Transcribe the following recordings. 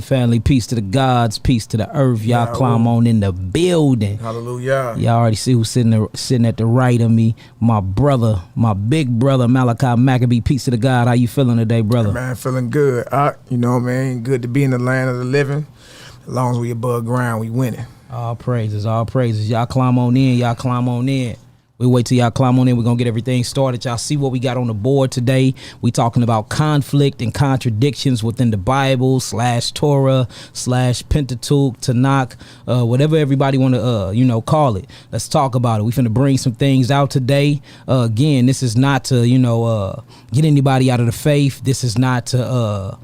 Family, peace to the gods, peace to the earth. Y'all climb on in the building. Hallelujah. Y'all already see who's sitting at the right of me. My brother, my big brother, Malachi Maccabee. Peace to the God. How you feeling today, brother? Hey, man, feeling good. You know, man, good to be in the land of the living. As long as we above ground, we winning. All praises, all praises. Y'all climb on in. Y'all climb on in. We wait till y'all climb on in. We're going to get everything started. Y'all see what we got on the board today. We talking about conflict and contradictions within the Bible / Torah / Pentateuch, Tanakh, whatever everybody want to, call it. Let's talk about it. We finna bring some things out today. Again, this is not to, get anybody out of the faith. This is not to,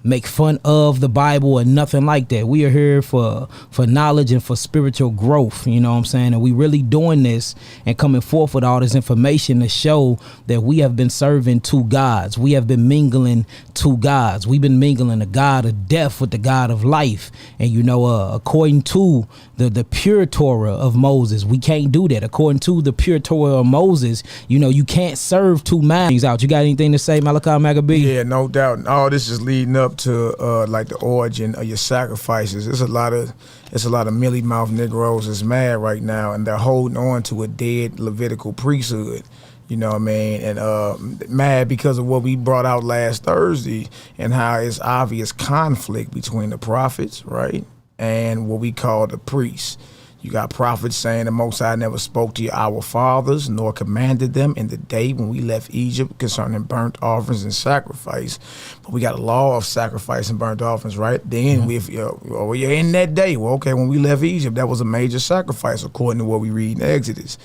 make fun of the Bible and nothing like that. We are here for knowledge and for spiritual growth, you know what I'm saying? And we really doing this and coming forth with all this information to show that we have been serving two gods. We have been mingling two gods. We've been mingling the God of death with the God of life. And, according to the pure Torah of Moses, we can't do that. According to the pure Torah of Moses, you can't serve two masters out. You got anything to say, Malachi Maccabee? Yeah, no doubt. All this is leading up to like the origin of your sacrifices. It's a lot of mealy mouth Negroes that's mad right now, and they're holding on to a dead Levitical priesthood. You know what I mean? And mad because of what we brought out last Thursday and how it's obvious conflict between the prophets, right, and what we call the priests. You got prophets saying the Most High never spoke to our fathers, nor commanded them in the day when we left Egypt concerning burnt offerings and sacrifice. But we got a law of sacrifice and burnt offerings, right? Then you're in that day. Well, okay, when we left Egypt, that was a major sacrifice according to what we read in Exodus.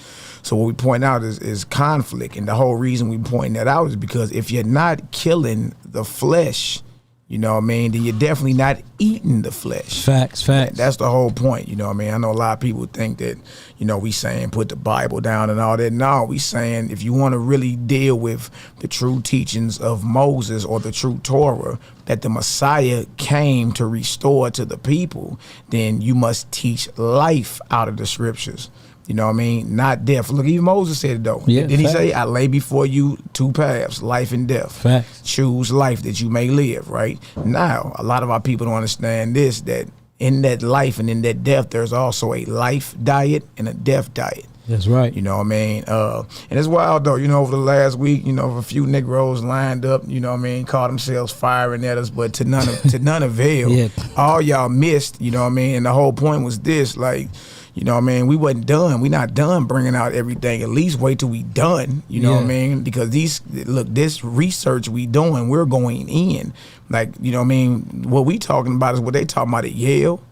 So what we point out is conflict. And the whole reason we point that out is because if you're not killing the flesh, you know what I mean, then you're definitely not eating the flesh. Facts. That's the whole point, you know what I mean? I know a lot of people think that, we saying put the Bible down and all that. No, we saying if you want to really deal with the true teachings of Moses or the true Torah that the Messiah came to restore to the people, then you must teach life out of the scriptures. You know what I mean? Not death. Look, even Moses said it though. Yeah, Did he say, I lay before you two paths, life and death. Facts. Choose life that you may live, right? Now, a lot of our people don't understand this, that in that life and in that death, there's also a life diet and a death diet. That's right. You know what I mean? And it's wild though, over the last week, a few Negroes lined up, called themselves firing at us, but to none avail. Yeah. All y'all missed, you know what I mean? And the whole point was this, like, you know what I mean? We wasn't done. We not done bringing out everything. At least wait till we done. You know what I mean? Because this research we doing, we're going in. Like, you know what I mean? What we talking about is what they talking about at Yale,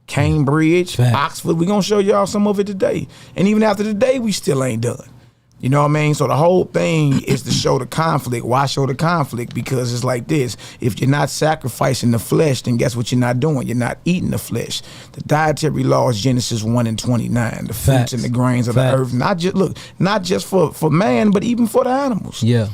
Cambridge, Facts. Oxford. We gonna show y'all some of it today. And even after today, we still ain't done. You know what I mean? So the whole thing is to show the conflict. Why show the conflict? Because it's like this. If you're not sacrificing the flesh, then guess what you're not doing? You're not eating the flesh. The dietary law is Genesis 1:29. The fruits and the grains of the earth. Not just for man, but even for the animals. Yeah.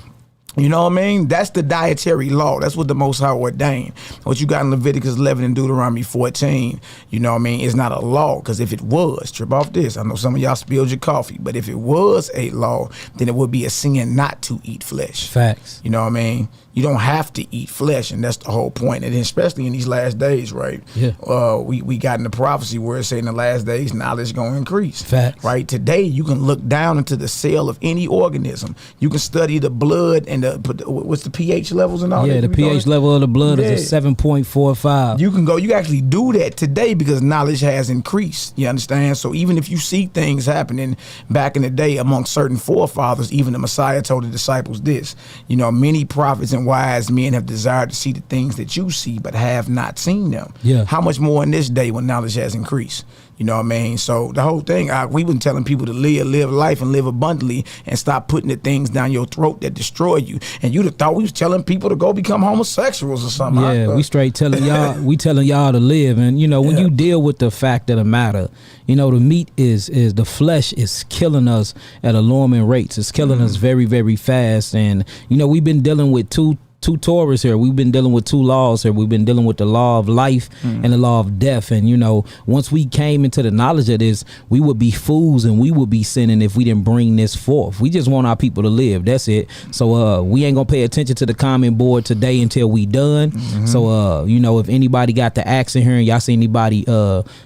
You know what I mean? That's the dietary law. That's what the Most High ordained. What you got in Leviticus 11 and Deuteronomy 14, you know what I mean, is not a law. Because if it was, trip off this, I know some of y'all spilled your coffee, but if it was a law, then it would be a sin not to eat flesh. Facts. You know what I mean? You don't have to eat flesh, and that's the whole point. And especially in these last days, right? Yeah. We got in the prophecy where it's saying in the last days, knowledge gonna increase. Facts. Right? Today, you can look down into the cell of any organism. You can study the blood and what's the pH levels and all that. Yeah, the pH level of the blood is a 7.45. You can actually do that today because knowledge has increased. You understand? So even if you see things happening back in the day among certain forefathers, even the Messiah told the disciples this, many prophets and wise men have desired to see the things that you see, but have not seen them. Yeah. How much more in this day when knowledge has increased? You know what I mean? So the whole thing, we've been telling people to live life and live abundantly and stop putting the things down your throat that destroy you. And you'd have thought we was telling people to go become homosexuals or something. Yeah, we straight telling y'all, we telling y'all to live. And, when you deal with the fact of the matter, the meat is the flesh is killing us at alarming rates. It's killing us very, very fast. And, we've been dealing with two two Torahs here. We've been dealing with two laws here. We've been dealing with the law of life and the law of death. And, you know, once we came into the knowledge of this, we would be fools and we would be sinning if we didn't bring this forth. We just want our people to live. That's it. So we ain't gonna pay attention to the comment board today until we done. So you know, if anybody got the axe in here and y'all see anybody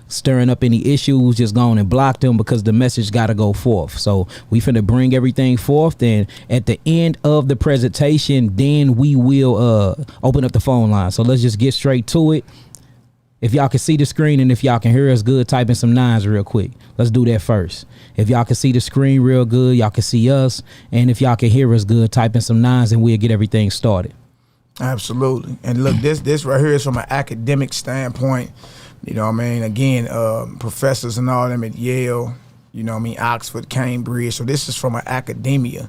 stirring up any issues, just go on and block them, because the message got to go forth. So we finna bring everything forth. Then at the end of the presentation, then we will open up the phone line. So let's just get straight to it. If y'all can see the screen and if y'all can hear us good, type in some nines real quick. Let's do that first. If y'all can see the screen real good, y'all can see us. And if y'all can hear us good, type in some nines and we'll get everything started. Absolutely. And look, this right here is from an academic standpoint. You know what I mean? Again, professors and all them at Yale, you know what I mean, Oxford, Cambridge. So this is from an academic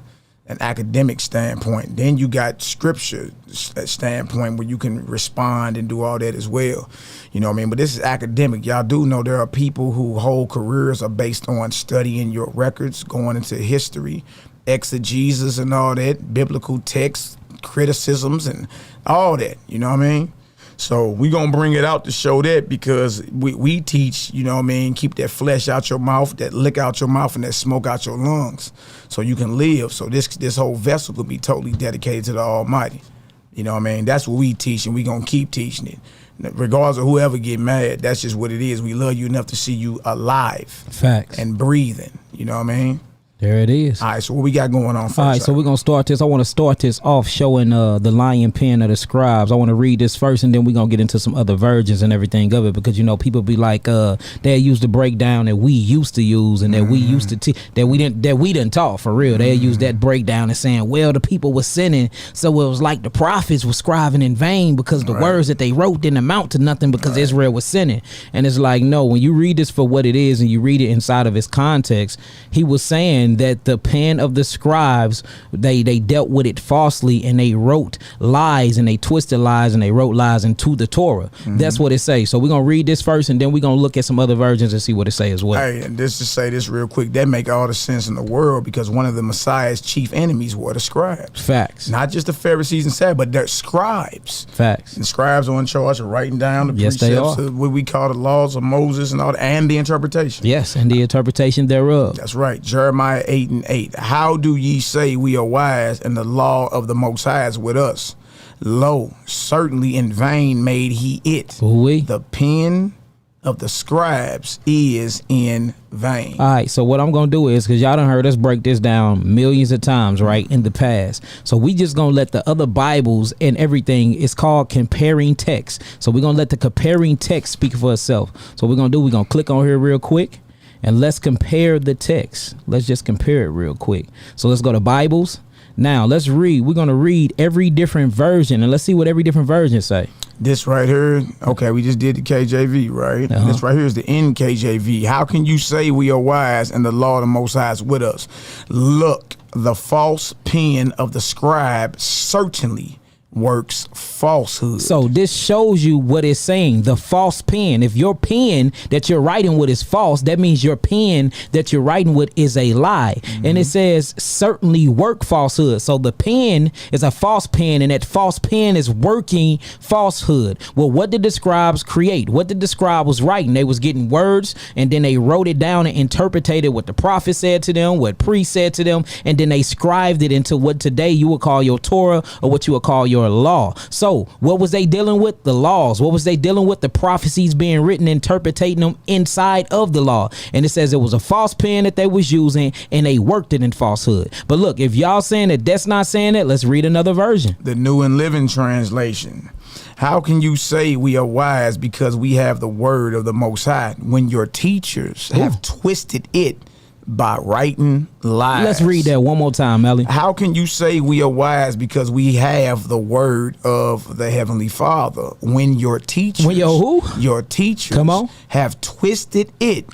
standpoint. Then you got scripture standpoint where you can respond and do all that as well. You know what I mean? But this is academic. Y'all do know there are people who whole careers are based on studying your records, going into history, exegesis and all that, biblical texts, criticisms and all that. You know what I mean? So we gonna bring it out to show that, because we teach, you know what I mean, keep that flesh out your mouth, that lick out your mouth, and that smoke out your lungs, so you can live. So this whole vessel could be totally dedicated to the Almighty. You know what I mean? That's what we teach, and we gonna keep teaching it. Regardless of whoever get mad, that's just what it is. We love you enough to see you alive. Facts. And breathing. You know what I mean? There it is. All right, so what we got going on first? All right, so we're going to start this. I want to start this off showing the lion pen of the scribes. I want to read this first, and then we're going to get into some other versions and everything of it, because, you know, people be like, they use the breakdown that we used to use and that we used to that we didn't taught for real. They use that breakdown and saying, well, the people were sinning, so it was like the prophets were scribing in vain because the words that they wrote didn't amount to nothing because Israel was sinning. And it's like, no, when you read this for what it is and you read it inside of its context, he was saying that the pen of the scribes, they dealt with it falsely, and they wrote lies, and they twisted lies, and they wrote lies into the Torah. That's what it says. So we're gonna read this first, and then we're gonna look at some other versions and see what it say as well. Hey, and just to say this real quick, that make all the sense in the world, because one of the Messiah's chief enemies were the scribes. Facts. Not just the Pharisees and Sadducees, but they're scribes. Facts. And scribes are in charge of writing down the precepts of what we call the laws of Moses and all that, and the interpretation. Yes, and the interpretation thereof. That's right. Jeremiah 8:8. How do ye say we are wise, and the law of the Most High is with us? Lo, certainly in vain made he it. Ooh-wee. The pen of the scribes is in vain. All right, so what I'm gonna do is, because y'all done heard us break this down millions of times, right, in the past, so we just gonna let the other Bibles and everything, it's called comparing text, so we're gonna let the comparing text speak for itself. So we're gonna click on here real quick, and let's compare the text. Let's just compare it real quick. So let's go to Bibles. Now let's read. We're going to read every different version, and let's see what every different version say. This right here, okay, we just did the KJV, right? This right here is the NKJV. How can you say we are wise and the law of the Most High is with us? Look, the false pen of the scribe certainly works falsehood. So this shows you what it's saying. The false pen. If your pen that you're writing with is false, that means your pen that you're writing with is a lie. And it says certainly work falsehood. So the pen is a false pen, and that false pen is working falsehood. Well, what did the scribes create? What did the scribe was writing? They was getting words, and then they wrote it down and interpreted what the prophet said to them, what priest said to them, and then they scribed it into what today you would call your Torah, or what you would call your law. So what was they dealing with? The laws. What was they dealing with? The prophecies being written, interpreting them inside of the law. And it says it was a false pen that they was using, and they worked it in falsehood. But look, if y'all saying that that's not saying it, let's read another version. The New and Living Translation. How can you say we are wise because we have the word of the Most High when your teachers have twisted it by writing lies? Let's read that one more time, Ellie. How can you say we are wise because we have the word of the Heavenly Father when your teachers, your teachers, have twisted it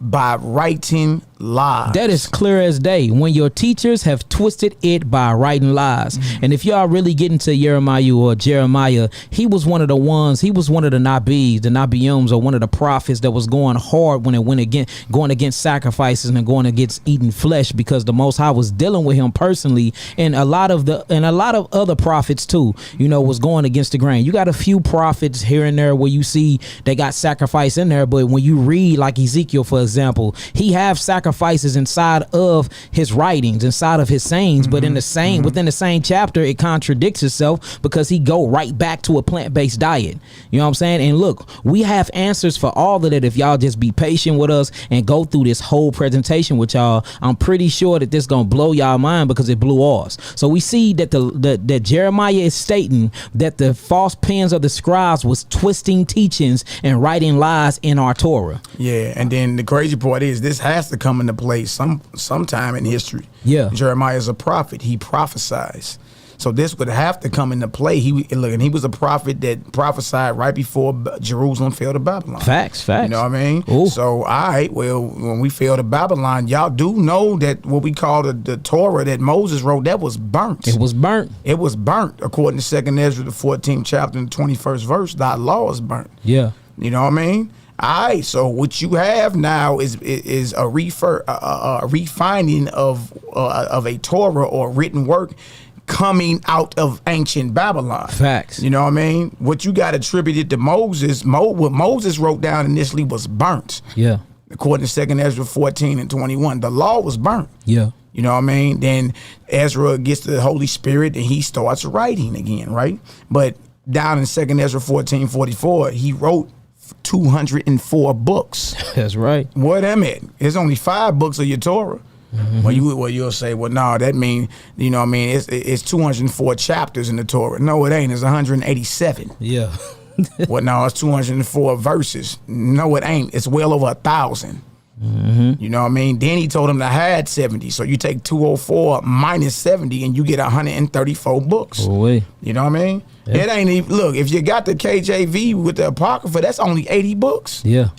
by writing lies? That is clear as day. When your teachers have twisted it by writing lies. And if y'all really get into Jeremiah or Jeremiah, he was one of the ones, he was one of the Nabis, the Nabiums, or one of the prophets that was going hard when it went against, going against sacrifices and going against eating flesh flesh, because the Most High was dealing with him personally, and a lot of other prophets too, you know, was going against the grain. You got a few prophets here and there where you see they got sacrifice in there, but when you read like Ezekiel, for example, he have sacrifices inside of his writings, inside of his sayings, but in the same within the same chapter, it contradicts itself because he go right back to a plant-based diet. You know what I'm saying? And look, we have answers for all of that if y'all just be patient with us and go through this whole presentation with y'all. I'm pretty sure that this gonna blow y'all mind because it blew ours. So we see that that Jeremiah is stating that the false pens of the scribes was twisting teachings and writing lies in our Torah. Yeah, and then the crazy part is this has to come into play sometime in history. Yeah, Jeremiah is a prophet. He prophesies. So this would have to come into play. He was a prophet that prophesied right before Jerusalem fell to Babylon. Facts. You know what I mean? Ooh. So, all right, well, when we fell to Babylon, y'all do know that what we call the Torah that Moses wrote, that was burnt. It was burnt. It was burnt. According to 2nd Ezra, the 14th chapter and the 21st verse, thy law is burnt. Yeah. You know what I mean? All right, so what you have now is a refining of a Torah or written work coming out of ancient Babylon. Facts. You know what I mean? What you got attributed to Moses, what Moses wrote down initially was burnt. Yeah. According to 2nd Ezra 14 and 21, the law was burnt. Yeah. You know what I mean? Then Ezra gets the Holy Spirit and he starts writing again, right? But down in 2nd Ezra 14:44, he wrote 204 books. That's right. What am it? There's only 5 books of your Torah. Well, you'll say, well, no, that mean, you know what I mean, it's 204 chapters in the Torah. No, it ain't. It's 187. Yeah. Well, no, it's 204 verses. No, it ain't. It's well over 1,000. You know what I mean? Then he told him to hide 70. So you take 204 minus 70 and you get 134 books. Boy. You know what I mean? Yeah. It ain't even, look, if you got the KJV with the Apocrypha, that's only 80 books. Yeah.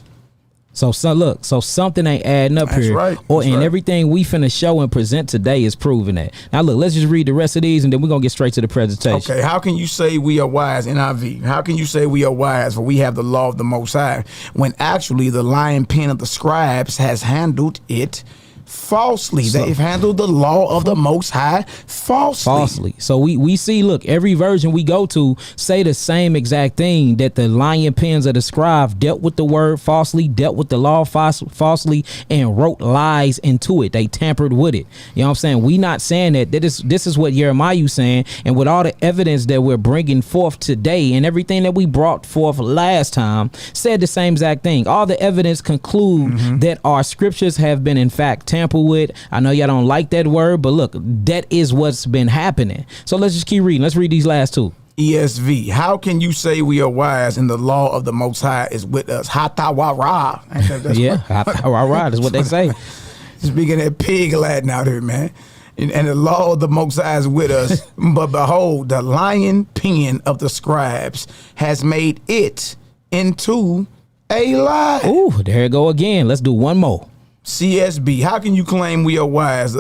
So something ain't adding up That's here. right. And everything we finna show and present today is proving that. Now look, let's just read the rest of these and then we're gonna get straight to the presentation. Okay, how can you say we are wise, NIV? How can you say we are wise for we have the law of the Most High when actually the lying pen of the scribes has handled it falsely? They've handled the law of the Most High falsely. So we see, look, every version we go to say the same exact thing, that the lying pens of the scribe dealt with the word falsely, dealt with the law falsely, and wrote lies into it. They tampered with it. You know what I'm saying? We not saying that. This is what Jeremiah's saying, and with all the evidence that we're bringing forth today and everything that we brought forth last time said the same exact thing. All the evidence conclude that our scriptures have been in fact tampered with. I know y'all don't like that word, but look, that is what's been happening. So let's just keep reading. Let's read these last two. ESV, how can you say we are wise and the law of the Most High is with us? Hatawara. Yeah, hatawara is what they say. Speaking that pig Latin out here, man. And the law of the Most High is with us. But behold, the lying pen of the scribes has made it into a lie. Ooh, there it go again. Let's do one more. CSB, how can you claim we are wise?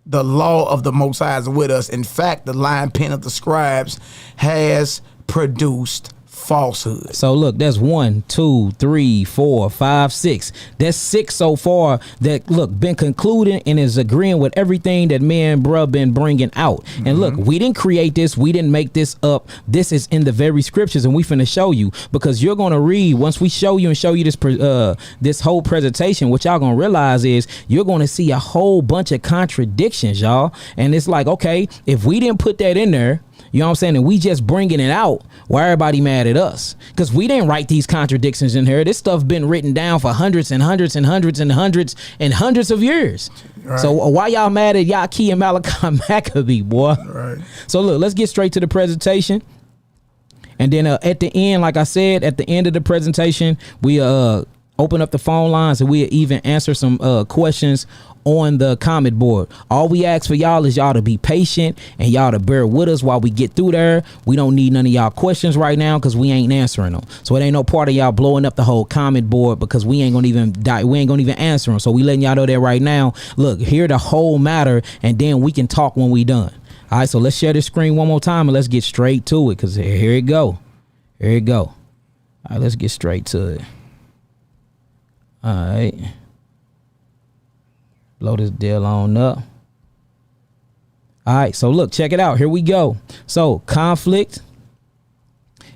The law of the Most High is with us. In fact, the lying pen of the scribes has produced falsehood. So look, that's 1, 2, 3, 4, 5, 6. That's 6 so far that look been concluding and is agreeing with everything that me and bruh been bringing out. And look, we didn't create this, we didn't make this up. This is in the very scriptures, and we finna show you, because you're gonna read once we show you this whole presentation. What y'all gonna realize is you're gonna see a whole bunch of contradictions, y'all. And it's like, okay, if we didn't put that in there, you know what I'm saying, and we just bringing it out, why everybody mad at us? Because we didn't write these contradictions in here. This stuff been written down for hundreds and hundreds and hundreds and hundreds and hundreds of years. Right. So why y'all mad at Yaki and Malachi Maccabee, boy? Right. So look, let's get straight to the presentation. And then at the end, like I said, at the end of the presentation, we open up the phone lines and we'll even answer some questions on the comment board. All we ask for y'all is y'all to be patient and y'all to bear with us while we get through there. We don't need none of y'all questions right now because we ain't answering them. So it ain't no part of y'all blowing up the whole comment board because we ain't gonna even answer them. So we letting y'all know that right now. Look, hear the whole matter and then we can talk when we done. All right, so let's share the screen one more time and let's get straight to it, because here it go. Here it go. All right, let's get straight to it. All right. Blow this deal on up. All right, so look, check it out. Here we go. So conflict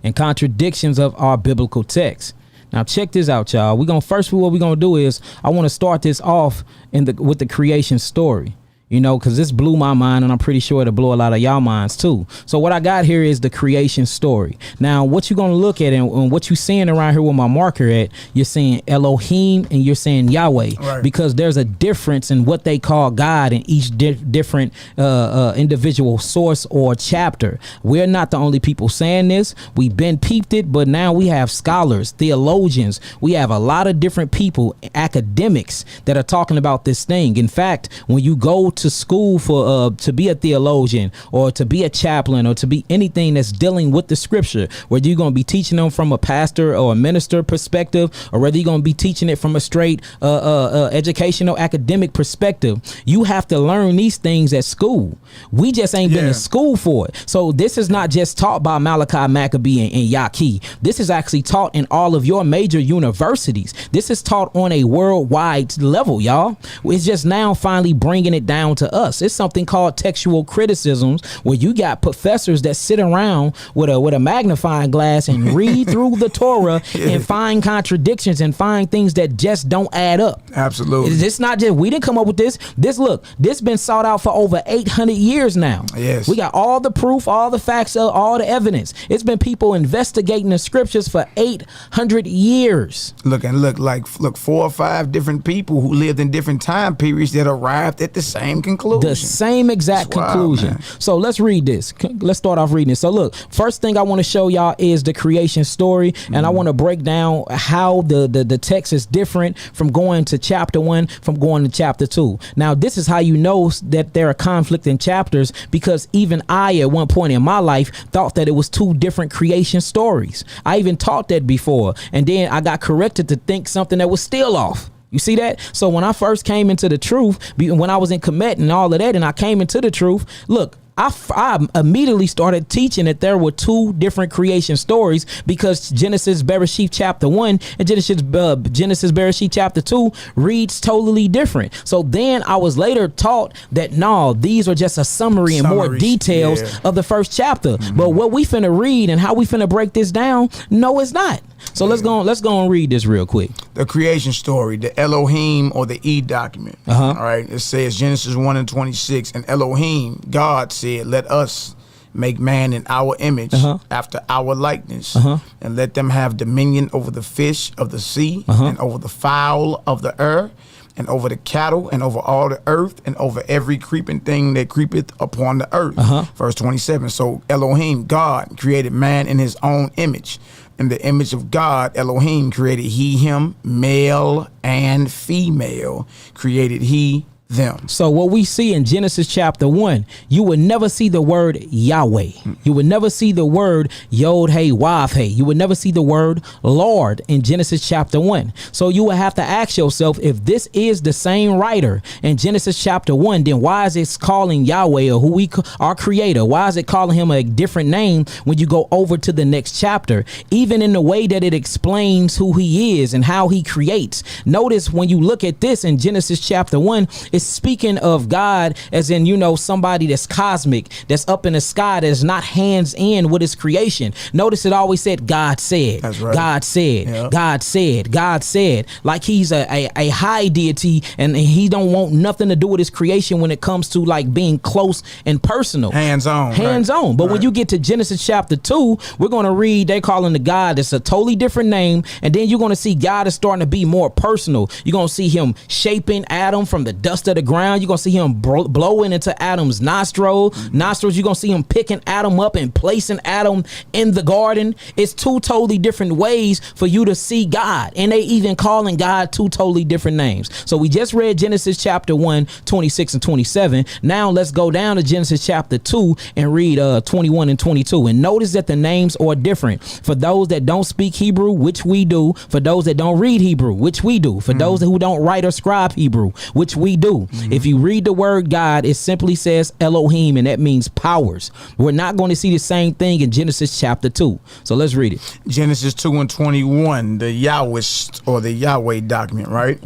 and contradictions of our biblical text. Now check this out, y'all. What we're gonna do is I want to start this off with the creation story. You know, because this blew my mind, and I'm pretty sure it'll blow a lot of y'all minds too. So what I got here is the creation story. Now, what you're going to look at and what you're seeing around here with my marker at, you're seeing Elohim and you're saying Yahweh, right? Because there's a difference in what they call God in each different individual source or chapter. We're not the only people saying this. We've been peeped it, but now we have scholars, theologians. We have a lot of different people, academics that are talking about this thing. In fact, when you go to school for to be a theologian or to be a chaplain or to be anything that's dealing with the scripture, whether you're going to be teaching them from a pastor or a minister perspective, or whether you're going to be teaching it from a straight educational academic perspective, you have to learn these things at school. We just ain't been in school for it. So this is not just taught by Malachi, Maccabee, and Yaqui. This is actually taught in all of your major universities. This is taught on a worldwide level, y'all. It's just now finally bringing it down to us. It's something called textual criticisms, where you got professors that sit around with a magnifying glass and read through the Torah and find contradictions and find things that just don't add up. Absolutely. It's not just we didn't come up with this. This been sought out for over 800 years now. Yes. We got all the proof, all the facts, all the evidence. It's been people investigating the scriptures for 800 years. Look, 4 or 5 different people who lived in different time periods that arrived at the same conclusion. The same exact conclusion. So let's read this. Let's start off reading it. So look, first thing I want to show y'all is the creation story, and I want to break down how the text is different from going to chapter 1 from going to chapter 2. Now, this is how you know that there are conflicting chapters, because even I, at one point in my life, thought that it was 2 different creation stories. I even taught that before, and then I got corrected to think something that was still off. You see that? So when I first came into the truth, when I was in Kemet and all of that, and I came into the truth, look, I immediately started teaching that there were 2 different creation stories, because Genesis Bereshit chapter 1 and Genesis Bereshit chapter 2 reads totally different. So then I was later taught that no, these are just a summary and more details of the first chapter. But what we finna read and how we finna break this down, no, it's not. So let's go and read this real quick. The creation story, the Elohim, or the E document. All right. It says Genesis 1:26, and Elohim, God, said, let us make man in our image, after our likeness, and let them have dominion over the fish of the sea, and over the fowl of the air, and over the cattle, and over all the earth, and over every creeping thing that creepeth upon the earth. Verse 27. So Elohim, God, created man in his own image. In the image of God, Elohim created he him, male and female created he them. So what we see in Genesis chapter 1, you would never see the word Yahweh. You would never see the word Yod Hey Wav Hey. You would never see the word Lord in Genesis chapter 1. So you would have to ask yourself, if this is the same writer in Genesis chapter 1, then why is it calling Yahweh, or who our creator, why is it calling him a different name when you go over to the next chapter? Even in the way that it explains who he is and how he creates. Notice when you look at this in Genesis chapter 1, it's speaking of God as in, somebody that's cosmic, that's up in the sky, that's not hands in with his creation. Notice it always said God said. That's right. God said. Yep. God said. God said. Like he's a high deity, and he don't want nothing to do with his creation when it comes to like being close and personal. Hands on. But when you get to Genesis chapter 2, we're going to read, they calling the God that's a totally different name, and then you're going to see God is starting to be more personal. You're going to see him shaping Adam from the dust of the ground. You're gonna see him blowing into Adam's nostrils. You're gonna see him picking Adam up and placing Adam in the garden. It's 2 totally different ways for you to see God, and they even calling God 2 totally different names. So we just read Genesis chapter 1:26 and 27. Now let's go down to Genesis chapter 2 and read 21 and 22, and notice that the names are different for those that don't speak Hebrew, which we do, for those that don't read Hebrew, which we do, for those who don't write or scribe Hebrew, which we do. 2. If you read the word God, it simply says Elohim, and that means powers. We're not going to see the same thing in Genesis chapter 2. So let's read it. Genesis 2:21, the Yahweh or the Yahweh document, right?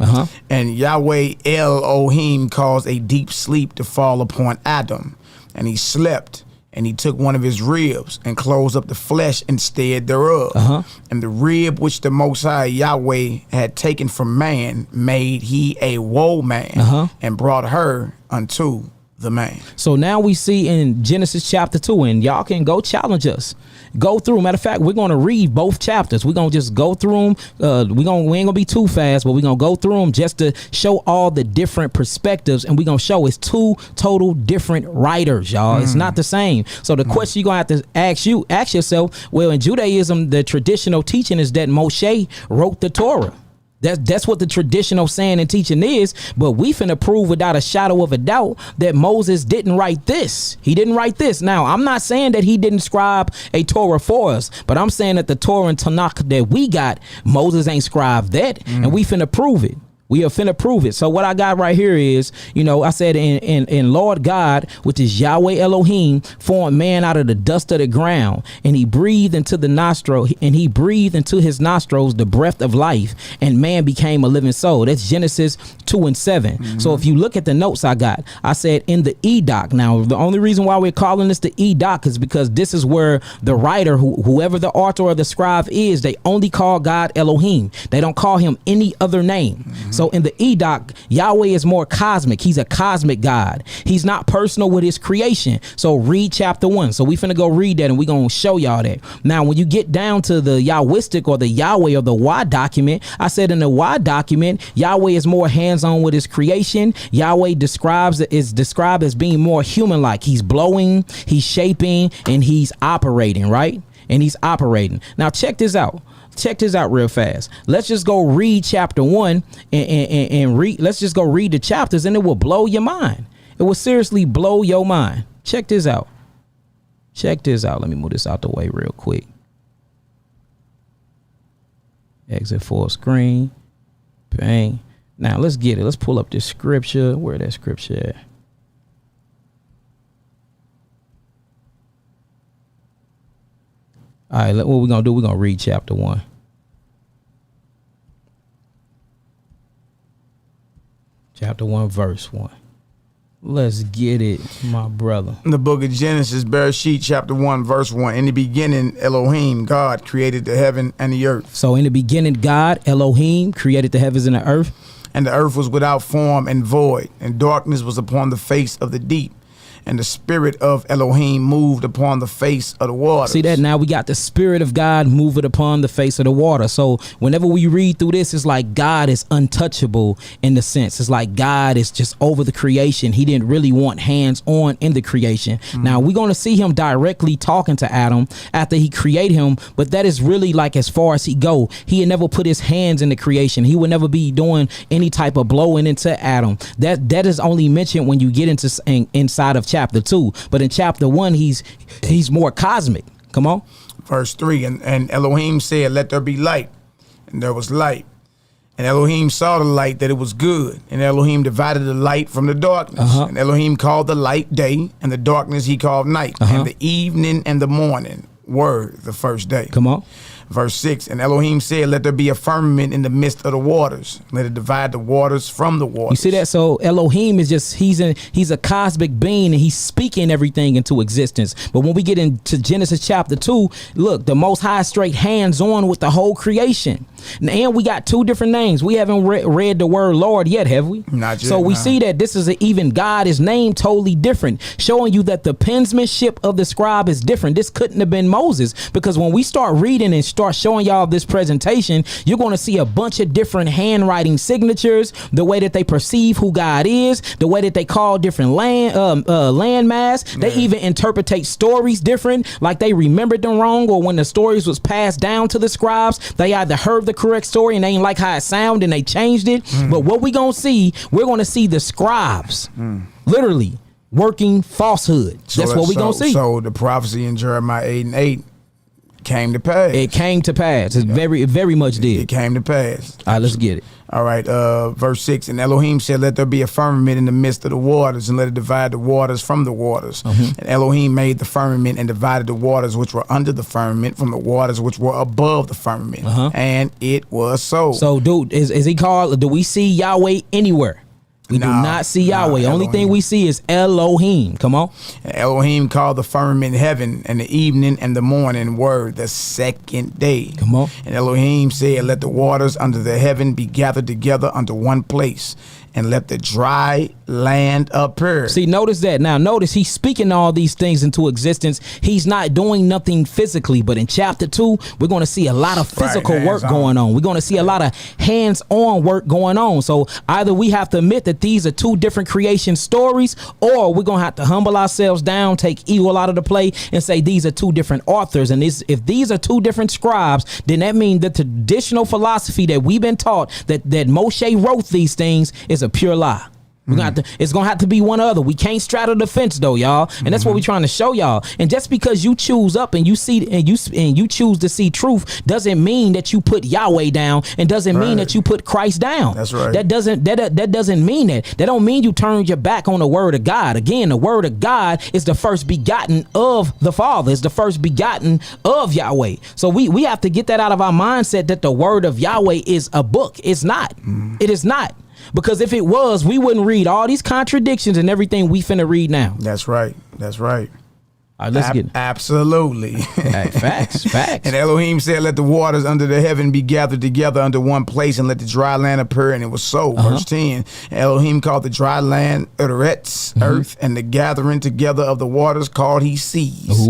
And Yahweh Elohim caused a deep sleep to fall upon Adam, and he slept. And he took one of his ribs and closed up the flesh instead thereof. And the rib which the Most High Yahweh had taken from man made he a woman and brought her unto the man. So now we see in Genesis chapter 2, and y'all can go challenge us. Go through. Matter of fact, we're going to read both chapters. We're going to just go through them. We ain't going to be too fast, but we're going to go through them just to show all the different perspectives. And we're going to show it's two total different writers, y'all. It's not the same. So the question you're going to have to ask yourself, well, in Judaism, the traditional teaching is that Moshe wrote the Torah. That's what the traditional saying and teaching is, but we finna prove without a shadow of a doubt that Moses didn't write this. He didn't write this. Now, I'm not saying that he didn't scribe a Torah for us, but I'm saying that the Torah and Tanakh that we got, Moses ain't scribed that, and we finna prove it. We are finna prove it. So what I got right here is, I said in Lord God, which is Yahweh Elohim, formed man out of the dust of the ground, and he breathed into his nostrils the breath of life, and man became a living soul. That's Genesis 2:7. So if you look at the notes I said in the Edoc. Now, the only reason why we're calling this the Edoc is because this is where the writer, whoever the author or the scribe is, they only call God Elohim. They don't call him any other name. So in the Edoc, Yahweh is more cosmic. He's a cosmic God. He's not personal with his creation. So read chapter 1. So we finna go read that, and we gonna show y'all that. Now, when you get down to the Yahwistic or the Yahweh or the Y document, I said in the Y document, Yahweh is more hands-on with his creation. Yahweh is described as being more human-like. He's blowing, he's shaping, and he's operating, right? And he's operating. Now check this out. Check this out real fast. Let's just go read chapter 1 and read. Let's just go read the chapters, and it will blow your mind. It will seriously blow your mind. Check this out. Check this out. Let me move this out the way real quick. Exit full screen. Bang. Now let's get it. Let's pull up this scripture. Where that scripture at? All right, what we're going to do, we're going to read chapter 1. Chapter 1, verse 1. Let's get it, my brother. In the book of Genesis, Bereshit, chapter 1, verse 1. In the beginning, Elohim, God, created the heaven and the earth. So in the beginning, God, Elohim, created the heavens and the earth. And the earth was without form and void, and darkness was upon the face of the deep. And the spirit of Elohim moved upon the face of the water. See that? Now we got the spirit of God moving upon the face of the water. So whenever we read through this, it's like God is untouchable in the sense. It's like God is just over the creation. He didn't really want hands on in the creation. Now we're going to see him directly talking to Adam after he created him. But that is really like as far as he go. He had never put his hands in the creation. He would never be doing any type of blowing into Adam. That is only mentioned when you get into inside of chapter 2, but in chapter 1 he's more cosmic. Come on. Verse 3, and Elohim said, let there be light, and there was light. And Elohim saw the light that it was good, and Elohim divided the light from the darkness. And Elohim called the light day, and the darkness he called night. And the evening and the morning were the first day. Come on. Verse 6, and Elohim said, let there be a firmament in the midst of the waters. Let it divide the waters from the waters. You see that? So Elohim is just, he's a cosmic being, and he's speaking everything into existence. But when we get into Genesis chapter 2, look, the Most High straight hands on with the whole creation. And we got two different names. We haven't read the word Lord yet, have we? Not yet. So we see that this is even God is named totally different, showing you that the penmanship of the scribe is different. This couldn't have been Moses, because when we start reading and start showing y'all this presentation, you're going to see a bunch of different handwriting signatures, the way that they perceive who God is, the way that they call different landmass. They even interpretate stories different, like they remembered them wrong, or when the stories was passed down to the scribes, they either heard the correct story and they ain't like how it sounded and they changed it. But what we gonna see, we're gonna see the scribes literally working falsehood. That's what we gonna see. So the prophecy in Jeremiah 8:8 came to pass. It came to pass. It very much did. It came to pass. All right, let's get it. All right, verse 6, and Elohim said, let there be a firmament in the midst of the waters, and let it divide the waters from the waters. And Elohim made the firmament and divided the waters which were under the firmament from the waters which were above the firmament. And it was so. So, dude, is he called, do we see Yahweh anywhere? We do not see Yahweh. Only thing we see is Elohim. Come on. And Elohim called the firmament heaven, and the evening and the morning were the second day. Come on. And Elohim said, let the waters under the heaven be gathered together unto one place, and let the dry land appear. See, notice that. Now, notice he's speaking all these things into existence. He's not doing nothing physically, but in chapter 2, we're going to see a lot of physical work going on. We're going to see a lot of hands-on work going on. So either we have to admit that these are two different creation stories, or we're going to have to humble ourselves down, take ego out of the play, and say these are two different authors. And if these are two different scribes, then that means the traditional philosophy that we've been taught that Moshe wrote these things is a pure lie. It's gonna have to be one other. We can't straddle the fence though, y'all, and that's what we're trying to show y'all. And just because you choose up and you see and you choose to see truth doesn't mean that you put Yahweh down, and doesn't mean that you put Christ down. That's right. That doesn't mean that. That don't mean you turned your back on the word of God. Again, the word of God is the first begotten of the Father. It's the first begotten of Yahweh. So we have to get that out of our mindset that the word of Yahweh is a book. It's not. It is not. Because if it was, we wouldn't read all these contradictions and everything we finna read now. That's right. That's right. All right, let's get it. Absolutely. Hey, facts. And Elohim said, let the waters under the heaven be gathered together unto one place, and let the dry land appear. And it was so. Verse 10. And Elohim called the dry land Eretz, earth, and the gathering together of the waters called he seas.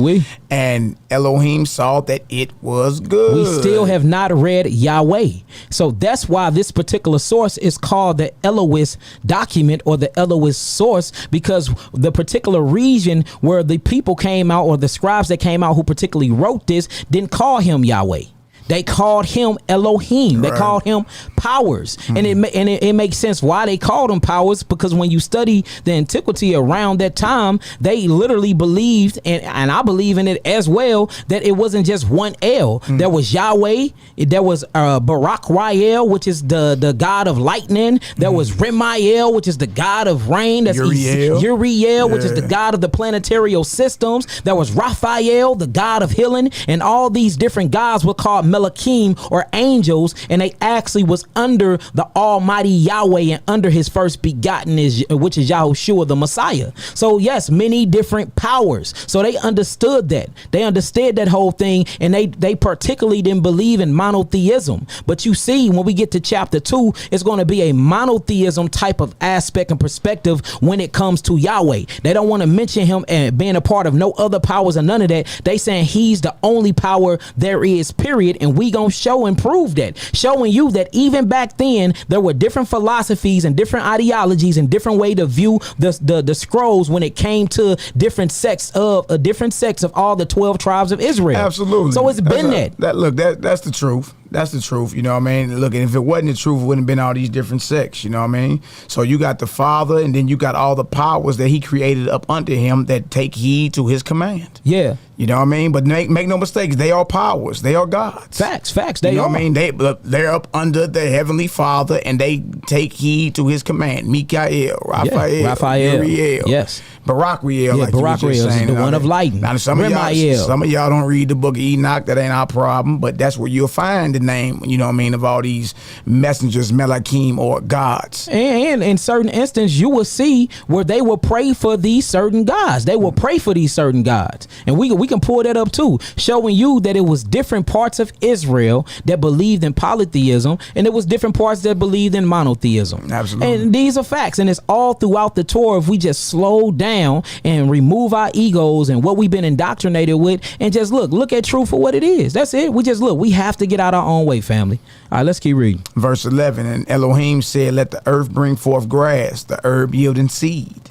And Elohim saw that it was good. We still have not read Yahweh. So that's why this particular source is called the Elohist document, or the Elohist source, because the particular region where the people came out, or the scribes that came out who particularly wrote this, didn't call him Yahweh. They called him Elohim. They called him powers. And it makes sense why they called him powers, because when you study the antiquity around that time, they literally believed, and I believe in it as well, that it wasn't just one El. There was Yahweh. There was Barak Rael, which is the god of lightning. There was Remael, which is the god of rain. That's Uriel, which is the god of the planetary systems. There was Raphael, the god of healing. And all these different gods were called Malakim, or angels, and they actually was under the Almighty Yahweh and under his first begotten, which is Yahushua the Messiah. So yes, many different powers. So they understood that. They understood that whole thing, and they particularly didn't believe in monotheism. But you see, when we get to chapter 2, it's going to be a monotheism type of aspect and perspective when it comes to Yahweh. They don't want to mention him and being a part of no other powers or none of that. They saying he's the only power there is, period. And we gonna show and prove that, showing you that even back then there were different philosophies and different ideologies and different way to view the scrolls when it came to different sects of all the 12 tribes of Israel. Absolutely. So it's been that's the truth. That's the truth, you know what I mean? Look, and if it wasn't the truth, it wouldn't have been all these different sects, you know what I mean? So you got the Father, and then you got all the powers that he created up under him that take heed to his command. Yeah. You know what I mean? But make no mistakes, they are powers. They are gods. Facts. They you know what I mean? They're up under the Heavenly Father, and they take heed to his command. Mikha'el, Raphael, Uriel. Yes. Barak Riel, like Barak Riel is the one of lightning. Now, some of y'all don't read the book of Enoch. That ain't our problem, but that's where you'll find the name, you know what I mean, of all these messengers, Melakim, or gods. And in certain instances, you will see where they will pray for these certain gods. They will pray for these certain gods. And we can pull that up too, showing you that it was different parts of Israel that believed in polytheism, and it was different parts that believed in monotheism. Absolutely. And these are facts, and it's all throughout the Torah. If we just slow down and remove our egos and what we've been indoctrinated with, and just look at truth for what it is. That's it. We have to get out our own way, family. All right, let's keep reading. Verse 11, and Elohim said, let the earth bring forth grass, the herb yielding seed,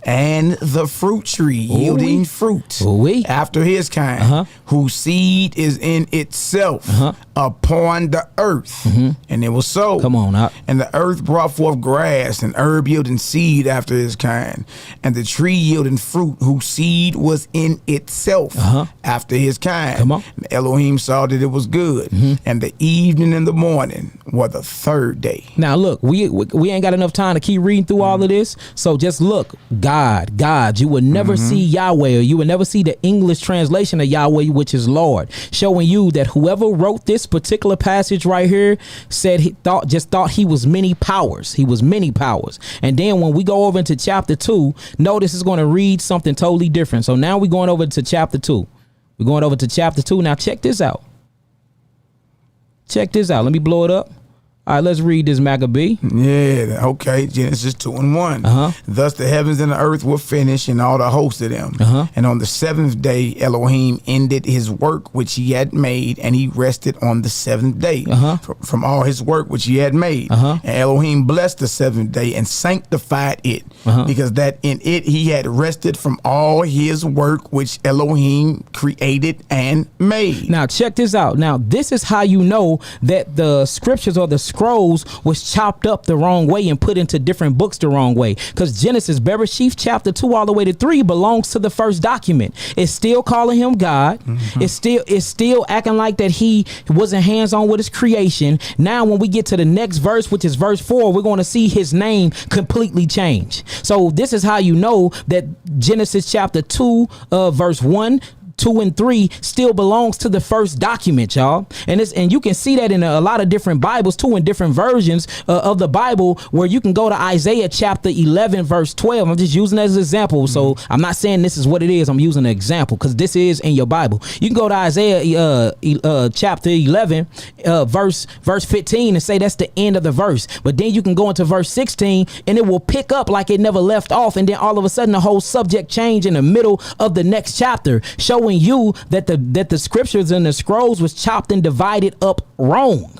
and the fruit tree yielding fruit after his kind, whose seed is in itself upon the earth. And it was so. Come on out. And the earth brought forth grass, and herb yielding seed after his kind, and the tree yielding fruit, whose seed was in itself after his kind. Come on. And Elohim saw that it was good, and the evening and the morning were the third day. Now look, we ain't got enough time to keep reading through all of this, so just look. God, you will never see Yahweh, or you will never see the English translation of Yahweh, which is Lord, showing you that whoever wrote this particular passage right here said he thought he was many powers. He was many powers. And then when we go over into chapter 2, notice it's going to read something totally different. So now we're going over to chapter 2. We're going over to chapter 2. Now check this out. Check this out. Let me blow it up. All right, let's read this, Maccabee. Yeah, okay. Genesis 2:1. Thus the heavens and the earth were finished, and all the host of them. And on the seventh day, Elohim ended his work which he had made, and he rested on the seventh day from all his work which he had made. And Elohim blessed the seventh day and sanctified it, because that in it he had rested from all his work which Elohim created and made. Now check this out. Now this is how you know that the scriptures or the scrolls was chopped up the wrong way and put into different books the wrong way, because Genesis, Bereshith chapter 2 all the way to 3 belongs to the first document. It's still calling him God. It's still acting like that he wasn't hands-on with his creation. Now when we get to the next verse, which is verse 4, we're going to see his name completely change. So this is how you know that Genesis chapter 2 verse 1, 2 and 3 still belongs to the first document, y'all. And you can see that in a lot of different Bibles too, in different versions of the Bible, where you can go to Isaiah chapter 11 verse 12. I'm just using it as an example. So I'm not saying this is what it is. I'm using an example because this is in your Bible. You can go to Isaiah chapter 11 verse 15 and say that's the end of the verse. But then you can go into verse 16 and it will pick up like it never left off. And then all of a sudden the whole subject change in the middle of the next chapter, showing you that the scriptures and the scrolls was chopped and divided up wrong.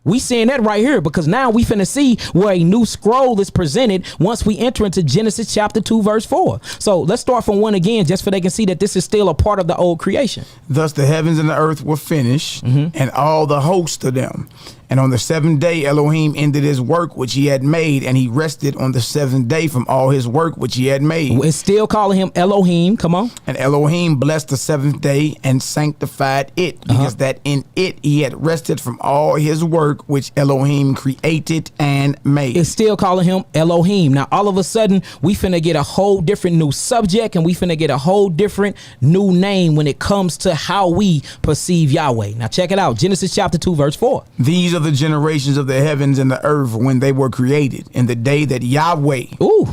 We seeing that right here, because now we finna see where a new scroll is presented once we enter into Genesis chapter 2 verse 4. So let's start from 1 again, just so they can see that this is still a part of the old creation. Thus the heavens and the earth were finished, and all the host of them. And on the seventh day, Elohim ended his work which he had made, and he rested on the seventh day from all his work which he had made. It's still calling him Elohim. Come on. And Elohim blessed the seventh day and sanctified it, because that in it he had rested from all his work which Elohim created and made. It's still calling him Elohim. Now, all of a sudden, we finna get a whole different new subject, and we finna get a whole different new name when it comes to how we perceive Yahweh. Now, check it out. Genesis chapter 2, verse 4. These are the generations of the heavens and the earth when they were created, in the day that Yahweh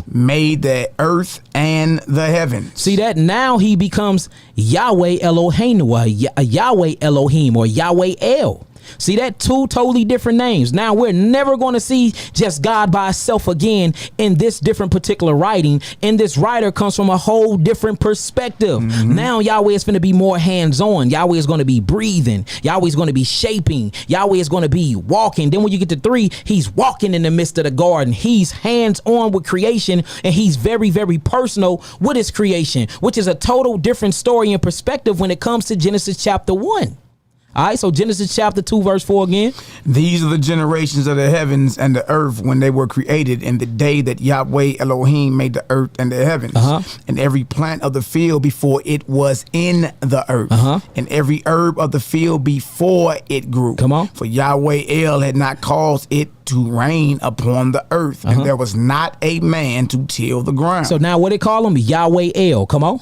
made the earth and the heavens. See that? Now he becomes Yahweh Eloheinu, Yahweh Elohim, or Yahweh El. See that? Two totally different names. Now we're never going to see just God by itself again in this different particular writing. And this writer comes from a whole different perspective. Now Yahweh is going to be more hands-on. Yahweh is going to be breathing. Yahweh is going to be shaping. Yahweh is going to be walking. Then when you get to 3, he's walking in the midst of the garden. He's hands-on with creation, and he's very, very personal with his creation, which is a total different story and perspective when it comes to Genesis chapter 1. All right, so Genesis chapter 2, verse 4 again. These are the generations of the heavens and the earth when they were created, in the day that Yahweh Elohim made the earth and the heavens, and every plant of the field before it was in the earth, and every herb of the field before it grew. Come on. For Yahweh El had not caused it to rain upon the earth, and there was not a man to till the ground. So now what they call him? Yahweh El. Come on.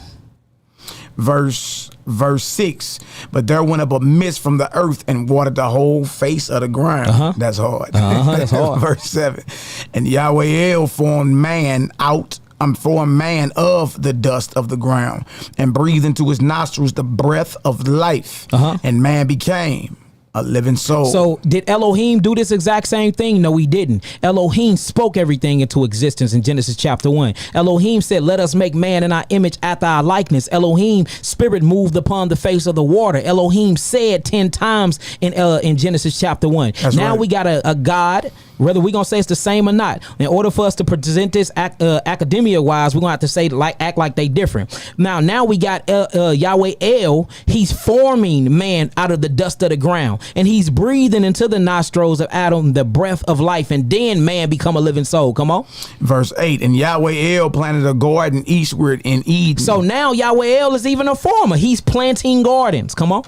Verse 6, but there went up a mist from the earth and watered the whole face of the ground. That's hard. That's hard. Verse 7, and Yahweh El formed man of the dust of the ground, and breathed into his nostrils the breath of life, and man became. a living soul. So did Elohim do this exact same thing? No, he didn't. Elohim spoke everything into existence in Genesis chapter 1. Elohim said, let us make man in our image after our likeness. Elohim spirit moved upon the face of the water. Elohim said 10 times in Genesis chapter 1. That's now right. we got a God. Whether we're going to say it's the same or not, in order for us to present this academia wise, we're going to have to say act like they different. Now we got Yahweh El. He's forming man out of the dust of the ground, and he's breathing into the nostrils of Adam the breath of life, and then man become a living soul. Come on. Verse 8, and Yahweh El planted a garden eastward in Eden. So now Yahweh El is even a former. He's planting gardens. Come on.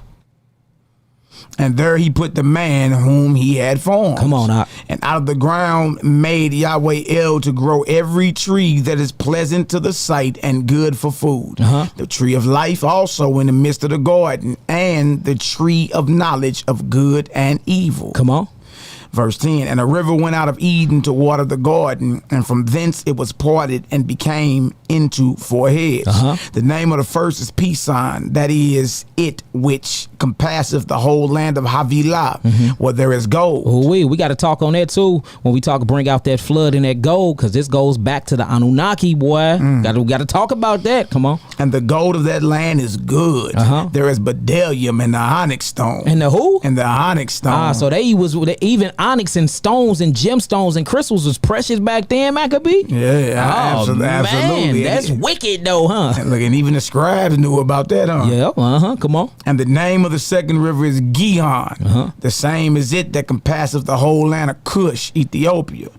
And there he put the man whom he had formed. Come on, Doc. And out of the ground made Yahweh El to grow every tree that is pleasant to the sight and good for food. The tree of life also in the midst of the garden, and the tree of knowledge of good and evil. Come on. Verse 10, and a river went out of Eden to water the garden, and from thence it was parted and became into 4 heads. The name of the first is Pison, that is it which compasseth the whole land of Havilah, where there is gold. Oh, we got to talk on that too when we bring out that flood and that gold, because this goes back to the Anunnaki, boy. We got to talk about that. Come on. And the gold of that land is good. There is bdellium and the onyx stone. And the who? And the onyx stone. So even onyx and stones and gemstones and crystals was precious back then, Maccabee. Yeah, absolutely. Man, that's wicked though, huh? And look, and even the scribes knew about that, huh? Yeah, come on. And the name of the second river is Gihon. The same is it that compasseth the whole land of Cush, Ethiopia.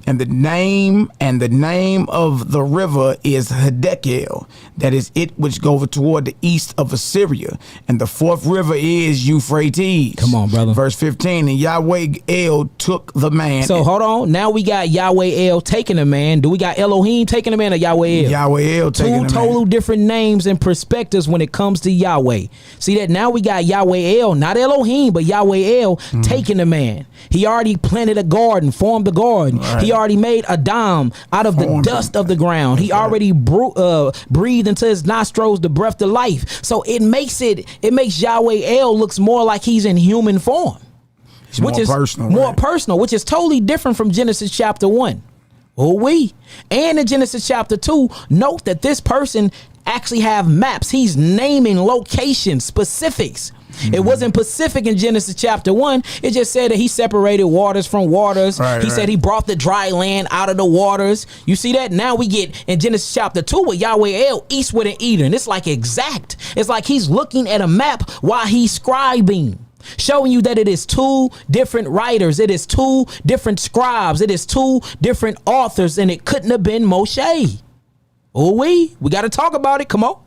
And the name of the river is Hiddekel, that is it which goeth toward the east of Assyria. And the fourth river is Euphrates. Come on, brother. Verse 15, and Yahweh El took the man. So hold on. Now we got Yahweh El taking the man. Do we got Elohim taking the man or Yahweh El? Yahweh El taking the man. Two total different names and perspectives when it comes to Yahweh. See that now we got Yahweh El, not Elohim, but Yahweh El taking the man. He already planted a garden, formed the garden. Right. He already made Adam out of the dust of the ground. He already breathed into his nostrils the breath of life. So it makes Yahweh El looks more like he's in human form. Which is more personal, which is totally different from Genesis chapter 1. And in Genesis chapter 2, note that this person actually have maps. He's naming locations, specifics. It wasn't specific in Genesis chapter 1. It just said that he separated waters from waters. He said he brought the dry land out of the waters. You see that? Now we get in Genesis chapter 2 with Yahweh El, eastward and Eden. It's like exact. It's like he's looking at a map while he's scribing, showing you that it is 2 different writers. It is 2 different scribes. It is 2 different authors, and it couldn't have been Moshe. We got to talk about it. Come on.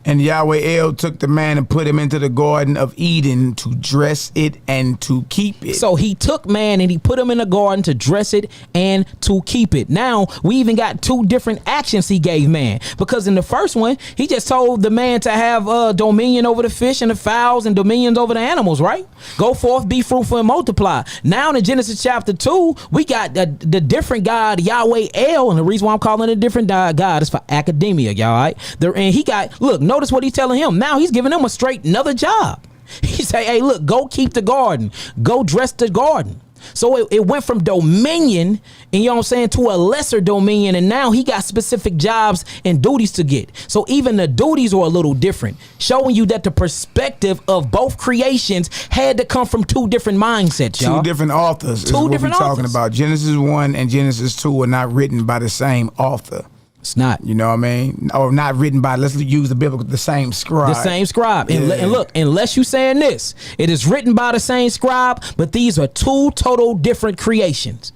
And Yahweh El took the man and put him into the Garden of Eden to dress it and to keep it. So he took man and he put him in the garden to dress it and to keep it. Now we even got 2 different actions he gave man, because in the first one he just told the man to have dominion over the fish and the fowls and dominions over the animals, right? Go forth, be fruitful and multiply. Now in Genesis chapter 2 we got the different God Yahweh El, and the reason why I'm calling it a different God is for academia, y'all. Right? And he got, look, notice what he's telling him. Now he's giving him a straight another job. He say, hey, look, go keep the garden, go dress the garden. So it went from dominion, and you know what I'm saying, to a lesser dominion, and now he got specific jobs and duties to get. So even the duties are a little different, showing you that the perspective of both creations had to come from 2 different mindsets, y'all. 2 different authors. 2 different authors. Talking about Genesis 1 and Genesis 2 are not written by the same author. It's not. You know what I mean? Or not written by, let's use the same scribe. The same scribe. And look, unless you saying this, it is written by the same scribe, but these are 2 total different creations.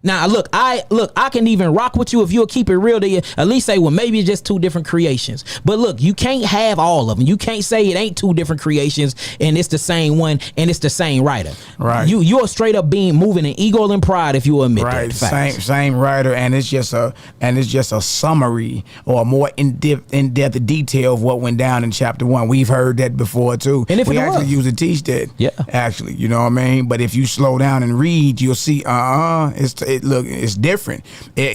Now, look, I can even rock with you if you'll keep it real to you. At least say, well, maybe it's just 2 different creations. But look, you can't have all of them. You can't say it ain't 2 different creations and it's the same one and it's the same writer. Right. You're straight up moving in ego and pride if you admit that. Right. Same writer, and it's just a summary or a more in-depth detail of what went down in chapter 1. We've heard that before too. And if we actually used to teach that. Yeah. Actually, you know what I mean? But if you slow down and read, you'll see. it's different.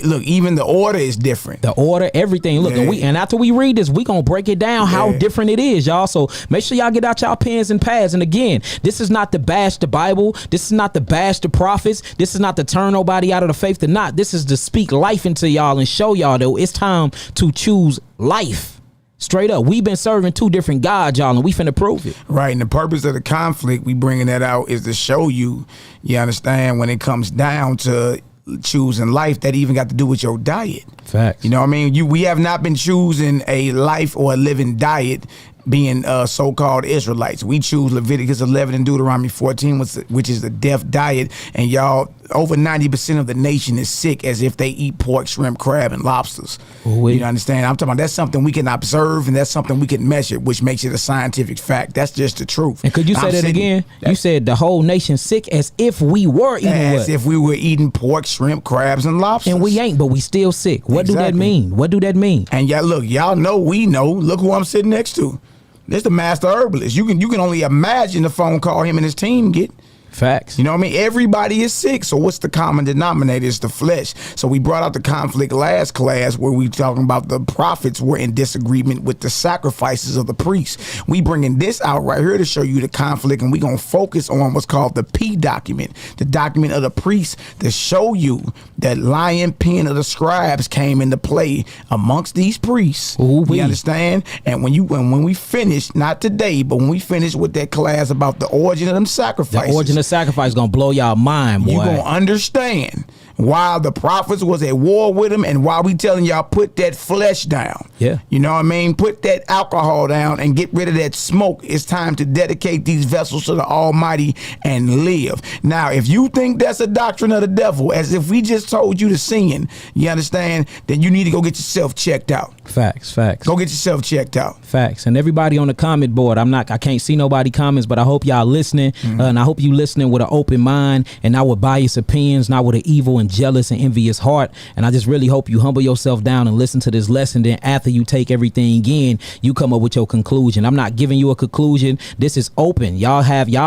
Look, even the order is different. The order, everything. Look, and after we read this, we gonna break it down how different it is, y'all. So make sure y'all get out y'all pens and pads. And again, this is not to bash the Bible. This is not to bash the prophets. This is not to turn nobody out of the faith or not. This is to speak life into y'all and show y'all that it's time to choose life. Straight up, we've been serving two different gods, y'all, and we finna prove it. Right, and the purpose of the conflict, we bringing that out, is to show you, you understand, when it comes down to choosing life, that even got to do with your diet. Facts. You know what I mean? We have not been choosing a life or a living diet being so-called Israelites. We choose Leviticus 11 and Deuteronomy 14, which is the death diet, and y'all, over 90% of the nation is sick as if they eat pork, shrimp, crab, and lobsters. You understand? I'm talking about that's something we can observe, and that's something we can measure, which makes it a scientific fact. That's just the truth. And could you say that again? You said the whole nation sick as if we were eating as if we were eating pork, shrimp, crabs, and lobsters. And we ain't, but we still sick. What do that mean? What do that mean? And y'all know, we know. Look who I'm sitting next to. This the master herbalist. You can only imagine the phone call him and his team get. Facts. You know what I mean? Everybody is sick. So what's the common denominator? It's the flesh. So we brought out the conflict last class where we talking about the prophets were in disagreement with the sacrifices of the priests. We bringing this out right here to show you the conflict, and we going to focus on what's called the P document, the document of the priests, to show you that lion pen of the scribes came into play amongst these priests. You understand? And when we finish, not today, but when we finish with that class about the origin of them sacrifices, the origin of sacrifice gonna blow y'all mind, boy. You gonna understand why the prophets was at war with him, and why we telling y'all put that flesh down. Yeah. You know what I mean? Put that alcohol down and get rid of that smoke. It's time to dedicate these vessels to the Almighty and live. Now, if you think that's a doctrine of the devil, as if we just told you to sin, you understand, then you need to go get yourself checked out. Facts. Go get yourself checked out. Facts. And everybody on the comment board, I can't see nobody comments, but I hope y'all listening, and I hope you listening with an open mind and not with biased opinions, not with an evil and jealous and envious heart. And I just really hope you humble yourself down and listen to this lesson. Then after you take everything in, you come up with your conclusion. I'm not giving you a conclusion. This is open. Y'all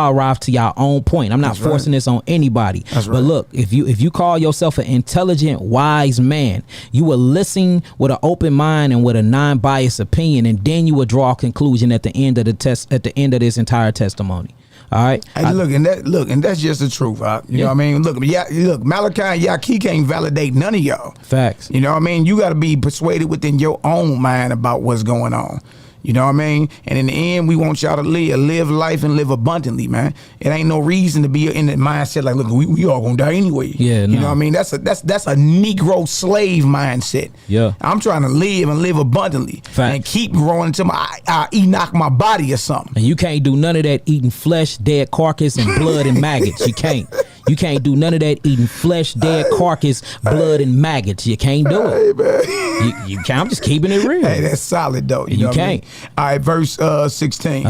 arrive to your own point. I'm not forcing this on anybody. But look, if you call yourself an intelligent, wise man, you will listen with an open mind and with a non-biased opinion, and then you will draw a conclusion at the end of the test, at the end of this entire testimony. All right. Hey, and that's just the truth. You know what I mean? Look, Malachi and Yaki can't validate none of y'all. Facts. You know what I mean? You got to be persuaded within your own mind about what's going on. You know what I mean? And in the end, we want y'all to live life and live abundantly, man. It ain't no reason to be in the mindset like, look, we all gonna die anyway. Yeah, you know what I mean? That's a Negro slave mindset. Yeah, I'm trying to live and live abundantly. Facts. And keep growing until I Enoch my body or something. And you can't do none of that eating flesh, dead carcass, and blood and maggots. You can't. You can't do none of that eating flesh, dead carcass, blood, and maggots. You can't do it. You can't. I'm just keeping it real. Hey, that's solid though. You know can't. What I mean? All right, verse 16.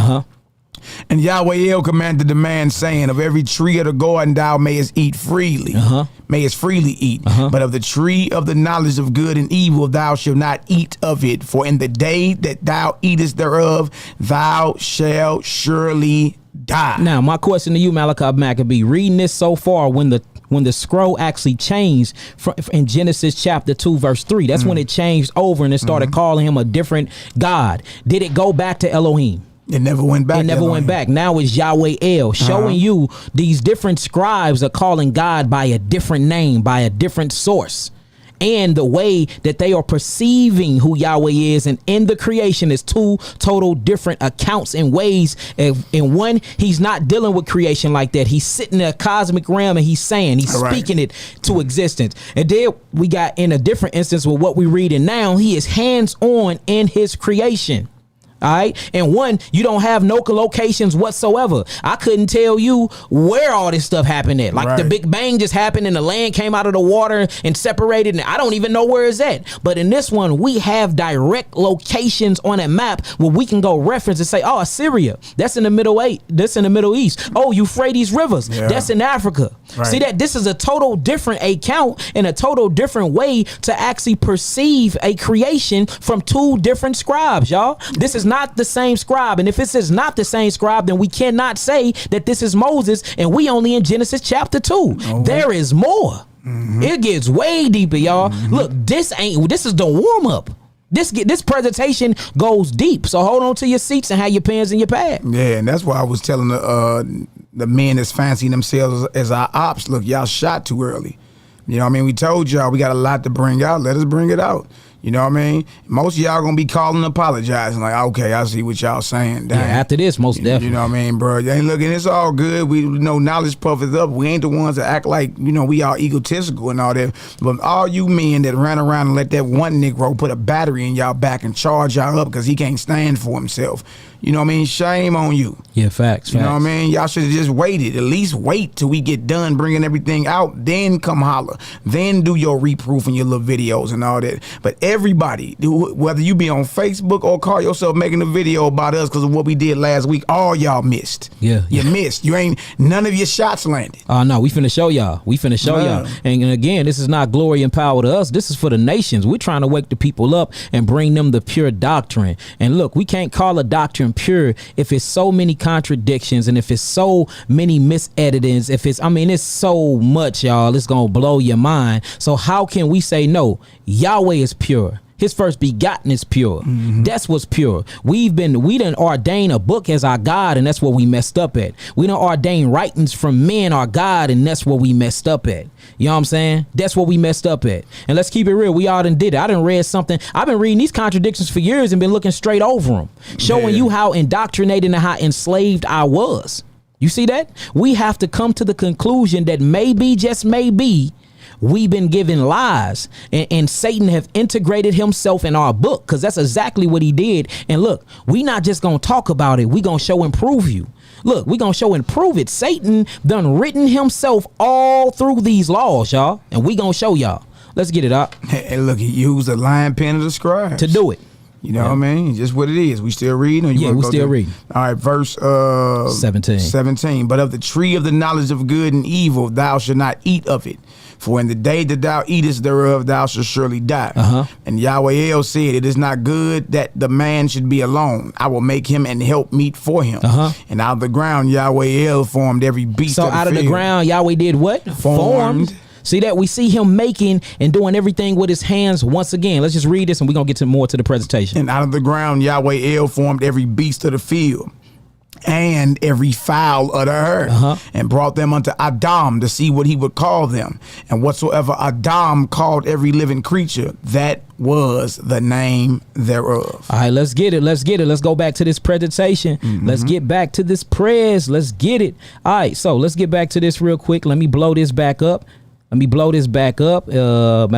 And Yahweh commanded the man, saying, of every tree of the garden thou mayest eat freely. Mayest freely eat. But of the tree of the knowledge of good and evil thou shalt not eat of it. For in the day that thou eatest thereof, thou shalt surely die. Now, my question to you, Malachi Maccabee, reading this so far, when the scroll actually changed in Genesis chapter 2 verse 3, that's when it changed over and it started calling him a different God. Did it go back to Elohim? It never went back. It never went back. Now it's Yahweh El, showing you these different scribes are calling God by a different name, by a different source. And the way that they are perceiving who Yahweh is and in the creation is two total different accounts and ways. In one, he's not dealing with creation like that. He's sitting in a cosmic realm and he's speaking it to existence. And then we got in a different instance with what we read in now, he is hands-on in his creation. All right. And one, you don't have no locations whatsoever. I couldn't tell you where all this stuff happened at. Like the Big Bang just happened and the land came out of the water and separated. And I don't even know where it's at. But in this one, we have direct locations on a map where we can go reference and say, oh, Assyria, that's in the Middle East. Oh, Euphrates rivers, that's in Africa. See that this is a total different account and a total different way to actually perceive a creation from two different scribes, y'all. This is not the same scribe, and if this is not the same scribe, then we cannot say that this is Moses and we only in Genesis chapter 2. There is more. It gets way deeper, y'all. Look, this is the warm up. This presentation goes deep, so hold on to your seats and have your pens and your pad. Yeah, and that's why I was telling the men that's fancying themselves as our ops, look, y'all shot too early. You know what I mean? We told y'all we got a lot to bring out. Let us bring it out. You know what I mean? Most of y'all gonna be calling, apologizing, like, okay, I see what y'all saying. Dang. Yeah, after this, most definitely. You know what I mean, bro? You ain't looking, it's all good. We know knowledge puffers up. We ain't the ones that act like, you know, we all egotistical and all that. But all you men that ran around and let that one Negro put a battery in y'all back and charge y'all up because he can't stand for himself. You know what I mean? Shame on you. Yeah, facts. You know what I mean? Y'all should have just waited. At least wait till we get done bringing everything out. Then come holler. Then do your reproof and your little videos and all that. But everybody, whether you be on Facebook or call yourself making a video about us because of what we did last week, all y'all missed. Yeah. You missed. You ain't, none of your shots landed. No, we finna show y'all. Y'all. And again, this is not glory and power to us. This is for the nations. We're trying to wake the people up and bring them the pure doctrine. And look, we can't call a doctrine pure if it's so many contradictions and if it's so many miseditings, if it's, I mean, it's so much, y'all, it's gonna blow your mind. So how can we say no? Yahweh is pure. His first begotten is pure. That's what's pure. We done ordain a book as our God, and that's what we messed up at. We done ordain writings from men our God, and that's what we messed up at. You know what I'm saying? That's what we messed up at. And let's keep it real. We all done did it. I done read something. I've been reading these contradictions for years and been looking straight over them, showing you how indoctrinated and how enslaved I was. You see that? We have to come to the conclusion that maybe, just maybe, we've been given lies and Satan have integrated himself in our book, because that's exactly what he did. And look, we not just gonna talk about it, we gonna show and prove you. Look, we gonna show and prove it. Satan done written himself all through these laws, y'all, and we gonna show y'all. Let's get it up. And look, he used the lion pen of the scribes to do it. You know what I mean? Just what it is. We still reading? Or you yeah, we still reading. All right, verse 17. But of the tree of the knowledge of good and evil, thou shalt not eat of it. For in the day that thou eatest thereof, thou shalt surely die. And Yahweh said, it is not good that the man should be alone. I will make him an help meet for him. And out of the ground, Yahweh formed every beast of the field. So out of the ground, Yahweh did what? Formed. See that? We see him making and doing everything with his hands once again. Let's just read this and we're going to get more to the presentation. And out of the ground, Yahweh formed every beast of the field and every fowl of the earth, and brought them unto Adam to see what he would call them. And whatsoever Adam called every living creature, that was the name thereof. All right, let's get it. Let's go back to this presentation. Let's get back to this prayers. Let's get it. All right, so let's get back to this real quick. Let me blow this back up. Matter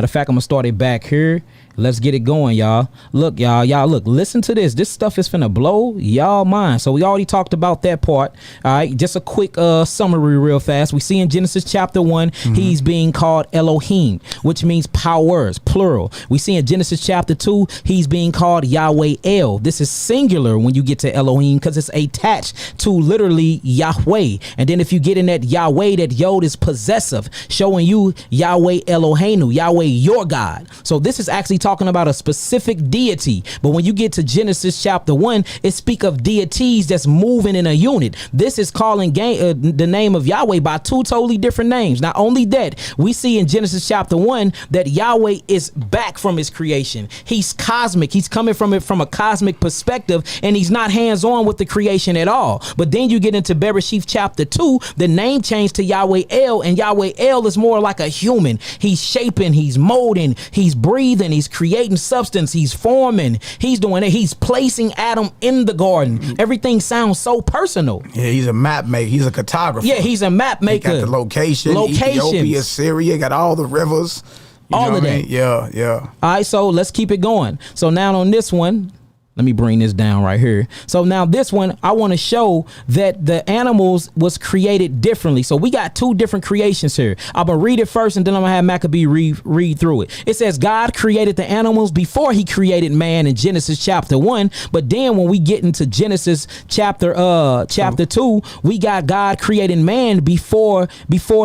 of fact, I'm gonna start it back here. Let's get it going, y'all. Look, y'all look, listen to this. This stuff is finna blow y'all mind. So we already talked about that part. All right, just a quick summary real fast. We see in Genesis chapter 1, he's being called Elohim, which means powers, plural. We see in Genesis chapter 2, he's being called Yahweh El. This is singular when you get to Elohim because it's attached to literally Yahweh. And then if you get in that Yahweh, that Yod is possessive, showing you Yahweh Eloheinu, Yahweh your God. So this is actually talking about a specific deity. But when you get to Genesis chapter 1, it speaks of deities that's moving in a unit. This is calling the name of Yahweh by two totally different names. Not only that, we see in Genesis chapter 1 that Yahweh is back from his creation. He's cosmic. He's coming from it from a cosmic perspective, and he's not hands-on with the creation at all. But then you get into Bereshith chapter 2, the name changed to Yahweh El, and Yahweh El is more like a human. He's shaping, he's molding, he's breathing, he's creating substance, he's forming, he's doing it, he's placing Adam in the garden. Everything sounds so personal. Yeah, he's a map maker, he's a cartographer. Yeah, he's a map maker. He got the location, Ethiopia, Syria, got all the rivers. All of that. Yeah. All right, so let's keep it going. So now on this one, let me bring this down right here. So now this one, I want to show that the animals was created differently. So we got two different creations here. I'm going to read it first, and then I'm going to have Maccabee read through it. It says God created the animals before he created man in Genesis chapter 1. But then when we get into Genesis chapter 2, we got God creating man before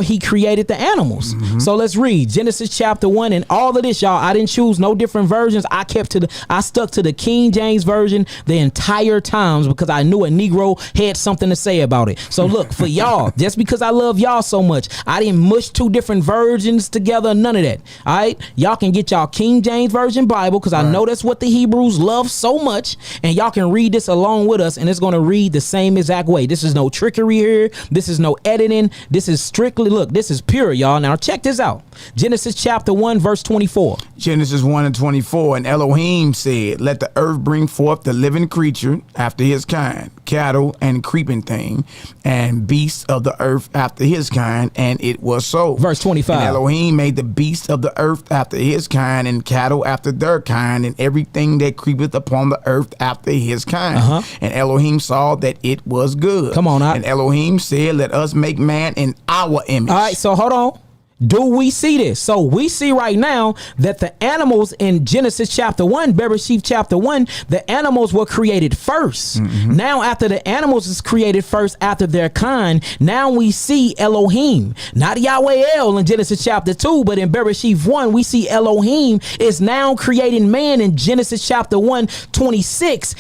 he created the animals. So let's read Genesis chapter 1, and all of this, y'all, I didn't choose no different versions. I stuck to the King James James Version the entire times because I knew a Negro had something to say about it. So look, for y'all, just because I love y'all so much, I didn't mush two different versions together, none of that. All right, y'all can get y'all King James Version Bible because I know that's what the Hebrews love so much, and y'all can read this along with us, and it's going to read the same exact way. This is no trickery here. This is no editing. This is strictly, look, this is pure, y'all. Now check this out. Genesis chapter 1 verse 24. Genesis 1 and 24. And Elohim said, let the earth bring forth the living creature after his kind, cattle and creeping thing, and beasts of the earth after his kind, and it was so. Verse 25. And Elohim made the beasts of the earth after his kind, and cattle after their kind, and everything that creepeth upon the earth after his kind. And Elohim saw that it was good. Come on, and Elohim said, let us make man in our image. All right, so hold on. Do we see this? So we see right now that the animals in Genesis chapter 1, Bereshit chapter 1, the animals were created first. Now after the animals is created first after their kind, now we see Elohim, not Yahweh El in Genesis chapter 2, but in Bereshit 1, we see Elohim is now creating man in Genesis chapter 1, 26.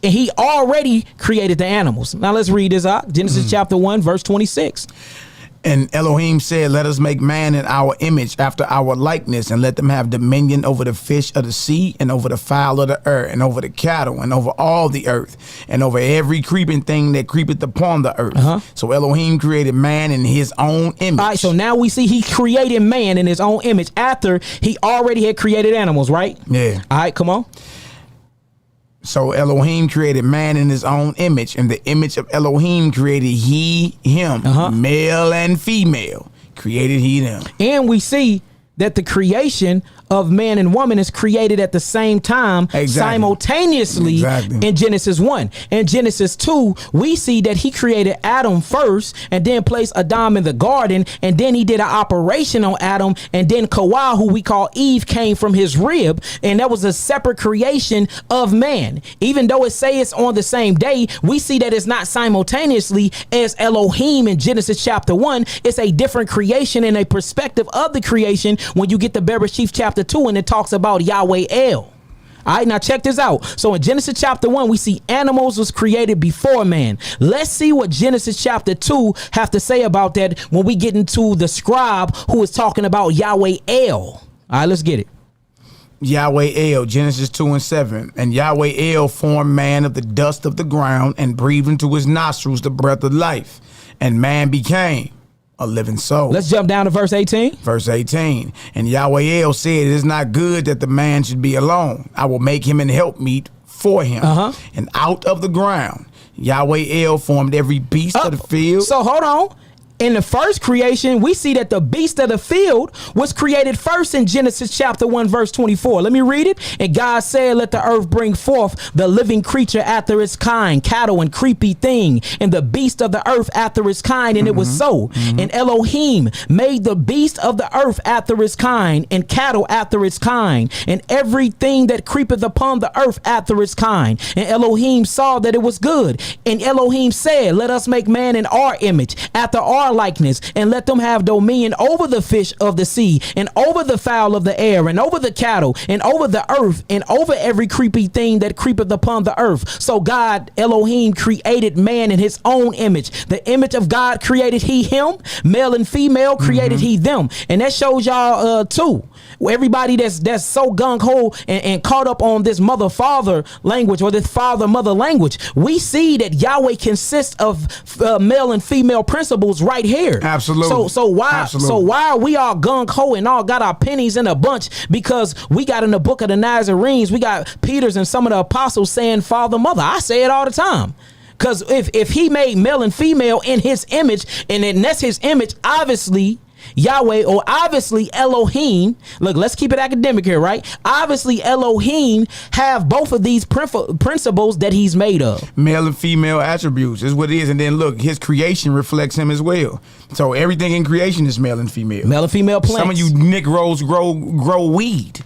And he already created the animals. Now let's read this out. Genesis chapter 1, verse 26. And Elohim said, let us make man in our image after our likeness, and let them have dominion over the fish of the sea, and over the fowl of the earth, and over the cattle, and over all the earth, and over every creeping thing that creepeth upon the earth. So Elohim created man in his own image. All right, so now we see he created man in his own image after he already had created animals, right? Yeah. All right, come on. So Elohim created man in his own image, and the image of Elohim created he, him, male and female, created he them. And we see that the creation of man and woman is created at the same time, simultaneously in Genesis 1. In Genesis 2, we see that he created Adam first and then placed Adam in the garden, and then he did an operation on Adam, and then Kawah, who we call Eve, came from his rib, and that was a separate creation of man. Even though it say it's on the same day, we see that it's not simultaneously as Elohim in Genesis chapter 1. It's a different creation and a perspective of the creation when you get to Bereshit chapter 2, and it talks about Yahweh El. All right, now check this out. So in Genesis chapter 1, we see animals was created before man. Let's see what Genesis chapter 2 have to say about that when we get into the scribe who is talking about Yahweh El. All right, let's get it. Yahweh El, Genesis 2 and 7. And Yahweh El formed man of the dust of the ground, and breathed into his nostrils the breath of life, and man became a living soul. Let's jump down to verse 18. Verse 18. And Yahweh El said, it is not good that the man should be alone. I will make him an helpmeet for him. And out of the ground, Yahweh El formed every beast of the field. So hold on. In the first creation, we see that the beast of the field was created first in Genesis chapter 1, verse 24. Let me read it. And God said, let the earth bring forth the living creature after its kind, cattle and creepy thing, and the beast of the earth after its kind. And it was so. And Elohim made the beast of the earth after its kind, and cattle after its kind, and everything that creepeth upon the earth after its kind. And Elohim saw that it was good. And Elohim said, let us make man in our image, after our likeness, and let them have dominion over the fish of the sea, and over the fowl of the air, and over the cattle, and over the earth, and over every creepy thing that creepeth upon the earth. So God, Elohim, created man in his own image. The image of God created he him, male and female created he them. And that shows y'all too. Everybody that's so gung-ho and caught up on this mother-father language, or this father-mother language, we see that Yahweh consists of male and female principles right here. Absolutely. So why are we all gung-ho and all got our pennies in a bunch? Because we got in the book of the Nazarenes, we got Peter's and some of the apostles saying father, mother. I say it all the time. Because if he made male and female in his image, and then that's his image, obviously Yahweh, or obviously Elohim, look, let's keep it academic here, right? Obviously Elohim have both of these principles that he's made of. Male and female attributes is what it is. And then look, his creation reflects him as well. So everything in creation is male and female. Male and female plants. Some of you Negroes grow weed.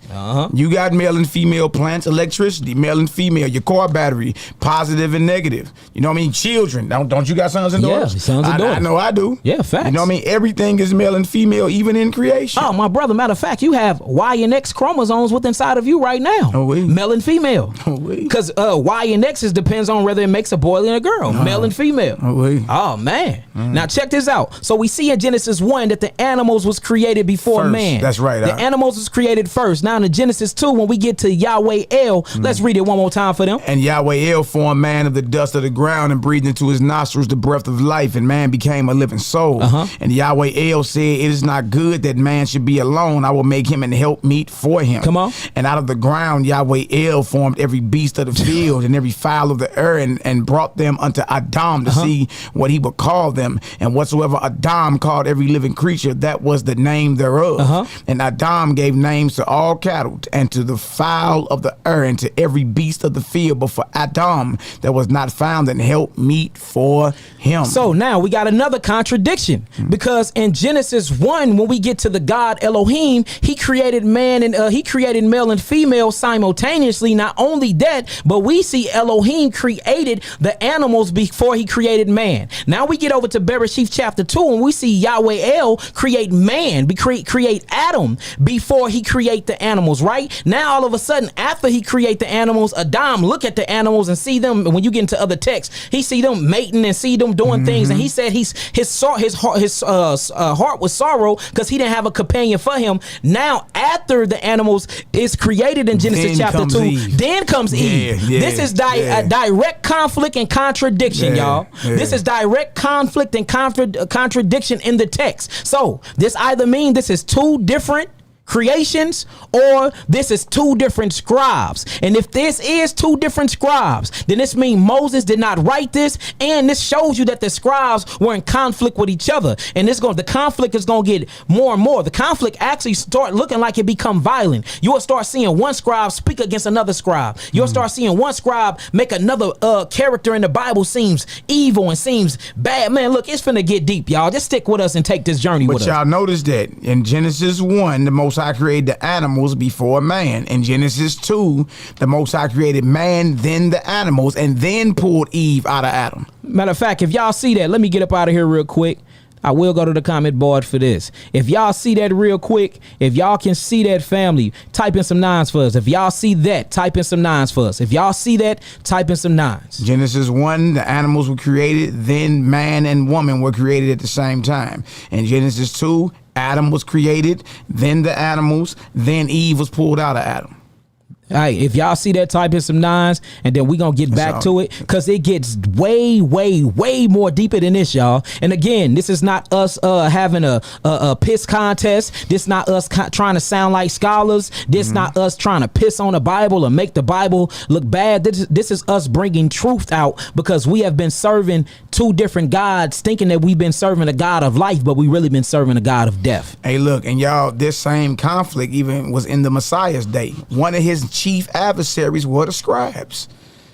You got male and female plants, electricity, male and female, your car battery, positive and negative. You know what I mean? Children. Don't you got sons and daughters? Yeah, sons and daughters. I know I do. Yeah, facts. You know what I mean? Everything is male and female even in creation. Oh, my brother, matter of fact, you have Y and X chromosomes within inside of you right now. Oh, wait. Male and female. Oh, wait. Because Y and X depends on whether it makes a boy and a girl, male and female. Oh, wait. Oh, man. Now, check this out. So we see in Genesis 1 that the animals was created before First. man. That's right. The animals was created first. Now, in Genesis 2, when we get to Yahweh El, let's read it one more time for them. And Yahweh El formed man of the dust of the ground and breathed into his nostrils the breath of life, and man became a living soul. And Yahweh El said, it is not good that man should be alone. I will make him an helpmeet for him. Come on. And out of the ground Yahweh El formed every beast of the field and every fowl of the air, and brought them unto Adam to see what he would call them. And whatsoever Adam called every living creature, that was the name thereof. And Adam gave names to all cattle, and to the fowl of the air, and to every beast of the field. But for Adam there was not found an helpmeet for him. So now we got another contradiction, because in Genesis 1, when we get to the God Elohim, he created man and he created male and female simultaneously. Not only that, but we see Elohim created the animals before he created man. Now we get over to Bereshith chapter 2, and we see Yahweh El create man, create Adam before he create the animals, right? Now all of a sudden, after he create the animals, Adam look at the animals and see them. When you get into other texts, he see them mating and see them doing things, and he said his heart was sorrow because he didn't have a companion for him. Now after the animals is created in Genesis chapter 2, then comes Eve. This is direct conflict and contradiction, y'all. This is direct conflict and contradiction in the text. So this either means this is two different creations, or this is two different scribes. And if this is two different scribes, then this means Moses did not write this, and this shows you that the scribes were in conflict with each other. And the conflict is going to get more and more. The conflict actually start looking like it become violent. You'll start seeing one scribe speak against another scribe. You'll start seeing one scribe make another character in the Bible seems evil and seems bad. Man, look, it's finna get deep, y'all. Just stick with us and take this journey with us. But y'all notice that in Genesis 1, the Most High created the animals before man. In Genesis 2, the Most High created man, then the animals, and then pulled Eve out of Adam. Matter of fact, if y'all see that, let me get up out of here real quick. I will go to the comment board for this. If y'all see that real quick, if y'all can see that, family, type in some nines for us. If y'all see that, type in some nines for us. If y'all see that, type in some nines. Genesis 1, the animals were created, then man and woman were created at the same time. In Genesis 2, Adam was created, then the animals, then Eve was pulled out of Adam. All right, if y'all see that, type in some nines, and then we're going to get back to it, because it gets way, way, way more deeper than this, y'all. And again, this is not us having a piss contest. This not us trying to sound like scholars. This not us trying to piss on the Bible or make the Bible look bad. This is us bringing truth out, because we have been serving two different gods, thinking that we've been serving a God of life, but we really been serving a God of death. Hey, look, and y'all, this same conflict even was in the Messiah's day. One of his chief adversaries were the scribes.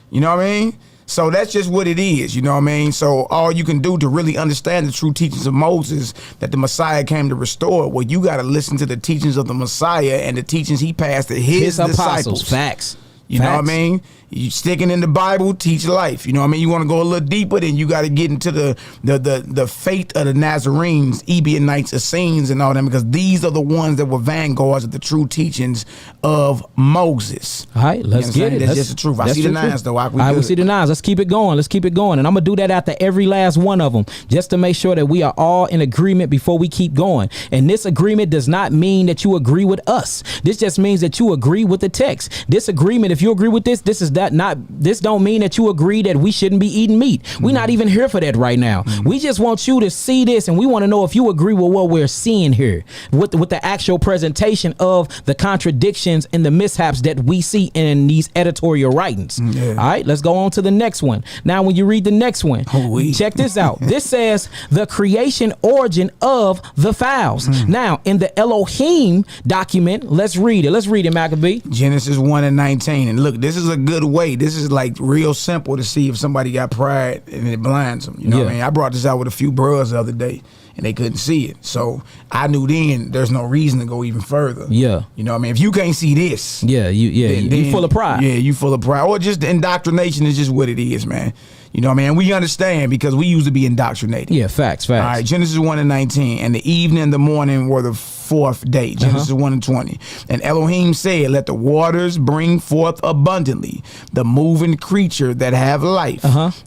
You know what I mean? So that's just what it is, you know what I mean? So all you can do to really understand the true teachings of Moses that the Messiah came to restore, well, you got to listen to the teachings of the Messiah and the teachings he passed to his disciples. Facts. You know what I mean? You sticking in the Bible, teach life. You know what I mean? You want to go a little deeper, then you got to get into the faith of the Nazarenes, Ebionites, Essenes, and all them, because these are the ones that were vanguards of the true teachings of Moses. All right, let's get it. That's just the truth. I see the nines, though. All right, we see the nines. Let's keep it going. Let's keep it going. And I'm going to do that after every last one of them, just to make sure that we are all in agreement before we keep going. And this agreement does not mean that you agree with us. This just means that you agree with the text. This agreement, if you agree with this don't mean that you agree that we shouldn't be eating meat. We're not even here for that right now. We just want you to see this, and we want to know if you agree with what we're seeing here with the actual presentation of the contradictions and the mishaps that we see in these editorial writings. All right, let's go on to the next one. Now, when you read the next one, check this out. This says the creation origin of the fowls. Now, in the Elohim document, let's read it. Let's read it, Maccabee. Genesis 1:19. And look, this is a good way. This is like real simple to see if somebody got pride and it blinds them. You know what I mean? I brought this out with a few bros the other day, and they couldn't see it. So I knew then there's no reason to go even further. Yeah. You know what I mean? If you can't see this. Yeah, you full of pride. Yeah, you full of pride. Or just the indoctrination is just what it is, man. You know what I mean? We understand because we used to be indoctrinated. Yeah, facts. All right, Genesis 1:19, and the evening and the morning were the fourth day. Genesis 1:20. And Elohim said, let the waters bring forth abundantly the moving creature that have life,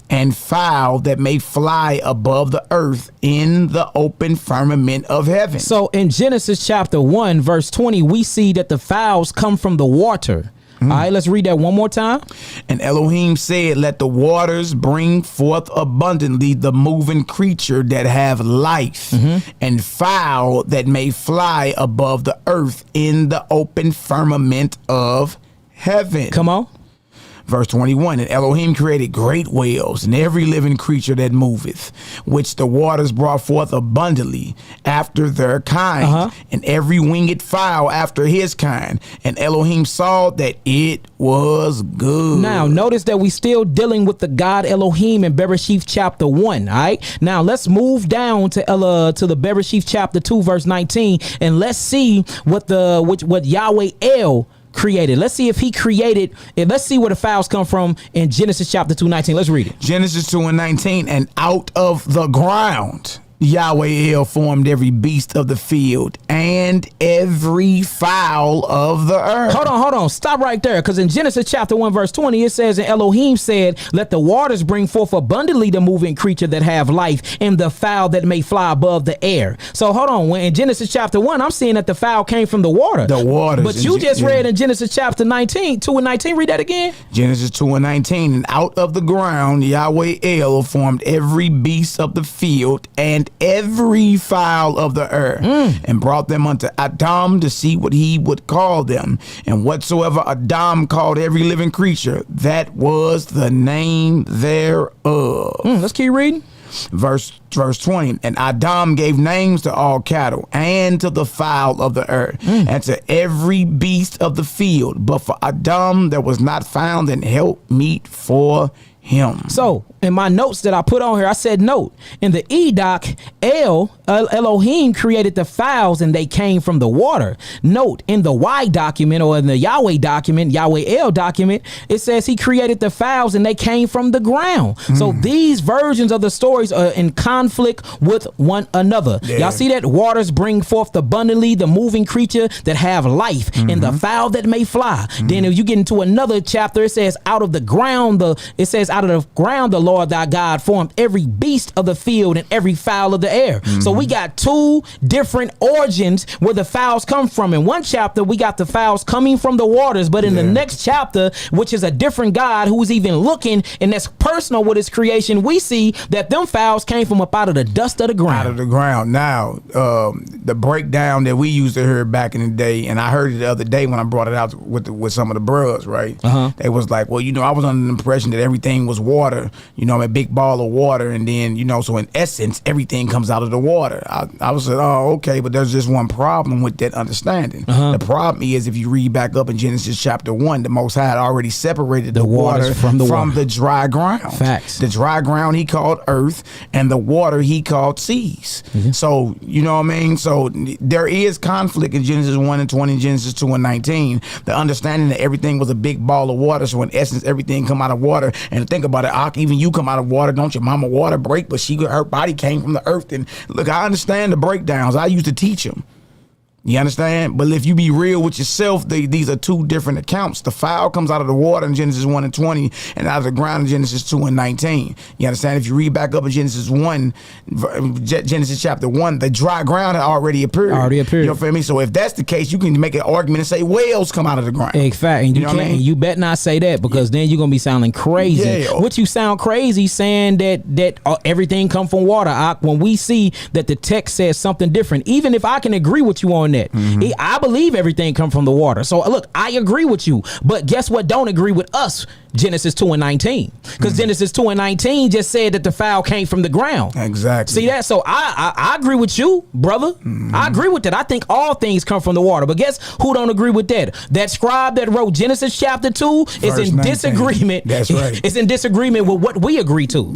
and fowl that may fly above the earth in the open firmament of heaven. So in Genesis chapter 1, verse 20, we see that the fowls come from the water. All right, let's read that one more time. And Elohim said, let the waters bring forth abundantly the moving creature that have life, and fowl that may fly above the earth in the open firmament of heaven. Come on. Verse 21, and Elohim created great whales and every living creature that moveth, which the waters brought forth abundantly after their kind, and every winged fowl after his kind. And Elohim saw that it was good. Now, notice that we still dealing with the God Elohim in Bereshith chapter 1. All right. Now, let's move down to the Bereshith chapter 2, verse 19, and let's see what Yahweh El created. Let's see if he created, and let's see where the fowls come from in Genesis chapter 2:19. Let's read it. Genesis 2:19, and out of the ground Yahweh El formed every beast of the field and every fowl of the earth. Hold on. Stop right there. Because in Genesis chapter 1, verse 20, it says, and Elohim said, let the waters bring forth abundantly the moving creature that have life and the fowl that may fly above the air. So hold on. When in Genesis chapter 1, I'm seeing that the fowl came from the water. The waters. But you just read in Genesis chapter 2:19. Read that again. Genesis 2:19, and out of the ground Yahweh El formed every beast of the field and every fowl of the earth, and brought them unto Adam to see what he would call them. And whatsoever Adam called every living creature, that was the name thereof. Let's keep reading. Verse 20, and Adam gave names to all cattle and to the fowl of the earth and to every beast of the field. But for Adam there was not found an helpmeet for him. So in my notes that I put on here, I said, note, in the Edoc, Elohim created the fowls and they came from the water. Note, in the Y document, or in the Yahweh document, Yahweh El document, it says he created the fowls and they came from the ground. So these versions of the stories are in conflict with one another. Y'all see that? Waters bring forth abundantly the moving creature that have life and the fowl that may fly. Then if you get into another chapter, it says out of the ground, the Lord thy God formed every beast of the field and every fowl of the air. So we got two different origins where the fowls come from. In one chapter, we got the fowls coming from the waters, but in the next chapter, which is a different God who's even looking and that's personal with his creation, we see that them fowls came from up out of the dust of the ground. Out of the ground. Now, the breakdown that we used to hear back in the day, and I heard it the other day when I brought it out with some of the bros, right? They was like, well, I was under the impression that everything was water, a big ball of water, and then, so in essence, everything comes out of the water. I was like, oh, okay, but there's just one problem with that understanding. The problem is, if you read back up in Genesis chapter 1, the Most High had already separated the water from the dry ground. Facts. The dry ground he called earth, and the water he called seas. So, you know what I mean? So there is conflict in Genesis 1:20, Genesis 2:19. The understanding that everything was a big ball of water, so in essence, everything come out of water. And think about it, even you come out of water, don't your mama water break? But her body came from the earth. And look, I understand the breakdowns. I used to teach them. You understand? But if you be real with yourself, these are two different accounts. The fowl comes out of the water in Genesis 1:20 and out of the ground in Genesis 2:19. You understand? If you read back up in Genesis 1, Genesis chapter 1, the dry ground had already appeared. You know what I mean? So if that's the case, you can make an argument and say whales come out of the ground. Exactly. And you can't, you bet not say that, because then you're going to be sounding crazy. What you sound crazy saying that everything come from water. When we see that the text says something different, even if I can agree with you on that, I believe everything come from the water. So look, I agree with you, but guess what? Don't agree with us. Genesis 2:19, because Genesis 2:19 just said that the fowl came from the ground. Exactly. See that? So I agree with you, brother. I agree with that. I think all things come from the water. But guess who don't agree with that? That scribe that wrote Genesis chapter 2 is in 19. Disagreement. That's right. It's in disagreement with what we agree to.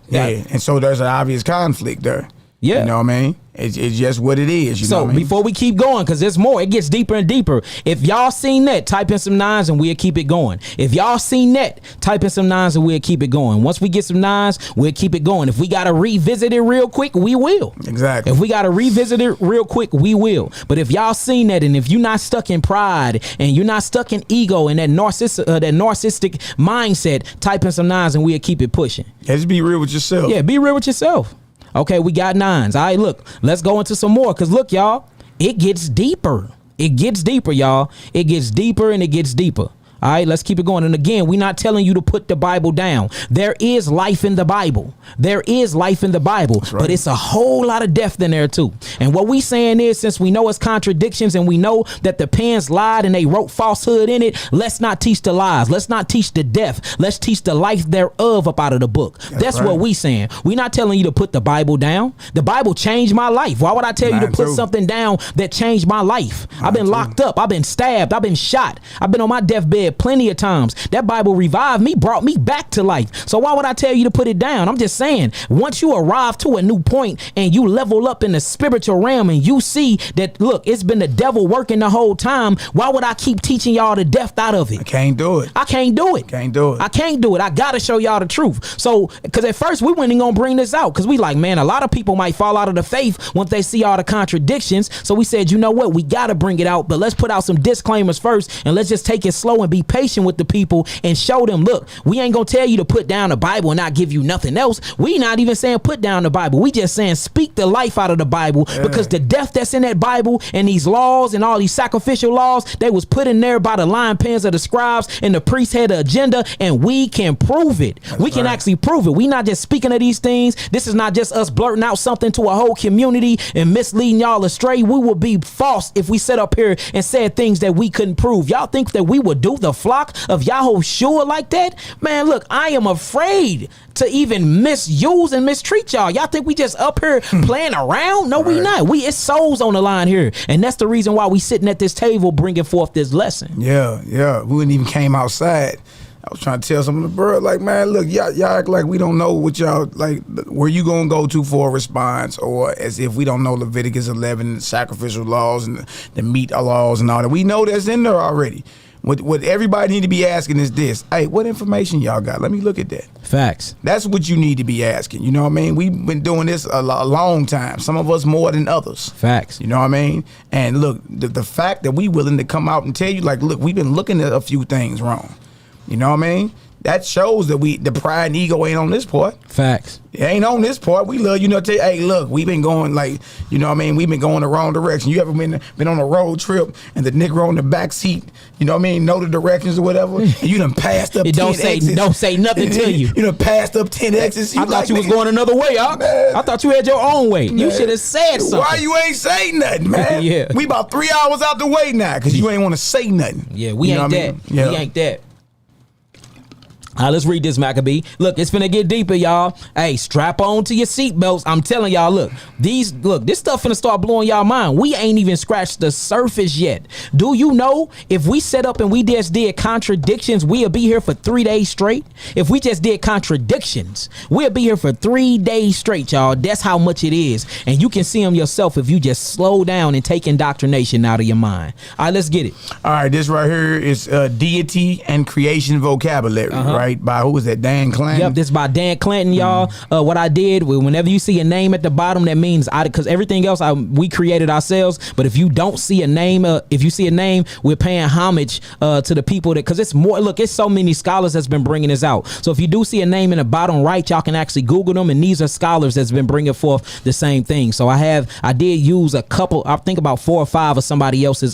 Yeah. And so there's an obvious conflict there. Yeah. You know what I mean? It's just what it is. You know So what I mean? before we keep going, because there's more, it gets deeper and deeper. If y'all seen that, type in some 9s and we'll keep it going. If y'all seen that, type in some 9s and we'll keep it going. Once we get some 9s, we'll keep it going. If we got to revisit it real quick, we will. Exactly. If we got to revisit it real quick, we will. But if y'all seen that, and if you're not stuck in pride and you're not stuck in ego and that narcissistic mindset, type in some 9s and we'll keep it pushing. Yeah, just be real with yourself. Yeah, be real with yourself. Okay, we got 9s. All right, look, let's go into some more. Because look, y'all, it gets deeper. It gets deeper, y'all. It gets deeper and it gets deeper. All right, let's keep it going. And again, we're not telling you to put the Bible down. There is life in the Bible. There is life in the Bible, right. But it's a whole lot of death in there too. And what we saying is, since we know it's contradictions and we know that the pens lied and they wrote falsehood in it, let's not teach the lies. Let's not teach the death. Let's teach the life thereof up out of the book. That's right. What we saying. We're not telling you to put the Bible down. The Bible changed my life. Why would I tell you to put something down that changed my life? I've been locked up. I've been stabbed. I've been shot. I've been on my deathbed plenty of times. That Bible revived me, brought me back to life. So why would I tell you to put it down? I'm just saying, once you arrive to a new point and you level up in the spiritual realm and you see that, look, it's been the devil working the whole time, why would I keep teaching y'all the death out of it? I can't do it. I can't do it. Can't do it. I can't do it. I gotta show y'all the truth. So, because at first we weren't even gonna bring this out because we like, man, a lot of people might fall out of the faith once they see all the contradictions. So we said, you know what, we gotta bring it out, but let's put out some disclaimers first and let's just take it slow and be patient with the people and show them, look, we ain't gonna tell you to put down the Bible and not give you nothing else. We not even saying put down the Bible. We just saying speak the life out of the Bible, because the death that's in that Bible and these laws and all these sacrificial laws, they was put in there by the lying pens of the scribes, and the priests had an agenda, and we can prove it. We can actually prove it. We not just speaking of these things. This is not just us blurting out something to a whole community and misleading y'all astray. We would be false if we sat up here and said things that we couldn't prove. Y'all think that we would do the flock of Yahushua like that? Man, look, I am afraid to even misuse and mistreat y'all. Y'all think we just up here playing around? No, we not. It's souls on the line here. And that's the reason why we sitting at this table bringing forth this lesson. Yeah. We wouldn't even came outside. I was trying to tell some of the bird, like, man, look, y'all act like we don't know what y'all, like, where you gonna go to for a response, or as if we don't know Leviticus 11, sacrificial laws and the meat laws and all that. We know that's in there already. What everybody need to be asking is this: hey, what information y'all got? Let me look at that. Facts. That's what you need to be asking. You know what I mean? We've been doing this a long time. Some of us more than others. Facts. You know what I mean? And look, the fact that we willing to come out and tell you, like, look, we've been looking at a few things wrong. You know what I mean? That shows that the pride and ego ain't on this part. Facts. It ain't on this part. We love, tell you, hey, look, we've been going, like, you know what I mean? We've been going the wrong direction. You ever been on a road trip and the nigga on the back seat, you know what I mean, know the directions or whatever, and you done passed up 10 exits. Don't say nothing to you. You done passed up 10 exits. I thought you was going another way, I thought you had your own way. Man. You should have said something. Why you ain't say nothing, man? Yeah. We about 3 hours out the way now because you ain't want to say nothing. Yeah, we ain't that. Yeah. We ain't that. All right, let's read this, Maccabee. Look, it's finna get deeper, y'all. Hey, strap on to your seatbelts. I'm telling y'all, look, this stuff finna start blowing y'all mind. We ain't even scratched the surface yet. Do you know if we set up and we just did contradictions, we'll be here for 3 days straight? If we just did contradictions, we'll be here for 3 days straight, y'all. That's how much it is. And you can see them yourself if you just slow down and take indoctrination out of your mind. All right, let's get it. All right, this right here is deity and creation vocabulary, right? By who was that? Dan Clanton. Yep, this is by Dan Clanton, y'all. What I did, whenever you see a name at the bottom, that means because everything else we created ourselves. But if you don't see a name, if you see a name, we're paying homage to the people that, because it's more. Look, it's so many scholars that's been bringing this out. So if you do see a name in the bottom right, y'all can actually Google them, and these are scholars that's been bringing forth the same thing. So I did use a couple. I think about 4 or 5 of somebody else's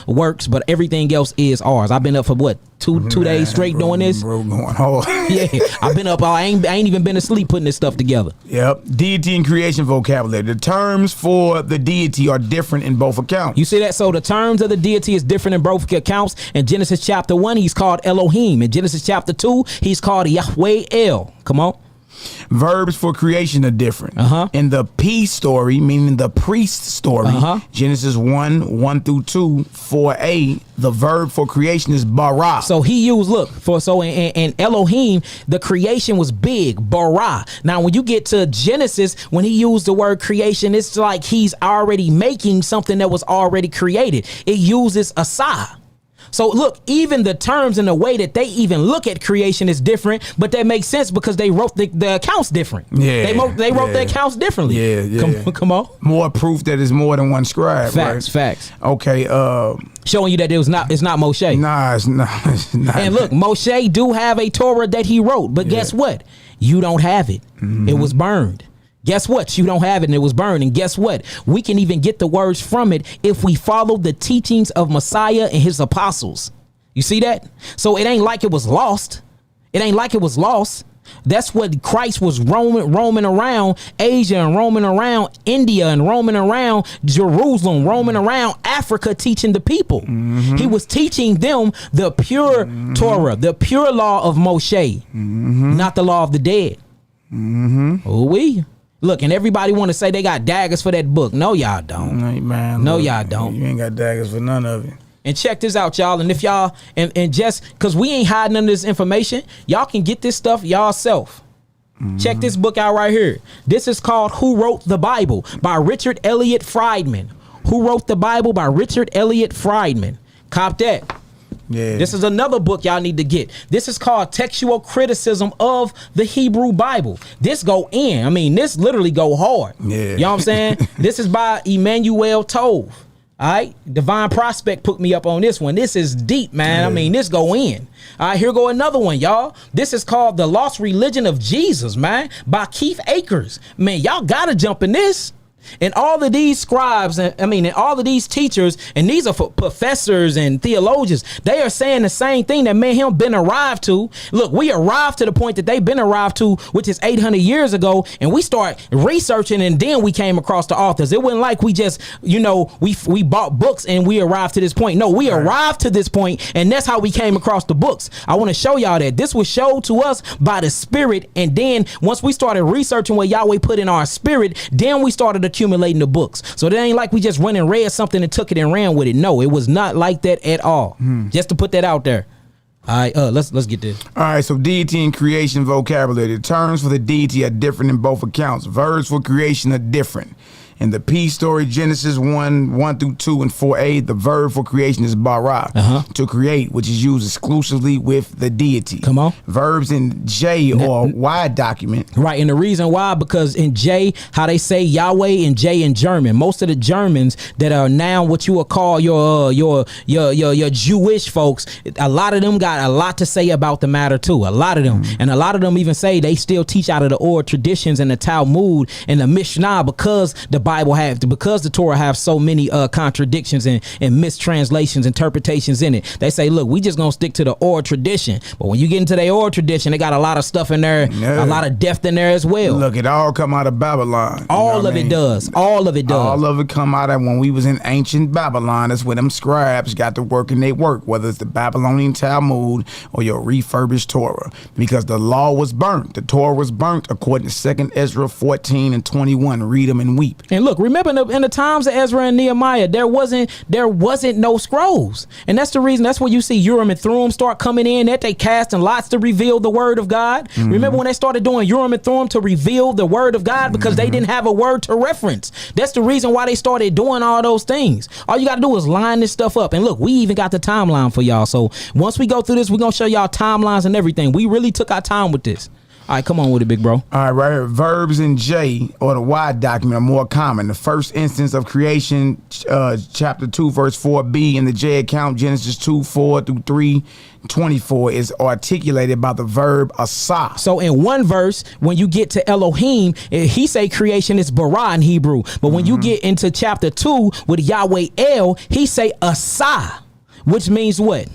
works, but everything else is ours. I've been up for what? Two days straight doing this. Bro, going hard. Yeah, I've been up. I ain't even been asleep putting this stuff together. Yep, deity and creation vocabulary. The terms for the deity are different in both accounts. You see that? So the terms of the deity is different in both accounts. In Genesis chapter 1, he's called Elohim. In Genesis chapter 2, he's called Yahweh El. Come on. Verbs for creation are different. In the P story, meaning the priest story, Genesis 1:1-2, 4a, the verb for creation is bara. So he used, in Elohim, the creation was big, bara. Now, when you get to Genesis, when he used the word creation, it's like he's already making something that was already created. It uses asa. So look, even the terms and the way that they even look at creation is different, but that makes sense because they wrote the accounts different. Yeah, they wrote the accounts differently. Yeah. Come on. More proof that it's more than one scribe. Facts. Okay. Showing you that it's not Moshe. Nah, it's not. And look, Moshe do have a Torah that he wrote, but guess what? You don't have it. It was burned. Guess what? You don't have it and it was burned. And guess what? We can even get the words from it if we follow the teachings of Messiah and his apostles. You see that? So it ain't like it was lost. That's what Christ was roaming around Asia and roaming around India and roaming around Jerusalem, roaming around Africa, teaching the people. He was teaching them the pure Torah, the pure law of Moshe, not the law of the dead. Look, and everybody want to say they got daggers for that book. No, y'all don't. Y'all don't. You ain't got daggers for none of it. And check this out, y'all. And if y'all, and just because we ain't hiding none of this information, y'all can get this stuff y'all self. Check this book out right here. This is called Who Wrote the Bible by Richard Elliott Friedman. Who Wrote the Bible by Richard Elliott Friedman. Cop that. Yeah. This is another book y'all need to get. This is called Textual Criticism of the Hebrew Bible. This go in. I mean, this literally go hard. Yeah. You know what I'm saying? This is by Emmanuel Tove. All right. Divine Prospect put me up on this one. This is deep, man. I mean, this go in. All right, here go another one, y'all. This is called The Lost Religion of Jesus, man, by Keith Akers. Man, y'all gotta jump in this. And all of these scribes, and all of these teachers, and these are professors and theologians, they are saying the same thing that me and him been arrived to. Look, we arrived to the point that they've been arrived to, which is 800 years ago, and we start researching, and then we came across the authors. It wasn't like we just, we bought books and we arrived to this point. No, we arrived to this point, and that's how we came across the books. I want to show y'all that this was showed to us by the Spirit, and then once we started researching what Yahweh put in our spirit, then we started accumulating the books. So it ain't like we just went and read something and took it and ran with it. No, it was not like that at all. Just to put that out there. All right, let's get this. All right, so deity and creation vocabulary. The terms for the deity are different in both accounts. Verbs for creation are different. In the P story, Genesis 1:1-2 and 4a, the verb for creation is bara, to create, which is used exclusively with the deity. Come on. Verbs in J or Y document. Right, and the reason why, because in J, how they say Yahweh and J in German, most of the Germans that are now what you would call your Jewish folks, a lot of them got a lot to say about the matter too. A lot of them, and a lot of them even say they still teach out of the oral traditions and the Talmud and the Mishnah because the Torah have so many contradictions and mistranslations, interpretations in it. They say, look, we just gonna stick to the oral tradition. But when you get into the oral tradition, they got a lot of stuff in there, a lot of depth in there as well. Look, it all come out of Babylon. All of it does. All of it does. All of it come out of when we was in ancient Babylon. That's where them scribes got to work and they work, whether it's the Babylonian Talmud or your refurbished Torah, because the law was burnt. The Torah was burnt according to 2 Ezra 14 and 21. Read them and weep. And look, remember in the times of Ezra and Nehemiah, there wasn't no scrolls. And that's the reason, that's where you see Urim and Thummim start coming in, that they casting lots to reveal the word of God. Remember when they started doing Urim and Thummim to reveal the word of God, because they didn't have a word to reference. That's the reason why they started doing all those things. All you got to do is line this stuff up. And look, we even got the timeline for y'all. So once we go through this, we're going to show y'all timelines and everything. We really took our time with this. All right, come on with it, big bro. All right, right here. Verbs in J or the Y document are more common. The first instance of creation, chapter 2, verse 4b in the J account, Genesis 2:4-3:24, is articulated by the verb asa. So in one verse, when you get to Elohim, he say creation is bara in Hebrew. But when you get into chapter 2 with Yahweh El, he say asa, which means what?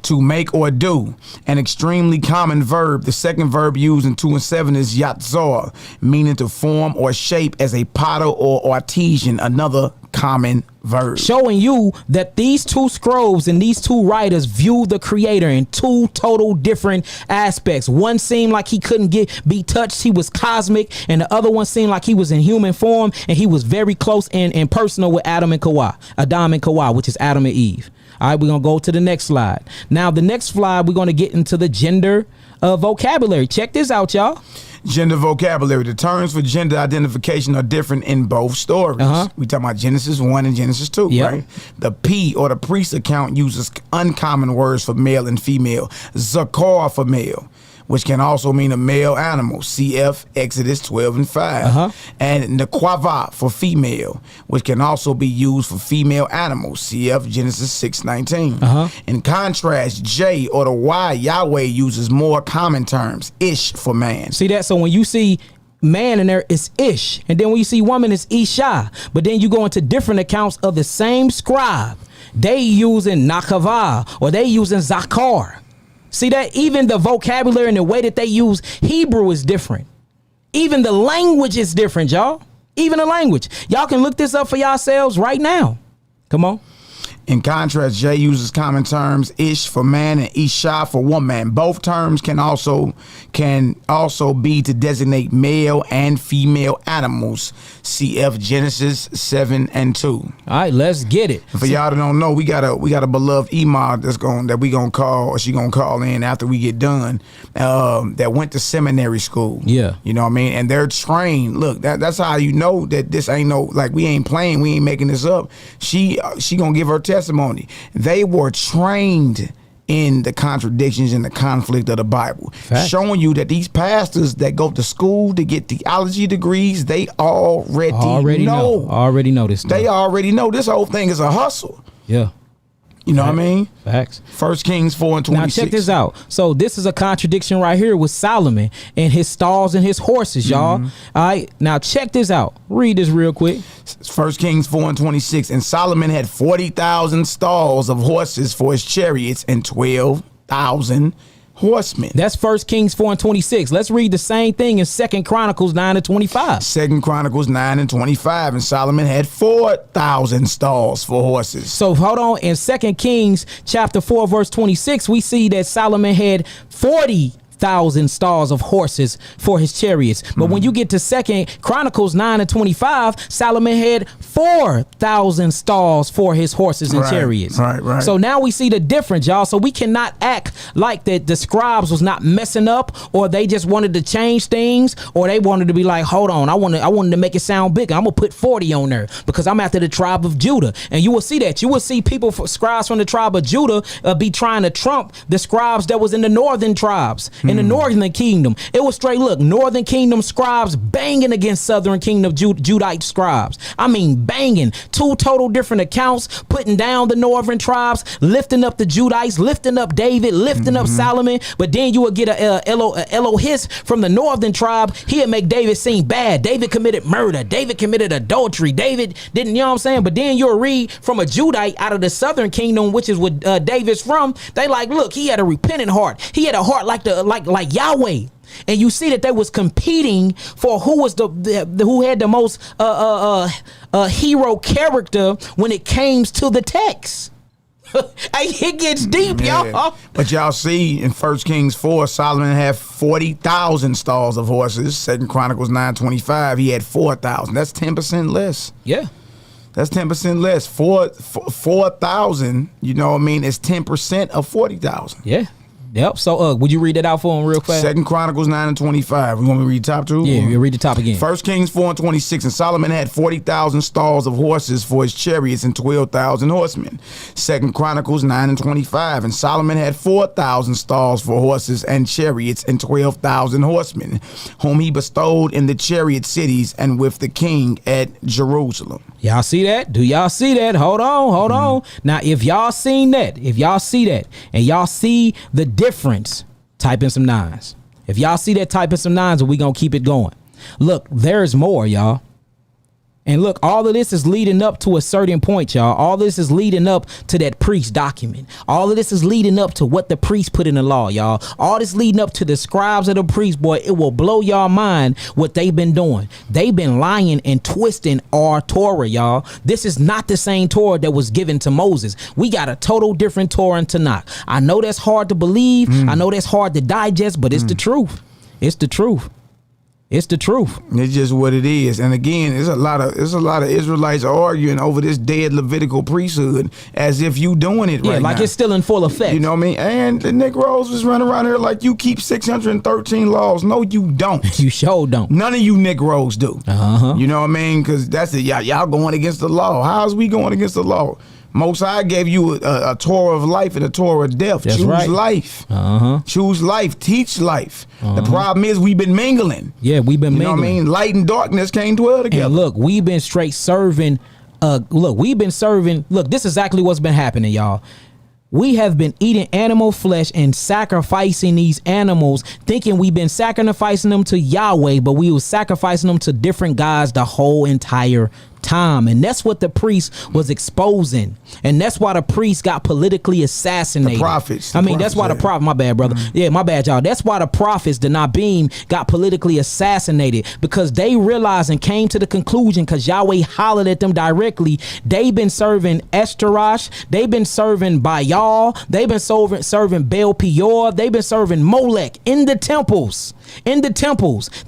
To make or do. An extremely common verb. The second verb used in 2 and 7 is yatzor, meaning to form or shape as a potter or artisan. Another common verb. Showing you that these two scrolls and these two writers view the creator in two total different aspects. One seemed like he couldn't be touched. He was cosmic. And the other one seemed like he was in human form. And he was very close and personal with Adam and Kawah, which is Adam and Eve. All right, we're going to go to the next slide. Now, the next slide, we're going to get into the gender vocabulary. Check this out, y'all. Gender vocabulary. The terms for gender identification are different in both stories. We talking about Genesis 1 and Genesis 2, right? The P or the priest account uses uncommon words for male and female. Zakar for male, which can also mean a male animal. CF Exodus 12 and 5. And Nakwava for female, which can also be used for female animals. CF Genesis 6:19. In contrast, J or the Y, Yahweh uses more common terms. Ish for man. See that? So when you see man in there, it's Ish. And then when you see woman, it's Isha. But then you go into different accounts of the same scribe. They using Nakava or they using Zakar. See that? Even the vocabulary and the way that they use Hebrew is different. Even the language is different, y'all. Even the language. Y'all can look this up for yourselves right now. Come on. In contrast, J uses common terms Ish for man and Isha for woman. Both terms can also be to designate male and female animals. CF Genesis 7 and 2. All right, let's get it. For y'all that don't know, we got a beloved Emad that we gonna call, or she gonna call in after we get done. That went to seminary school. Yeah, you know what I mean, and they're trained. Look, that's how you know that this ain't no, like, we ain't playing, we ain't making this up. She gonna give her testimony. They were trained in the contradictions and the conflict of the Bible. Fact. Showing you that these pastors that go to school to get theology degrees, they already know this stuff. They already know this whole thing is a hustle. Yeah. You know what I mean? Facts. 1 Kings 4 and 26. Now check this out. So this is a contradiction right here with Solomon and his stalls and his horses, y'all. All right. Now check this out. Read this real quick. 1 Kings 4 and 26. And Solomon had 40,000 stalls of horses for his chariots and 12,000 horsemen. That's 1 Kings 4 and 26. Let's read the same thing in 2 Chronicles 9 and 25. 2 Chronicles 9 and 25. And Solomon had 4,000 stalls for horses. So hold on. In 2 Kings chapter 4 verse 26, we see that Solomon had 40,000 stalls of horses for his chariots. But when you get to 2 Chronicles 9 and 25, Solomon had 4,000 stalls for his horses and chariots. Right. So now we see the difference, y'all. So we cannot act like that the scribes was not messing up, or they just wanted to change things, or they wanted to be like, hold on, I wanted to make it sound bigger. I'm gonna put 40 on there because I'm after the tribe of Judah. And you will see that. You will see people, scribes from the tribe of Judah, be trying to trump the scribes that was in the northern tribes. In the northern kingdom, it was straight, look, northern kingdom scribes banging against southern kingdom Judite scribes. I mean, banging. Two total different accounts, putting down the northern tribes, lifting up the Judites, lifting up David, lifting up Solomon. But then you would get a Elohis from the northern tribe. He'd make David seem bad. David committed murder. David committed adultery. David didn't, you know what I'm saying? But then you'll read from a Judite out of the southern kingdom, which is what David's from. They like, look, he had a repentant heart. He had a heart like Yahweh. And you see that they was competing for who was who had the most hero character when it came to the text. It gets deep, y'all. But y'all see in 1 Kings 4, Solomon had 40,000 stalls of horses. 2 Chronicles 9:25, he had 4,000. That's 10% less. Yeah. That's 10% less. 4,000, you know what I mean, is 10% of 40,000. Yeah. Yep. So, would you read that out for him real fast? 2 Chronicles 9 and 25. We want me to read the top two? Yeah, you read the top again. 1 Kings 4 and 26. And Solomon had 40,000 stalls of horses for his chariots and 12,000 horsemen. 2 Chronicles 9 and 25. And Solomon had 4,000 stalls for horses and chariots and 12,000 horsemen, whom he bestowed in the chariot cities and with the king at Jerusalem. Y'all see that? Do y'all see that? Hold on. Now, if y'all see that, and y'all see the difference, type in some nines. If y'all see that, type in some nines, and we gonna keep it going. Look, there's more, y'all. And look, all of this is leading up to a certain point, y'all. All this is leading up to that priest document. All of this is leading up to what the priest put in the law, y'all. All this leading up to the scribes of the priest, boy. It will blow y'all mind what they've been doing. They've been lying and twisting our Torah, y'all. This is not the same Torah that was given to Moses. We got a total different Torah and Tanakh. I know that's hard to believe. I know that's hard to digest, but it's the truth. It's the truth. It's the truth. It's just what it is. And again, there's a lot of Israelites arguing over this dead Levitical priesthood as if you doing it right like now. It's still in full effect. You know what I mean? And the Negroes was running around here like you keep 613 laws. No, you don't. You sure don't. None of you Negroes do. You know what I mean? Because that's it. Y'all going against the law. How's we going against the law? Most High gave you a Torah of life and a Torah of death. That's Choose right. life. Choose life. Teach life. The problem is we've been mingling. Yeah, we've been mingling. You know what I mean? Light and darkness can't dwell together. And look, we've been straight serving. Look, this is exactly what's been happening, y'all. We have been eating animal flesh and sacrificing these animals, thinking we've been sacrificing them to Yahweh, but we were sacrificing them to different gods the whole entire time. And that's what the priest was exposing. And that's why the priest got politically assassinated. The prophets. That's why the prophet, my bad, brother. Yeah, my bad, y'all. That's why the prophets, the Nabim, got politically assassinated, because they realized and came to the conclusion, because Yahweh hollered at them directly, they've been serving Eshtarosh, they've been serving Baal, they've been serving Baal Peor, they've been serving Molech in the temples,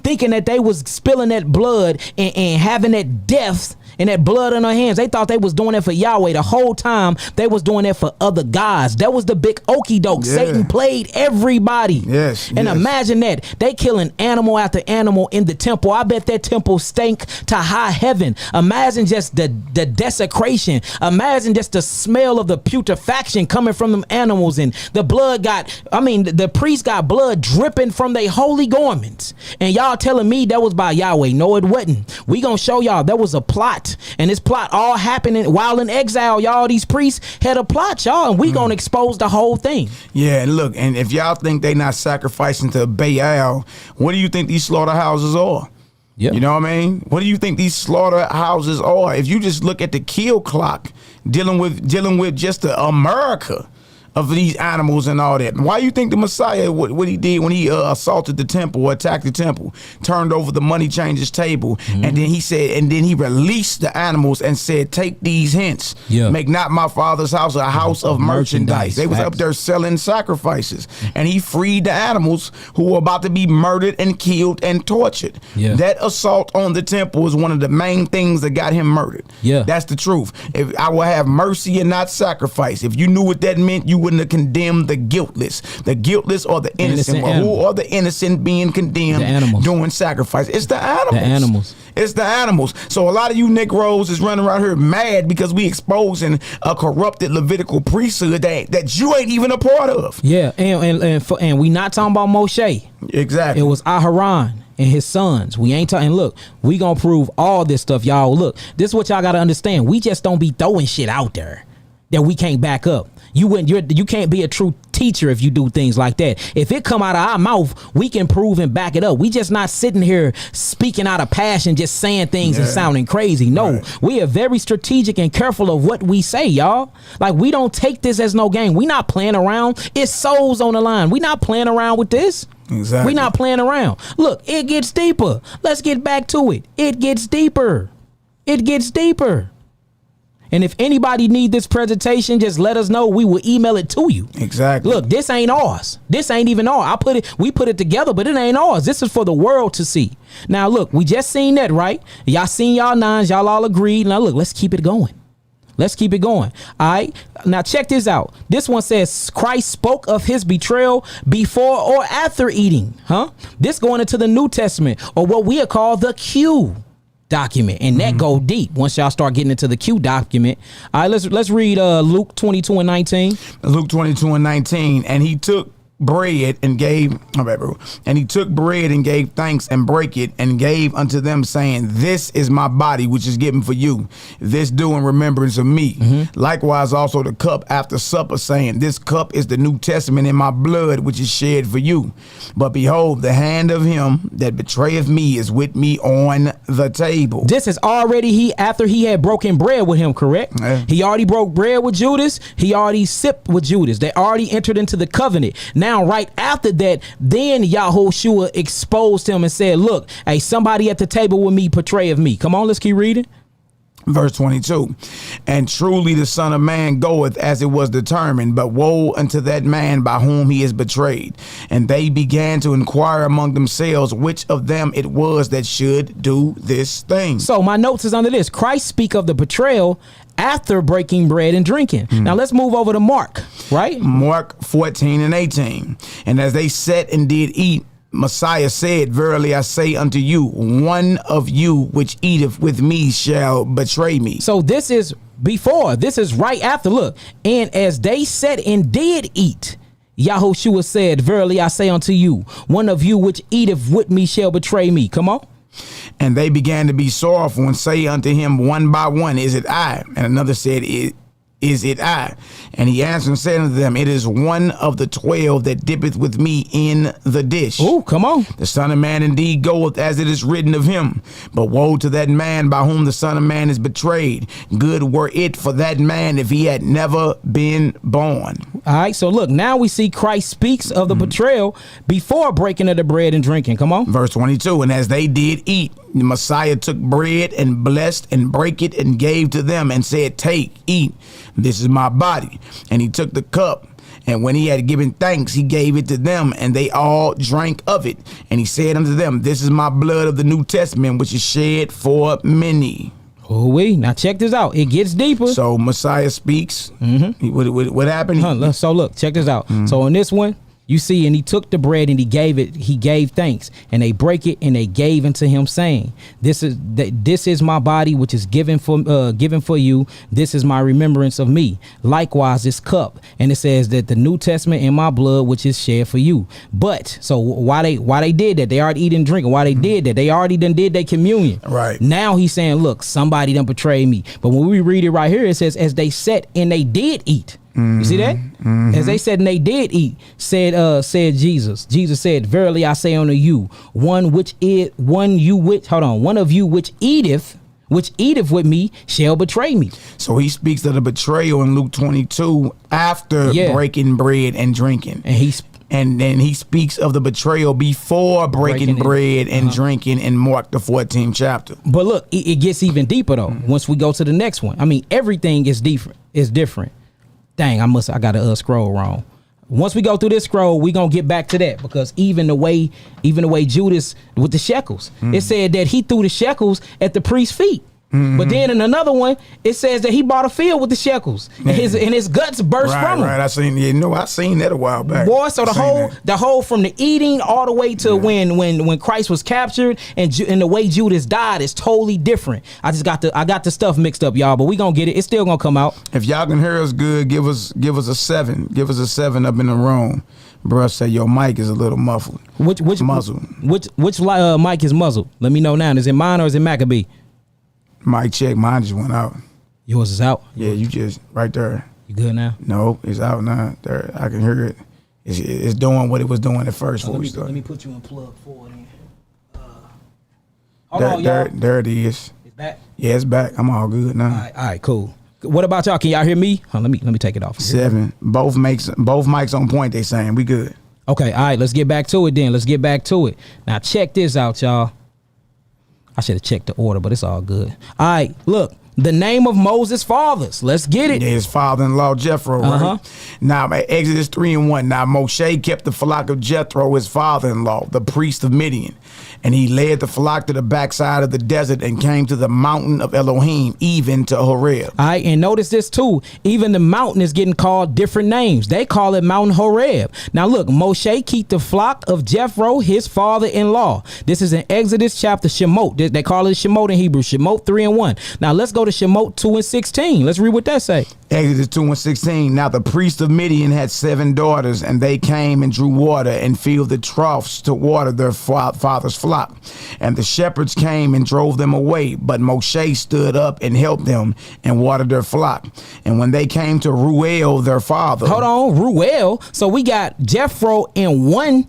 thinking that they was spilling that blood and having that death and that blood on their hands. They thought they was doing it for Yahweh. The whole time they was doing that for other gods. That was the big okie doke. Yeah. Satan played everybody. Yes. And imagine that. They killing animal after animal in the temple. I bet that temple stank to high heaven. Imagine just the desecration. Imagine just the smell of the putrefaction coming from them animals. And the blood the priest got blood dripping from their holy garments. And y'all telling me that was by Yahweh. No, it wasn't. We gonna show y'all there was a plot. And this plot all happening while in exile, y'all. These priests had a plot, y'all, and we gonna expose the whole thing. Yeah, and look, and if y'all think they not sacrificing to Baal, what do you think these slaughterhouses are? Yep. You know what I mean? What do you think these slaughterhouses are? If you just look at the kill clock, dealing with just the America of these animals and all that. Why you think the Messiah, what he did when he assaulted the temple, or attacked the temple, turned over the money changers table, and then he said, and then he released the animals and said, take these hence. Yeah. Make not my father's house a house of merchandise. They was up there selling sacrifices, and he freed the animals who were about to be murdered and killed and tortured. Yeah. That assault on the temple is one of the main things that got him murdered. Yeah. That's the truth. If I will have mercy and not sacrifice. If you knew what that meant, you wouldn't have condemned the guiltless or the innocent. Well, who are the innocent being condemned doing sacrifice? It's the animals. It's the animals. So a lot of you Negroes is running around here mad because we exposing a corrupted Levitical priesthood that you ain't even a part of. Yeah, and we not talking about Moshe. Exactly. It was Aharon and his sons. We ain't talking. Look, we gonna prove all this stuff, y'all. Look, this is what y'all gotta understand. We just don't be throwing shit out there that we can't back up. You can't be a true teacher if you do things like that. If it come out of our mouth, we can prove and back it up. We just not sitting here speaking out of passion, just saying things and sounding crazy. No, we are very strategic and careful of what we say, y'all. Like, we don't take this as no game. We not playing around. It's souls on the line. We not playing around with this. Exactly. We not playing around. Look, it gets deeper. Let's get back to it. It gets deeper. It gets deeper. And if anybody need this presentation, just let us know. We will email it to you. Exactly. Look, this ain't ours. This ain't even ours. We put it together, but it ain't ours. This is for the world to see. Now, look, we just seen that, right? Y'all seen y'all nines. Y'all all agreed. Now, look, let's keep it going. Let's keep it going. All right. Now, check this out. This one says Christ spoke of his betrayal before or after eating. This going into the New Testament, or what we call the Q document, and that go deep once y'all start getting into the Q document. All right, let's read Luke 22:19. Luke 22:19, and he took bread and gave and he took bread and gave thanks and brake it and gave unto them, saying, this is my body which is given for you. This do in remembrance of me. Likewise also the cup after supper, saying, this cup is the New Testament in my blood which is shed for you. But behold, the hand of him that betrayeth me is with me on the table. This is already after he had broken bread with him, correct? Yeah. He already broke bread with Judas. He already sipped with Judas. They already entered into the covenant. Now, right after that, then Yahushua exposed him and said, look, hey, somebody at the table with me betrayeth me. Come on, let's keep reading. Verse 22, and truly the Son of Man goeth as it was determined, but woe unto that man by whom he is betrayed. And they began to inquire among themselves which of them it was that should do this thing. So my notes is under this. Christ speak of the betrayal after breaking bread and drinking. Now let's move over to Mark, right? Mark 14 and 18. And as they sat and did eat, Messiah said, verily I say unto you, one of you which eateth with me shall betray me. So this is before. This is right after. Look, and as they sat and did eat, Yahushua said, verily I say unto you, one of you which eateth with me shall betray me. Come on. And they began to be sorrowful and say unto him one by one, is it I? And another said, is it I? And he answered and said unto them, it is one of the 12 that dippeth with me in the dish. Oh, come on. The Son of Man indeed goeth as it is written of him. But woe to that man by whom the Son of Man is betrayed. Good were it for that man if he had never been born. All right, so look, now we see Christ speaks of the betrayal before breaking of the bread and drinking. Come on. Verse 22, and as they did eat, the Messiah took bread and blessed and brake it and gave to them and said, take, eat, this is my body. And he took the cup, and when he had given thanks, he gave it to them, and they all drank of it. And he said unto them, this is my blood of the New Testament, which is shed for many. Now check this out. It gets deeper. So Messiah speaks. What happened? So look, check this out. So on this one, you see, and he took the bread and he gave thanks, and they break it and they gave unto him, saying, this is my body which is given for you. This is my remembrance of me. Likewise this cup. And it says that the New Testament in my blood which is shed for you. But so why they did that? They already eating and drinking. Why they did that? They already done did their communion. Right. Now he's saying, look, somebody done betrayed me. But when we read it right here, it says, as they sat and they did eat. You see that? As they said and they did eat, said Jesus. Jesus said, verily I say unto you, one of you which eateth with me shall betray me. So he speaks of the betrayal in Luke 22 after breaking bread and drinking. And then he speaks of the betrayal before breaking bread and drinking in Mark the 14th chapter. But look, it gets even deeper though. Once we go to the next one, I mean, everything is different. Dang, I got to scroll wrong. Once we go through this scroll, we gonna get back to that, because even the way Judas with the shekels, it said that he threw the shekels at the priest's feet. But then in another one, it says that he bought a field with the shekels, and his guts burst from him. Right, I seen that a while back. Boy, so the whole from the eating all the way to when Christ was captured and the way Judas died is totally different. I got the stuff mixed up, y'all, but we gonna get it. It's still gonna come out. If y'all can hear us good, give us a 7. Give us a 7 up in the room. Bruh say your mic is a little muffled. Which muzzle? Which mic is muzzled? Let me know now. Is it mine or is it Maccabee? Mic check. Mine just went out. Yours is out? Yeah, you just right there. You good now? No, it's out now. There, I can hear it. It's doing what it was doing at first. Let me put you in plug 4 then. There it is. It's back? Yeah, it's back. I'm all good now. All right, cool. What about y'all? Can y'all hear me? Let me take it off. 7. Both mics on point. They saying we good. Okay, all right. Let's get back to it then. Now check this out, y'all. I should have checked the order, but it's all good. All right, look. The name of Moses' fathers. Let's get it. Yeah, his father-in-law Jethro, right? Now, Exodus 3:1. Now, Moshe kept the flock of Jethro, his father-in-law, the priest of Midian. And he led the flock to the backside of the desert and came to the mountain of Elohim, even to Horeb. All right, and notice this too. Even the mountain is getting called different names. They call it Mount Horeb. Now look, Moshe keep the flock of Jethro, his father-in-law. This is in Exodus chapter Shemot. They call it Shemot in Hebrew. Shemot 3:1. Now let's go to to Shemot 2:16. Let's read what that say. Exodus 2:16. Now the priest of Midian had 7 daughters, and they came and drew water and filled the troughs to water their father's flock. And the shepherds came and drove them away, but Moshe stood up and helped them and watered their flock. And when they came to Ruel, their father. Hold on, Ruel. So we got Jethro in one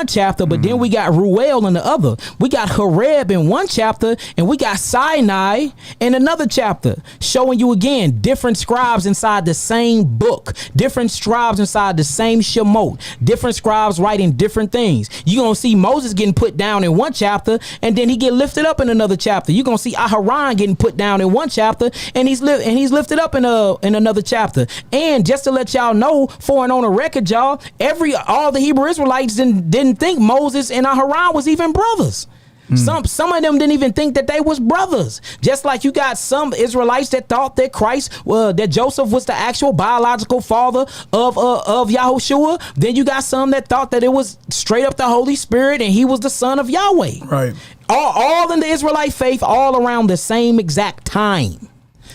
chapter, but then we got Ruel in the other. We got Horeb in one chapter, and we got Sinai in another chapter, showing you again different scribes inside the same book, different scribes inside the same Shemot, different scribes writing different things. You're gonna see Moses getting put down in one chapter, and then he get lifted up in another chapter. You're gonna see Aharon getting put down in one chapter, and he's lifted up in another chapter. And just to let y'all know, for and on a record, y'all, all the Hebrew Israelites didn't think Moses and Aharon was even brothers. Some of them didn't even think that they was brothers. Just like you got some Israelites that thought that that Joseph was the actual biological father of Yahushua. Then you got some that thought that it was straight up the Holy Spirit and he was the son of Yahweh. Right. All in the Israelite faith, all around the same exact time.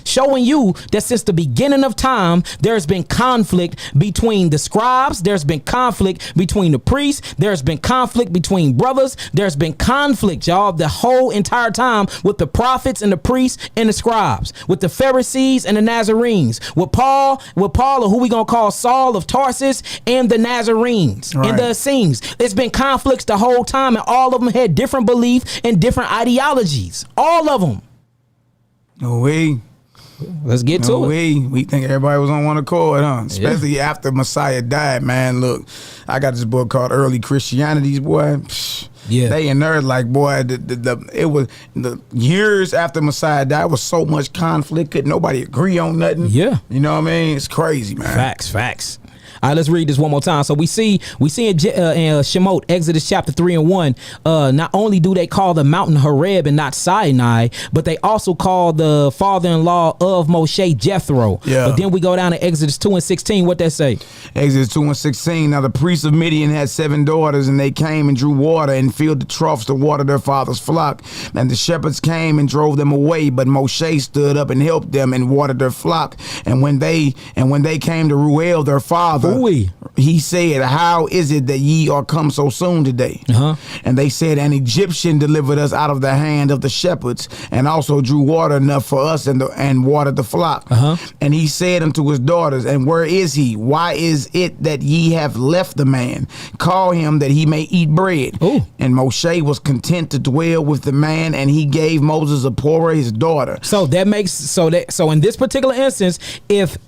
Showing you that since the beginning of time, there's been conflict between the scribes. There's been conflict between the priests. There's been conflict between brothers. There's been conflict, y'all, the whole entire time with the prophets and the priests and the scribes, with the Pharisees and the Nazarenes, with Paul, or who we gonna call Saul of Tarsus, and the Nazarenes and the Essenes. It's been conflicts the whole time, and all of them had different beliefs and different ideologies. All of them. No way. Let's get to it. We think everybody was on one accord, huh? Especially after Messiah died, man. Look, I got this book called Early Christianities, boy. Yeah, they in there like, boy, it was the years after Messiah died, was so much conflict, couldn't nobody agree on nothing. Yeah, you know what I mean? It's crazy, man. Facts. All right, let's read this one more time. So we see in Shemot, Exodus chapter 3:1, not only do they call the mountain Horeb and not Sinai, but they also call the father-in-law of Moshe Jethro. Yeah. But then we go down to Exodus 2:16. What that say? Exodus 2:16. Now the priest of Midian had 7 daughters, and they came and drew water and filled the troughs to water their father's flock. And the shepherds came and drove them away, but Moshe stood up and helped them and watered their flock. And when they came to Ruel, their father, he said, how is it that ye are come so soon today? And they said, an Egyptian delivered us out of the hand of the shepherds, and also drew water enough for us and watered the flock. And he said unto his daughters, and where is he? Why is it that ye have left the man? Call him that he may eat bread. And Moshe was content to dwell with the man, and he gave Moses Zipporah his daughter. So in this particular instance, if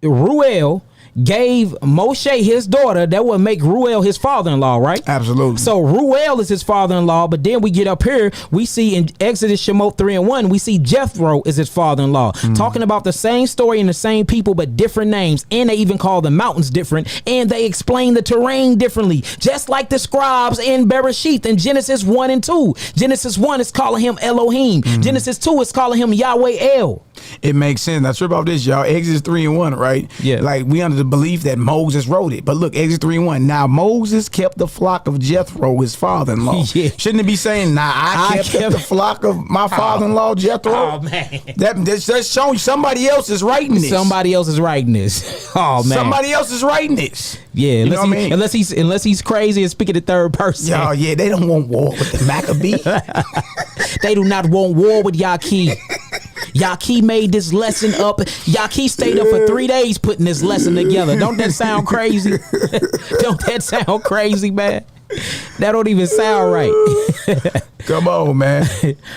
Ruel gave Moshe his daughter, that would make Ruel his father-in-law, right? Absolutely. So Ruel is his father-in-law, but then we get up here, we see in Exodus Shemot 3:1, we see Jethro is his father-in-law, talking about the same story and the same people, but different names, and they even call the mountains different, and they explain the terrain differently, just like the scribes in Bereshith in Genesis 1 and 2. Genesis 1 is calling him Elohim. Genesis 2 is calling him Yahweh El. It makes sense. Now trip off this, y'all. Exodus 3:1, right? Yeah. Like we under the belief that Moses wrote it. But look, Exodus 3:1. Now Moses kept the flock of Jethro, his father-in-law. Yeah. Shouldn't it be saying, now I kept the flock of my father-in-law, Jethro? Oh, man. That's showing somebody else is writing this. Somebody else is writing this. Oh, man. Somebody else is writing this. Yeah, unless he's crazy and speaking in third person. Y'all, yeah, they don't want war with the Maccabee. They do not want war with Yaqui. Yaqui made this lesson up. Yaqui stayed up for 3 days putting this lesson together. Don't that sound crazy? Don't that sound crazy, man? That don't even sound right. Come on, man.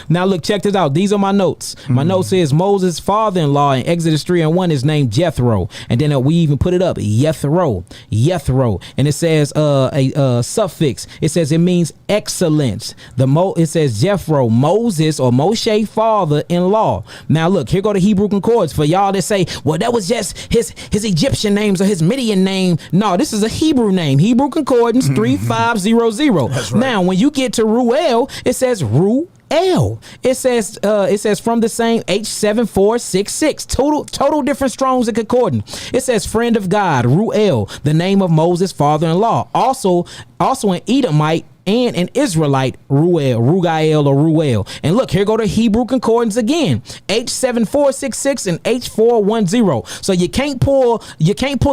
Now look, check this out. These are my notes. My note says Moses' father-in-law in Exodus 3:1 is named Jethro, and then we even put it up, Jethro, and it says a suffix. It says it means excellence. It says Jethro, Moses or Moshe father-in-law. Now look, here go the Hebrew concordance for y'all that say, well, that was just his Egyptian names or his Midian name. No, this is a Hebrew name. Hebrew concordance 3500. That's right. Now when you get to Ruel, it says Ruel. It says from the same H7466. Total different Strongs and concordance. It says friend of God, Ruel, the name of Moses' father-in-law. Also in Edomite and an Israelite, Rugael or Ruel. And look, here go the Hebrew concordance again, H7466 and H410. So you can't pull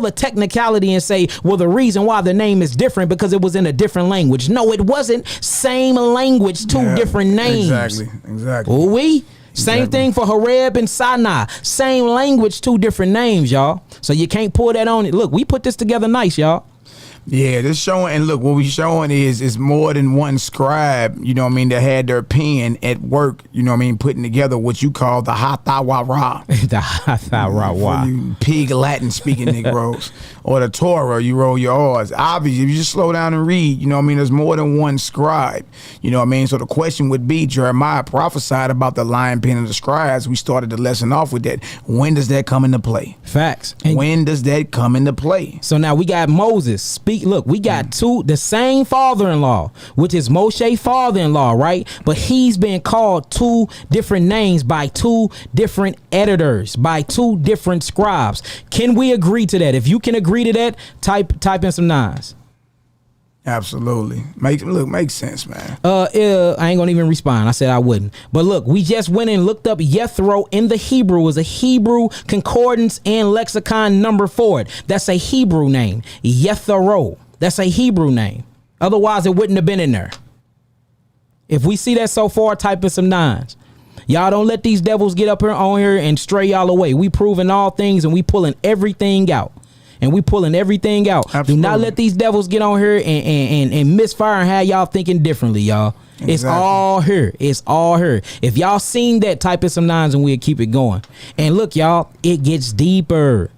a technicality and say, well, the reason why the name is different because it was in a different language. No, it wasn't. Same language, two different names. Exactly. Oui. Same thing for Horeb and Sinai. Same language, two different names, y'all. So you can't pull that on it. Look, we put this together nice, y'all. Yeah, this showing, and look, what we showing is more than one scribe, you know what I mean, that had their pen at work, you know what I mean, putting together what you call the Hathawarah. The Hathawarah. You pig Latin speaking Negroes. Or the Torah, you roll your R's. Obviously, if you just slow down and read, you know what I mean, there's more than one scribe. You know what I mean? So the question would be, Jeremiah prophesied about the lion pen of the scribes. We started the lesson off with that. When does that come into play? Facts. When does that come into play? So now we got Moses. Look, we got the same father-in-law, which is Moshe father-in-law, right? But he's been called two different names by two different editors, by two different scribes. Can we agree to that? If you can agree to that, type in some nines. Absolutely. Makes sense, man. I ain't gonna even respond. I said I wouldn't. But look, we just went and looked up Jethro in the Hebrew. Is a Hebrew concordance and lexicon number for it. That's a Hebrew name. Jethro. That's a Hebrew name. Otherwise, it wouldn't have been in there. If we see that so far, type in some nines. Y'all don't let these devils get up here on here and stray y'all away. We proving all things and we pulling everything out. Absolutely. Do not let these devils get on here and misfire and have y'all thinking differently, y'all. Exactly. It's all here. If y'all seen that, type in some nines and we'll keep it going. And look, y'all, it gets deeper.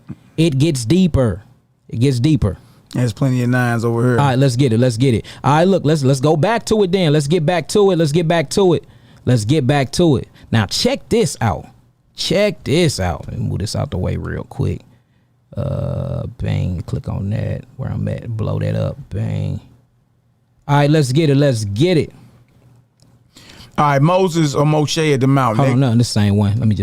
There's plenty of nines over here. All right, let's get it. All right, look, let's go back to it then. Let's get back to it. Now check this out. Let me move this out the way real quick. Bang, click on that where I'm at, blow that up, bang. All right, let's get it. All right, Moses or Moshe at the mountain. Hold on, no, this same one. Let me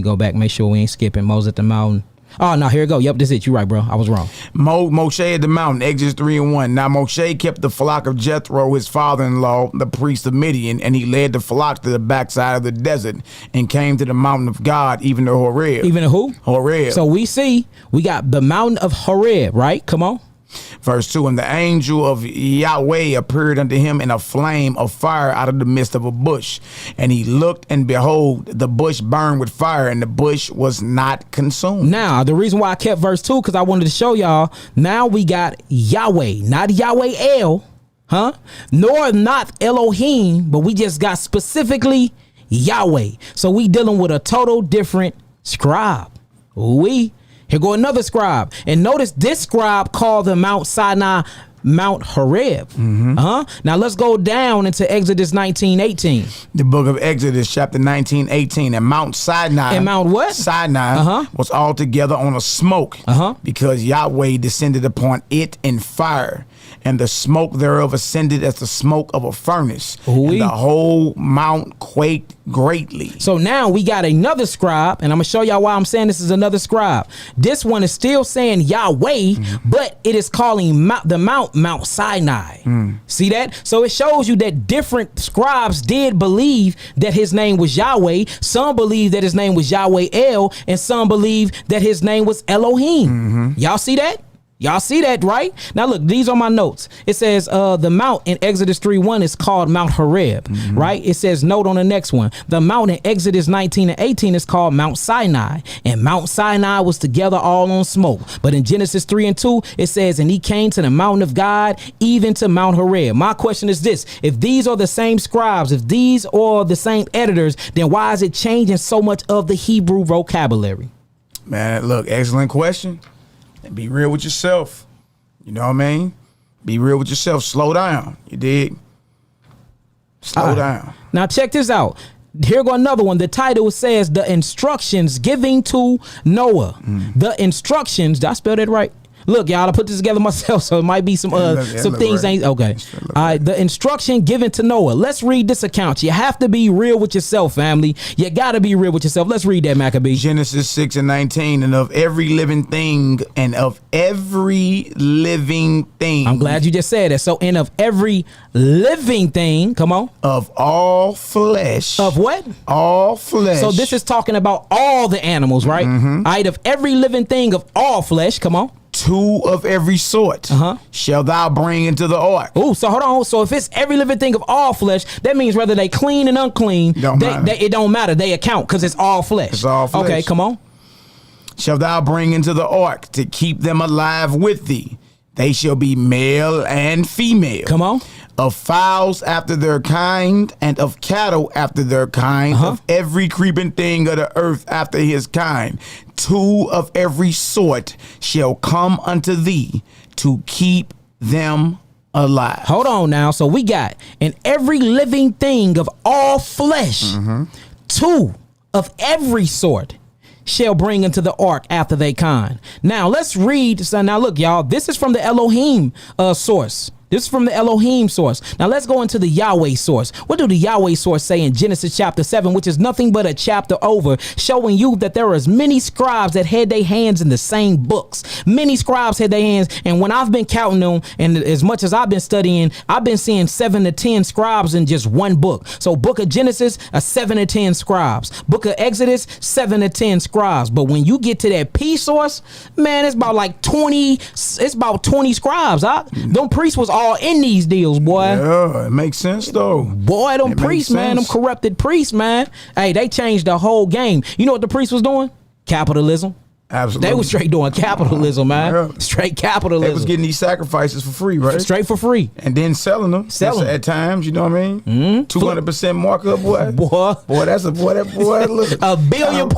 go back, make sure we ain't skipping Moses at the mountain. Oh, no, here we go. Yep, this is it. You're right, bro. I was wrong. Moshe at the mountain, Exodus 3:1. Now Moshe kept the flock of Jethro, his father-in-law, the priest of Midian, and he led the flock to the backside of the desert and came to the mountain of God, even to Horeb. Even to who? Horeb. So we got the mountain of Horeb, right? Come on. Verse 2, and the angel of Yahweh appeared unto him in a flame of fire out of the midst of a bush. And he looked, and behold, the bush burned with fire, and the bush was not consumed. Now, the reason why I kept verse 2, because I wanted to show y'all, now we got Yahweh, not Yahweh El, nor not Elohim, but we just got specifically Yahweh. So we dealing with a total different scribe. Here go another scribe. And notice this scribe called the Mount Sinai Mount Horeb. Now let's go down into Exodus 19:18. The book of Exodus, chapter 19:18. And Mount Sinai. And Mount what? Sinai was altogether on a smoke because Yahweh descended upon it in fire. And the smoke thereof ascended as the smoke of a furnace. And the whole mount quaked greatly. So now we got another scribe, and I'm gonna show y'all why I'm saying this is another scribe. This one is still saying Yahweh, but it is calling the Mount Sinai. See that? So it shows you that different scribes did believe that his name was Yahweh. Some believe that his name was Yahweh El, and some believe that his name was Elohim. Y'all see that? Y'all see that, right? Now look, these are my notes. It says the mount in Exodus 3:1 is called Mount Horeb, right? It says, note on the next one, the mount in Exodus 19:18 is called Mount Sinai, and Mount Sinai was together all on smoke. But in Genesis 3:2, it says, and he came to the mountain of God, even to Mount Horeb. My question is this: if these are the same scribes, if these are the same editors, then why is it changing so much of the Hebrew vocabulary? Man, look, excellent question. And be real with yourself. You know what I mean? Be real with yourself. Slow down. You dig? Slow down. Now check this out. Here go another one. The title says the instructions giving to Noah. The instructions, did I spell that right? Look, y'all, I put this together myself, so it might be some things right. ain't okay. All right, the instruction given to Noah. Let's read this account. You have to be real with yourself, family. You gotta be real with yourself. Let's read that, Maccabee. Genesis 6:19, and of every living thing, I'm glad you just said that. So, and of every living thing, come on. Of all flesh. Of what? All flesh. So this is talking about all the animals, right? All right, of every living thing of all flesh, come on. 2 of every sort shall thou bring into the ark. Oh, so hold on. So if it's every living thing of all flesh, that means whether they clean and unclean, it don't matter. They account because it's all flesh. It's all flesh. Okay, come on. Shall thou bring into the ark to keep them alive with thee. They shall be male and female. Come on. Of fowls after their kind, and of cattle after their kind, of every creeping thing of the earth after his kind. 2 of every sort shall come unto thee to keep them alive. Hold on now. So we got in every living thing of all flesh, 2 of every sort shall bring into the ark after they kind. Now let's read. So now look, y'all, this is from the Elohim source. This is from the Elohim source. Now let's go into the Yahweh source. What do the Yahweh source say in Genesis chapter 7, which is nothing but a chapter over, showing you that there is many scribes that had their hands in the same books. Many scribes had their hands, and when I've been counting them, and as much as I've been studying, I've been seeing 7 to 10 scribes in just one book. So book of Genesis, 7 to 10 scribes. Book of Exodus, 7 to 10 scribes. But when you get to that P source, man, it's about like 20. It's about 20 scribes. Them priests was all in these deals, boy. Yeah, it makes sense though. Boy, them priests, man, them corrupted priests, man. Hey, they changed the whole game. You know what the priests was doing? Capitalism. Absolutely. They was straight doing capitalism, man. Yeah. Straight capitalism. They was getting these sacrifices for free, right? Straight for free. And then selling them. At times, you know what I mean? 200% markup, boy. Boy, that's look. $1.5 billion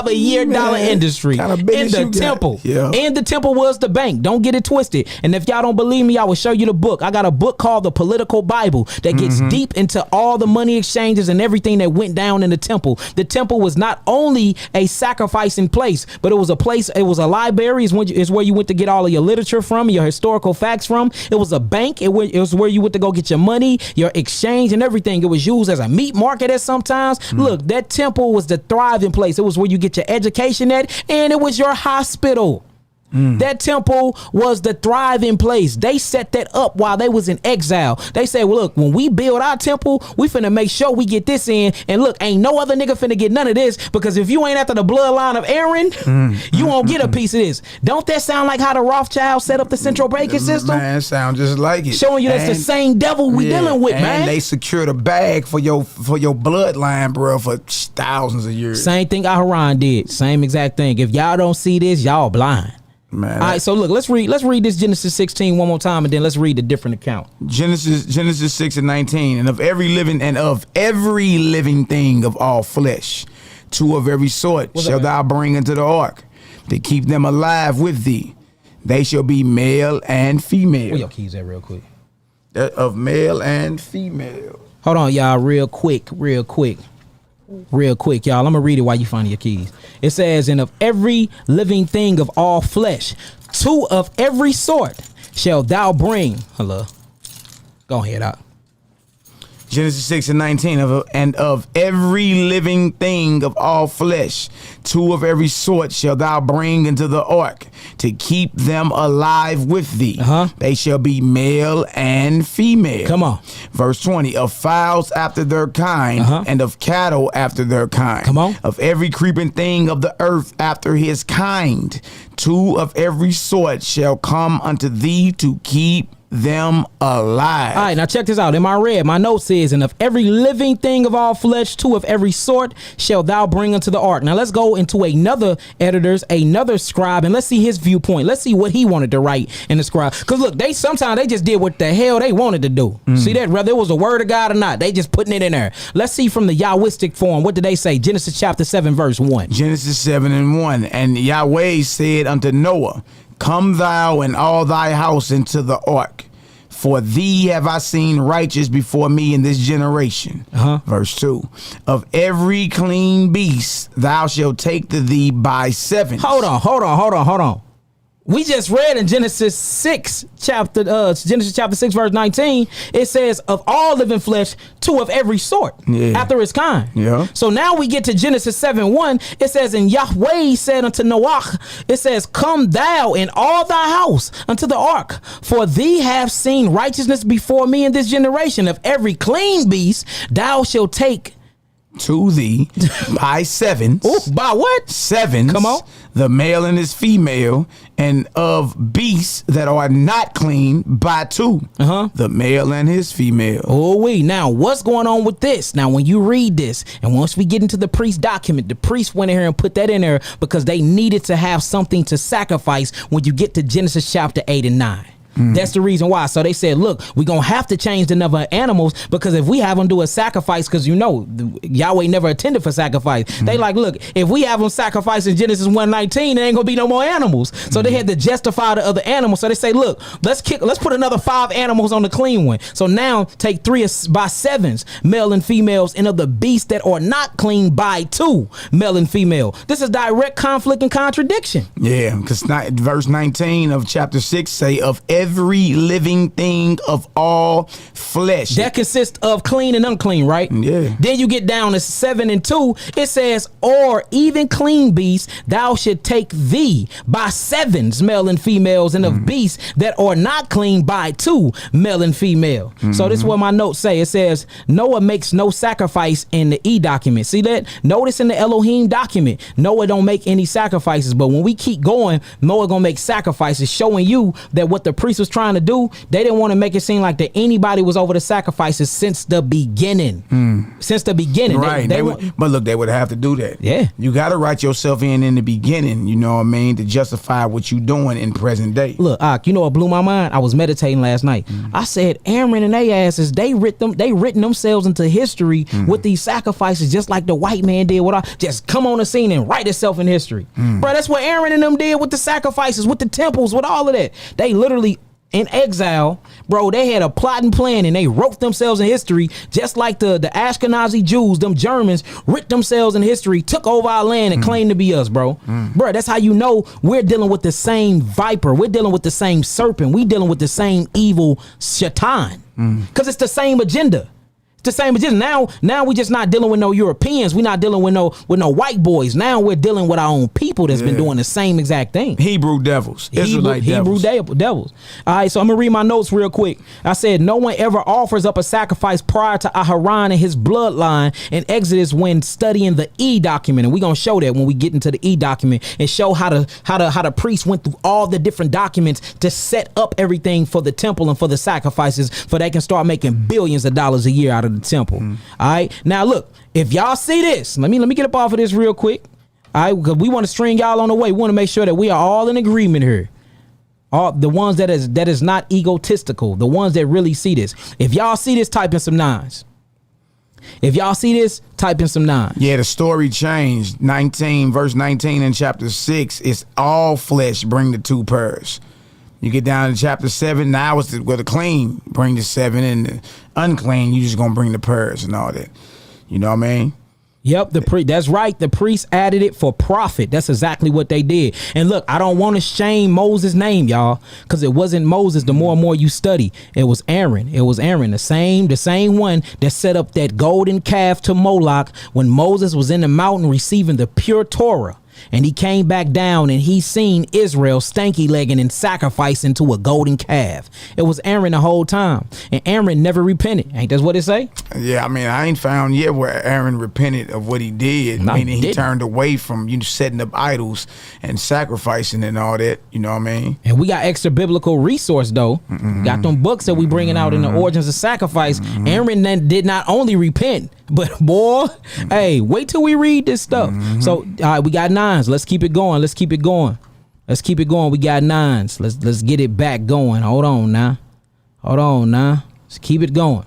a year dollar industry. In the temple. Yeah. And the temple was the bank. Don't get it twisted. And if y'all don't believe me, I will show you the book. I got a book called The Political Bible that gets deep into all the money exchanges and everything that went down in the temple. The temple was not only a sacrificing place, but it was a place, it was a library, is where you went to get all of your literature from, your historical facts from. It was a bank, it was where you went to go get your money, your exchange and everything. It was used as a meat market at sometimes. Look, that temple was the thriving place. It was where you get your education at, and it was your hospital. That temple was the thriving place. They set that up while they was in exile. They say, well, look, when we build our temple, we finna make sure we get this in. And look, ain't no other nigga finna get none of this, because if you ain't after the bloodline of Aaron, you won't get a piece of this. Don't that sound like how the Rothschild set up the central banking system? Man, it sound just like it. Showing you that's the same devil we dealing with, man. And they secured a bag for your bloodline, bro, for thousands of years. Same thing Aharon did. Same exact thing. If y'all don't see this, y'all blind. Man, all right, so look, let's read this Genesis 16 one more time, and then let's read a different account. Genesis 6:19, and of every living thing of all flesh, 2 of every sort shall thou bring into the ark to keep them alive with thee. They shall be male and female. Where your keys at, real quick? Of male and female. Hold on, y'all, real quick, y'all. I'm gonna read it while you find your keys. It says, and of every living thing of all flesh, 2 of every sort shall thou bring. Hello. Go ahead, out. Genesis 6:19, and of every living thing of all flesh, 2 of every sort shall thou bring into the ark to keep them alive with thee. They shall be male and female. Come on. Verse 20, of fowls after their kind, and of cattle after their kind. Come on. Of every creeping thing of the earth after his kind, 2 of every sort shall come unto thee to keep them alive. All right, now check this out. In my red, my note says, and of every living thing of all flesh, 2 of every sort shall thou bring unto the ark. Now let's go into another scribe, and let's see his viewpoint. Let's see what he wanted to write in the scribe. Because look, sometimes they just did what the hell they wanted to do. See that? Whether it was a word of God or not, they just putting it in there. Let's see from the Yahwistic form. What did they say? Genesis chapter 7, verse 1. Genesis 7:1. And Yahweh said unto Noah, come thou and all thy house into the ark, for thee have I seen righteous before me in this generation. Verse 2. Of every clean beast thou shalt take to thee by 7. Hold on. We just read in Genesis 6 chapter 6 verse 19, it says of all living flesh, 2 of every sort after its kind. Yeah. So now we get to Genesis 7:1. It says, and Yahweh said unto Noah, it says, come thou and all thy house unto the ark, for thee have seen righteousness before me in this generation. Of every clean beast thou shalt take to thee by sevens. Ooh, by what? Sevens. Come on. The male and his female, and of beasts that are not clean by 2. The male and his female. Now what's going on with this? Now when you read this, and once we get into the priest document, the priest went in here and put that in there because they needed to have something to sacrifice when you get to Genesis chapter 8 and 9. That's the reason why. So they said, look, we're going to have to change the number of animals, because if we have them do a sacrifice, because Yahweh never attended for sacrifice. They like, look, if we have them sacrifice in Genesis 1:19, there ain't going to be no more animals. So they had to justify the other animals. So they say, look, let's put another 5 animals on the clean one. So now take 3 by 7s, male and females, and of the beasts that are not clean by 2, male and female. This is direct conflict and contradiction. Yeah, because verse 19 of chapter 6 say of every living thing of all flesh. That consists of clean and unclean, right? Yeah. Then you get down to 7 and 2. It says, or even clean beasts, thou should take thee by 7s, male and females, and of beasts that are not clean by 2, male and female. So this is what my notes say. It says, Noah makes no sacrifice in the E document. See that? Notice in the Elohim document, Noah don't make any sacrifices. But when we keep going, Noah gonna make sacrifices, showing you that what the priest was trying to do, they didn't want to make it seem like that anybody was over the sacrifices since the beginning. Since the beginning. Right. But look, they would have to do that. Yeah. You got to write yourself in the beginning, you know what I mean, to justify what you doing in present day. Look, you know what blew my mind? I was meditating last night. I said, Aaron and they asses, they written themselves into history with these sacrifices, just like the white man did. Just come on the scene and write itself in history. Bro, that's what Aaron and them did with the sacrifices, with the temples, with all of that. They literally in exile, bro, they had a plot and plan, and they wrote themselves in history, just like the Ashkenazi Jews, them Germans, writ themselves in history, took over our land and claimed to be us, bro. Bro, that's how you know we're dealing with the same viper. We're dealing with the same serpent. We dealing with the same evil shaitan, because it's the same agenda. The same agenda. Now we just not dealing with no Europeans. We not dealing with no white boys. Now we're dealing with our own people that's been doing the same exact thing. Hebrew devils. Israelite devils. Hebrew devils. All right, so I'm gonna read my notes real quick. I said no one ever offers up a sacrifice prior to Aharon and his bloodline in Exodus when studying the E document, and we're gonna show that when we get into the E document and show how the priests went through all the different documents to set up everything for the temple and for the sacrifices, for they can start making billions of dollars a year out of the temple. All right, now look, if y'all see this, let me get up off of this real quick. All right, because we want to string y'all on the way. We want to make sure that we are all in agreement here. All the ones that is not egotistical, the ones that really see this. If y'all see this, type in some 9s. If y'all see this, type in some 9s. Yeah, the story changed. Verse 19 in chapter 6 is all flesh bring the 2 pairs. You get down to chapter 7, now it's where the clean bring the 7, and the unclean, you just gonna bring the purrs and all that. You know what I mean? Yep, that's right. The priest added it for profit. That's exactly what they did. And look, I don't want to shame Moses' name, y'all, because it wasn't Moses. The more and more you study, it was Aaron. It was Aaron, the same one that set up that golden calf to Moloch when Moses was in the mountain receiving the pure Torah. And he came back down and he seen Israel stanky legging and sacrificing to a golden calf. It was Aaron the whole time. And Aaron never repented. Ain't that what it say? Yeah, I mean, I ain't found yet where Aaron repented of what he did. Meaning he turned away from setting up idols and sacrificing and all that. You know what I mean? And we got extra biblical resource though. Got them books that we bringing out in the origins of sacrifice. Aaron then did not only repent, but boy, hey, wait till we read this stuff. So all right, we got 9s. Let's keep it going. We got 9s. Let's get it back going. Hold on now. Let's keep it going.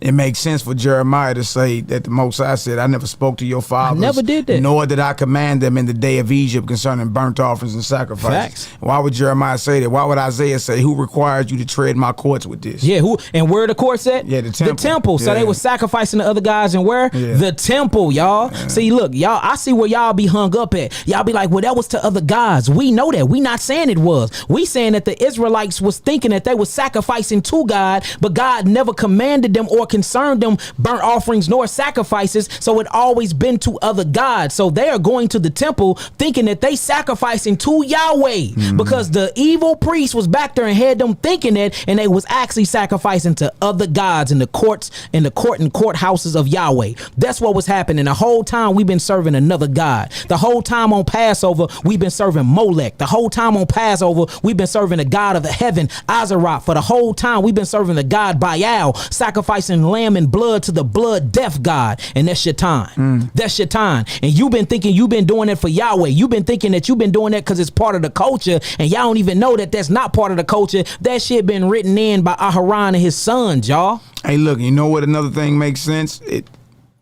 It makes sense for Jeremiah to say that the Most High said, I never spoke to your fathers. I never did that. Nor did I command them in the day of Egypt concerning burnt offerings and sacrifices. Facts. Why would Jeremiah say that? Why would Isaiah say, who requires you to tread my courts with this? Yeah, who and where the courts at? Yeah, the temple. The temple. So Yeah. they were sacrificing the other guys and where? Yeah. The temple, y'all. See, look, y'all, I see where y'all be hung up at. Y'all be like, well, that was to other gods. We know that. We not saying it was. We saying that the Israelites was thinking that they was sacrificing to God, but God never commanded them or concerned them burnt offerings nor sacrifices. So it always been to other gods. So they are going to the temple thinking that they sacrificing to Yahweh because the evil priest was back there and had them thinking that, and they was actually sacrificing to other gods in the courts, in the court and courthouses of Yahweh. That's what was happening. The whole time we've been serving another God. The whole time on Passover, we've been serving Molech. The whole time on Passover, we've been serving the God of the heaven, Azaroth. For the whole time, we've been serving the God Baal, sacrificing lamb and blood to the blood death God. And that's Shaitan. That's Shaitan. And you've been thinking you've been doing it for Yahweh. You've been thinking that you've been doing that because it's part of the culture. And y'all don't even know that that's not part of the culture. That shit been written in by Aharon and his sons, y'all. Hey, look, you know what another thing makes sense?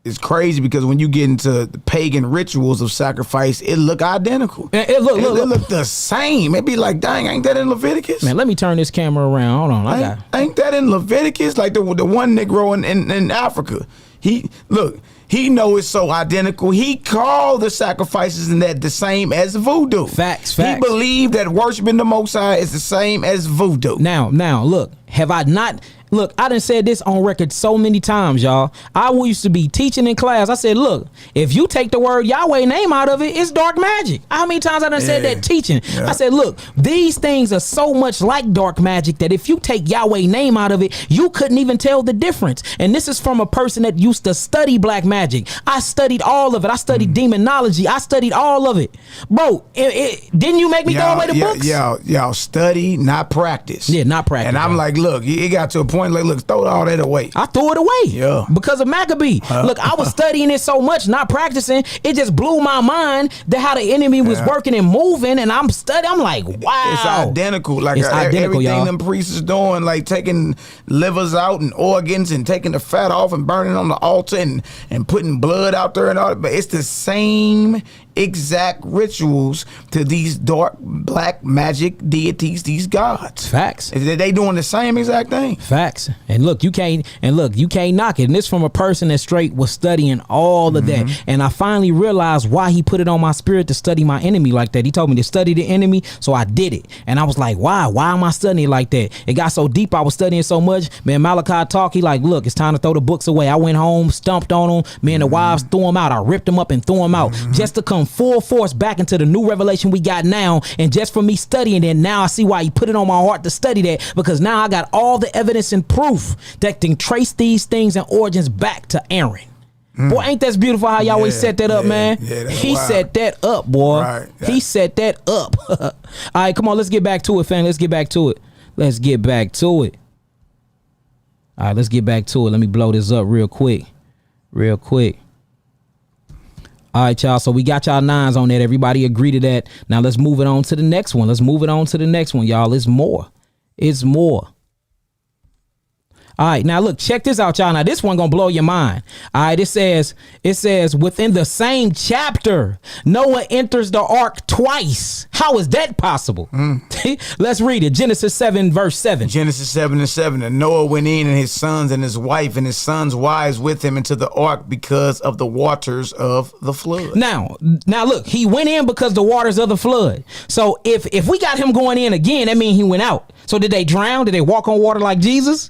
It's crazy because when you get into the pagan rituals of sacrifice, it look identical. It look the same. It be like, dang, ain't that in Leviticus? Man, let me turn this camera around. Hold on. Ain't that in Leviticus? Like the one Negro in Africa. He know it's so identical. He called the sacrifices and that the same as voodoo. Facts. He believed that worshiping the Most High is the same as voodoo. Now, look, have I not? Look, I done said this on record so many times, y'all. I used to be teaching in class. I said, look, if you take the word Yahweh name out of it, it's dark magic. How many times I done said that teaching? Yeah. I said, look, these things are so much like dark magic that if you take Yahweh name out of it, you couldn't even tell the difference. And this is from a person that used to study black magic. I studied all of it. I studied demonology. I studied all of it. Bro, didn't you make me throw away the books? Y'all study, not practice. Yeah, not practice. And I'm like, look, it got to a point like, look, throw all that away. I threw it away. Yeah. Because of Maccabee. Look, I was studying it so much, not practicing. It just blew my mind that how the enemy was working and moving, and I'm studying. I'm like, wow. It's identical. Like it's identical, everything y'all. them priests is doing, like taking livers out and organs and taking the fat off and burning on the altar and putting blood out there and all that. But it's the same exact rituals to these dark black magic deities, these gods. Facts. They doing the same exact thing. Facts. And look, you can't knock it. And this from a person that straight was studying all of that. And I finally realized why he put it on my spirit to study my enemy like that. He told me to study the enemy, so I did it. And I was like, why am I studying like that? It got so deep, I was studying so much. Man, Malachi talk, he like, look, it's time to throw the books away. I went home, stomped on them. Me and the wives threw them out. I ripped them up and threw them out just to come full force back into the new revelation we got now. And just for me studying it, now I see why he put it on my heart to study that, because now I got all the evidence and proof that can trace these things and origins back to Aaron. Boy, ain't that beautiful how Yahweh set that up, man? Yeah, he set that up, boy. Right, he set that up. All right, come on, let's get back to it, fam. Let's get back to it. All right, let's get back to it. Let me blow this up real quick. All right, y'all. So we got y'all nines on that. Everybody agree to that. Now let's move it on to the next one. Y'all. It's more. All right, now look, check this out, y'all. Now this one gonna blow your mind. All right, it says within the same chapter, Noah enters the ark twice. How is that possible? Let's read it. Genesis 7, verse 7. Genesis 7:7. And Noah went in, and his sons and his wife and his sons' wives with him into the ark because of the waters of the flood. Now look, he went in because the waters of the flood. So if we got him going in again, that means he went out. So did they drown? Did they walk on water like Jesus?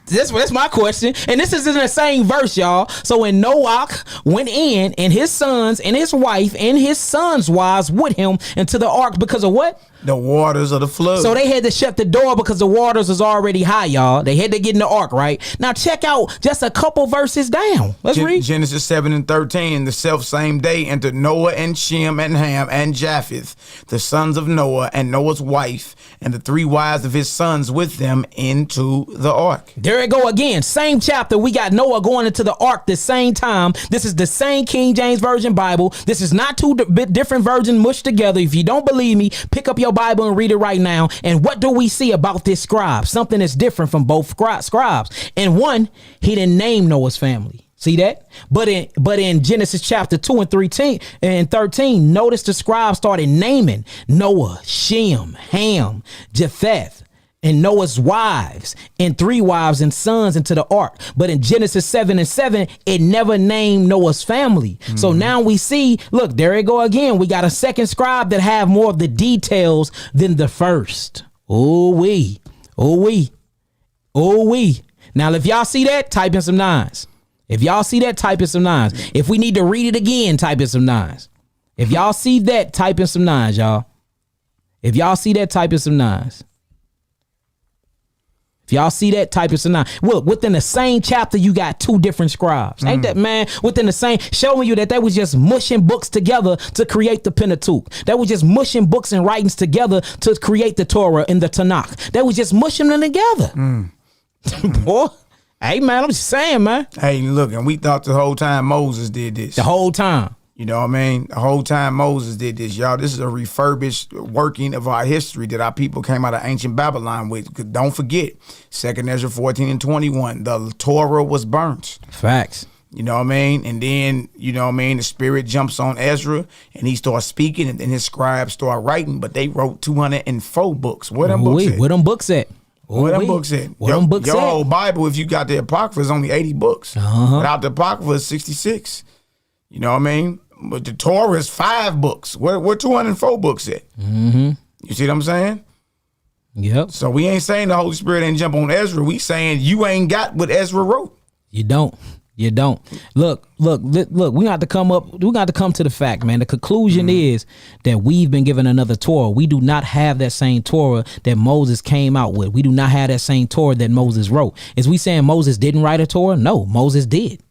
That's my question. And this is in the same verse, y'all. So when Noah went in, and his sons and his wife and his sons' wives with him into the ark because of what? The waters of the flood. So they had to shut the door because the waters was already high, y'all. They had to get in the ark, right? Now check out just a couple verses down. Let's read. Genesis 7:13. The self same day entered Noah and Shem and Ham and Japheth, the sons of Noah, and Noah's wife, and the three wives of his sons with them into the ark. There there it go again. Same chapter. We got Noah going into the ark the same time. This is the same King James Version Bible. This is not two different versions mushed together. If you don't believe me, pick up your Bible and read it right now. And what do we see about this scribe? Something that's different from both scribes. And one, he didn't name Noah's family. See that? But in Genesis chapter 2 and 13, notice the scribe started naming Noah, Shem, Ham, Japheth, and Noah's wives and 3 wives and sons into the ark. But in Genesis 7:7, it never named Noah's family. So now we see, look, there it go again. We got a second scribe that have more of the details than the first. Oh we. Now, if y'all see that, type in some 9s. If y'all see that, type in some 9s. If we need to read it again, type in some 9s. If y'all see that, type in some 9s, y'all. If y'all see that, type in some 9s. If y'all see that, type in some 9. Look, within the same chapter, you got 2 different scribes. Ain't that, man? Within the same, showing you that they was just mushing books together to create the Pentateuch. They was just mushing books and writings together to create the Torah and the Tanakh. They was just mushing them together. Boy. Hey, man, I'm just saying, man. Hey, look, and we thought the whole time Moses did this. The whole time. You know what I mean? The whole time Moses did this, y'all. This is a refurbished working of our history that our people came out of ancient Babylon with. Don't forget, 2nd Ezra 14 and 21, the Torah was burnt. Facts. You know what I mean? And then, you know what I mean, the spirit jumps on Ezra and he starts speaking and then his scribes start writing, but they wrote 204 books. Where them books at? Where them books at? Where them books at? Where them books your at? whole Bible, if you got the Apocrypha, is only 80 books. Without the Apocrypha, it's 66. You know what I mean? But the Torah is 5 books. Where 204 books at? You see what I'm saying? Yep. So we ain't saying the Holy Spirit ain't jump on Ezra. We saying you ain't got what Ezra wrote. You don't. Look, we got to come to the fact, man. The conclusion is that we've been given another Torah. We do not have that same Torah that Moses came out with. We do not have that same Torah that Moses wrote. Is we saying Moses didn't write a Torah? No, Moses did.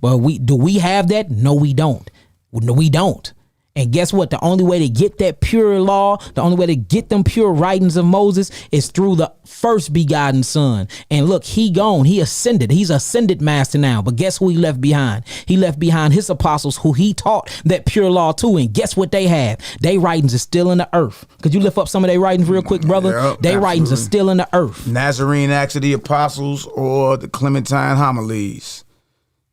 But do we have that? No, we don't. No, we don't. And guess what? The only way to get that pure law, the only way to get them pure writings of Moses is through the first begotten son. And look, he gone. He ascended. He's ascended master now. But guess who he left behind? He left behind his apostles who he taught that pure law to. And guess what they have? They writings are still in the earth. Could you lift up some of their writings real quick, brother? Yep, they writings are still in the earth. Nazarene Acts of the Apostles or the Clementine Homilies.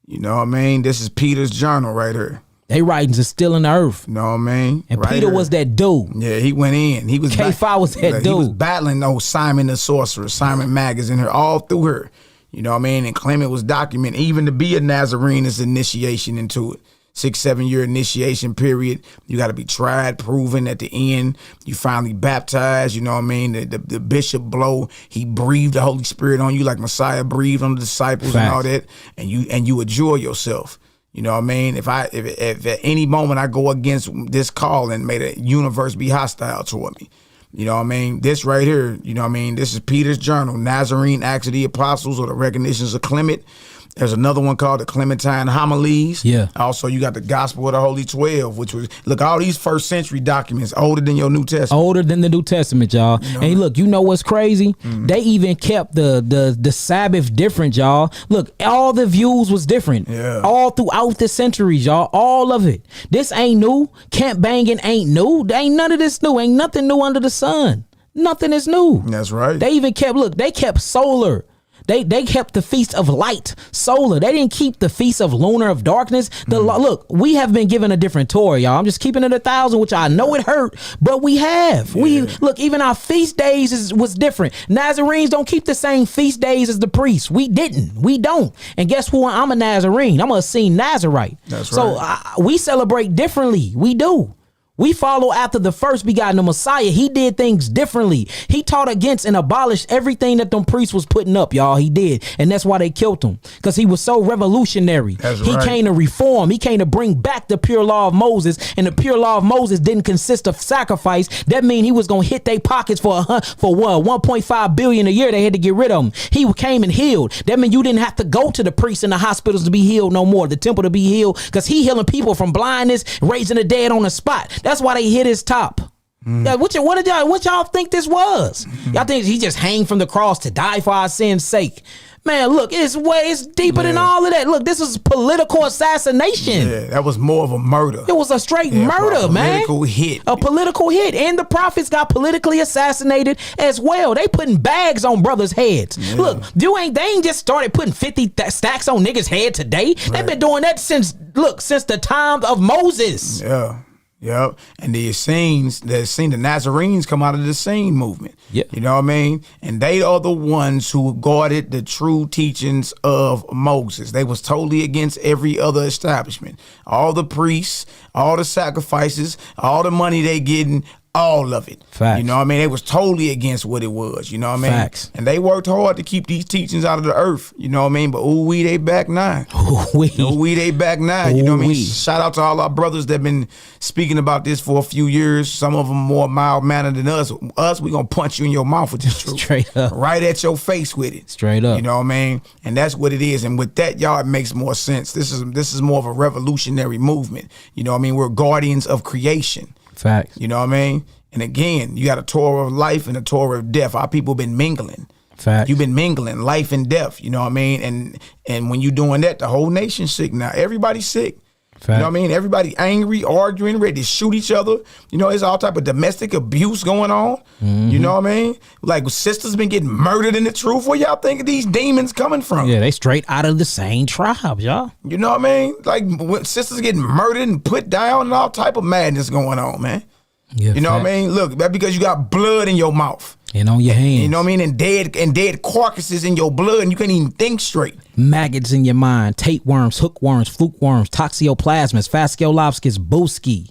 You know what I mean? This is Peter's journal right here. They writings are still in the earth. You know what I mean? And right Peter was that dude. Yeah, he went in. He was K5 was that dude. He was battling old Simon the sorcerer. Simon Mag is in her all through her. You know what I mean? And Clement was documented. Even to be a Nazarene is initiation into it. 6-7 year initiation period. You got to be tried, proven. At the end, you finally baptized. You know what I mean? The bishop blow. He breathed the Holy Spirit on you like Messiah breathed on the disciples. Fact. And all that. And you adjure yourself. You know what I mean? If at any moment I go against this call and may the universe be hostile toward me. You know what I mean? This right here, you know what I mean? This is Peter's journal, Nazarene Acts of the Apostles or the Recognitions of Clement. There's another one called the Clementine Homilies. Yeah. Also, you got the Gospel of the Holy 12, which was, look, all these first century documents older than your New Testament. Older than the New Testament, y'all. You know? And look, you know what's crazy? They even kept the Sabbath different, y'all. Look, all the views was different. Yeah. All throughout the centuries, y'all. All of it. This ain't new. Camp banging ain't new. There ain't none of this new. Ain't nothing new under the sun. Nothing is new. That's right. They even kept solar. They kept the feast of light, solar. They didn't keep the feast of lunar, of darkness. Look, we have been given a different Torah, y'all. I'm just keeping it 1,000, which I know it hurt, but we have. Yeah. Look, even our feast days was different. Nazarenes don't keep the same feast days as the priests. We didn't. We don't. And guess who? I'm a Nazarene. I'm a Essene Nazarite. That's right. So we celebrate differently. We do. We follow after the first begotten of Messiah. He did things differently. He taught against and abolished everything that them priests was putting up, y'all. He did. And that's why they killed him. Because he was so revolutionary. He came to reform. He came to bring back the pure law of Moses. And the pure law of Moses didn't consist of sacrifice. That means he was going to hit their pockets for what? 1.5 billion a year. They had to get rid of him. He came and healed. That means you didn't have to go to the priests and the hospitals to be healed no more. The temple to be healed. Because he healing people from blindness, raising the dead on the spot. That's why they hit his top. Yeah, what y'all think this was? Y'all think he just hang from the cross to die for our sins' sake? Man, look, it's deeper than all of that. Look, this is political assassination. Yeah, that was more of a murder. It was a straight murder, man. Political hit. A political hit. And the prophets got politically assassinated as well. They putting bags on brothers' heads. Yeah. Look, they ain't just started putting 50 stacks on niggas' head today. Right. They've been doing that since the time of Moses. Yeah. Yep, and the Nazarenes come out of the Essene movement. Yeah. You know what I mean? And they are the ones who guarded the true teachings of Moses. They was totally against every other establishment. All the priests, all the sacrifices, all the money they getting, all of it. Facts. You know what I mean? They was totally against what it was. You know what I mean? Facts. And they worked hard to keep these teachings out of the earth. You know what I mean? But they back now. They back now. You know what I mean? Shout out to all our brothers that been speaking about this for a few years. Some of them more mild-mannered than us. We gonna punch you in your mouth with this truth. Straight up. Right at your face with it. Straight up. You know what I mean? And that's what it is. And with that, y'all, it makes more sense. This is more of a revolutionary movement. You know what I mean? We're guardians of creation. Facts. You know what I mean? And again, you got a Torah of life and a Torah of death. Our people been mingling. Facts. You've been mingling life and death. You know what I mean? And when you doing that, the whole nation's sick now. Everybody's sick. Fact. You know what I mean? Everybody angry, arguing, ready to shoot each other. You know, there's all type of domestic abuse going on. Mm-hmm. You know what I mean? Like sisters been getting murdered in the truth. Where y'all think these demons coming from? Yeah, they straight out of the same tribe, y'all. You know what I mean? Like when sisters getting murdered and put down and all type of madness going on, man. Yeah, you know what I mean? Look, that's because you got blood in your mouth. And on your hands. You know what I mean? And dead carcasses in your blood, and you can't even think straight. Maggots in your mind, tapeworms, hookworms, flukeworms, toxoplasmas, fasciolopsis, booski,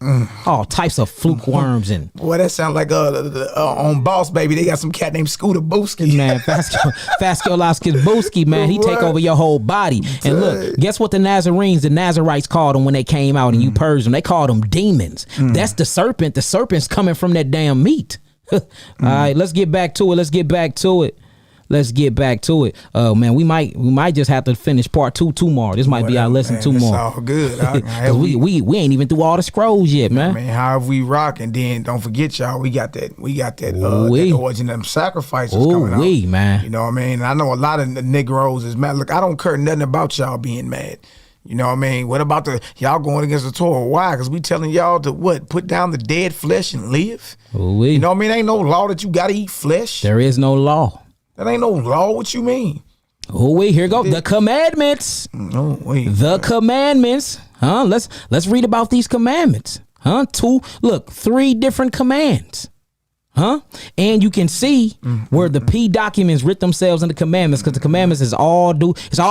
all types of fluke worms. And boy, that sounds like on Boss Baby, they got some cat named Scooter Booski. Man, fasciolopsis booski, man, he take over your whole body. And look, guess what the Nazarites called them when they came out and you purged them? They called them demons. That's the serpent. The serpent's coming from that damn meat. All right, let's get back to it. Oh man, we might just have to finish part 2 tomorrow. This might be our lesson 2 more. It's all good. Cause we ain't even through all the scrolls yet, man. Man, how have we rock? And then don't forget, y'all, we got that that origin of them sacrifices coming out. Man. You know what I mean? I know a lot of the Negroes is mad. Look, I don't care nothing about y'all being mad. You know what I mean? What about y'all going against the Torah? Why? Because we telling y'all to put down the dead flesh and live? You know what I mean? Ain't no law that you got to eat flesh. There is no law. That ain't no law. What you mean? Here go the commandments. The commandments. Let's read about these commandments. 3 different commands. And you can see where the P documents writ themselves in the commandments, because the commandments it's all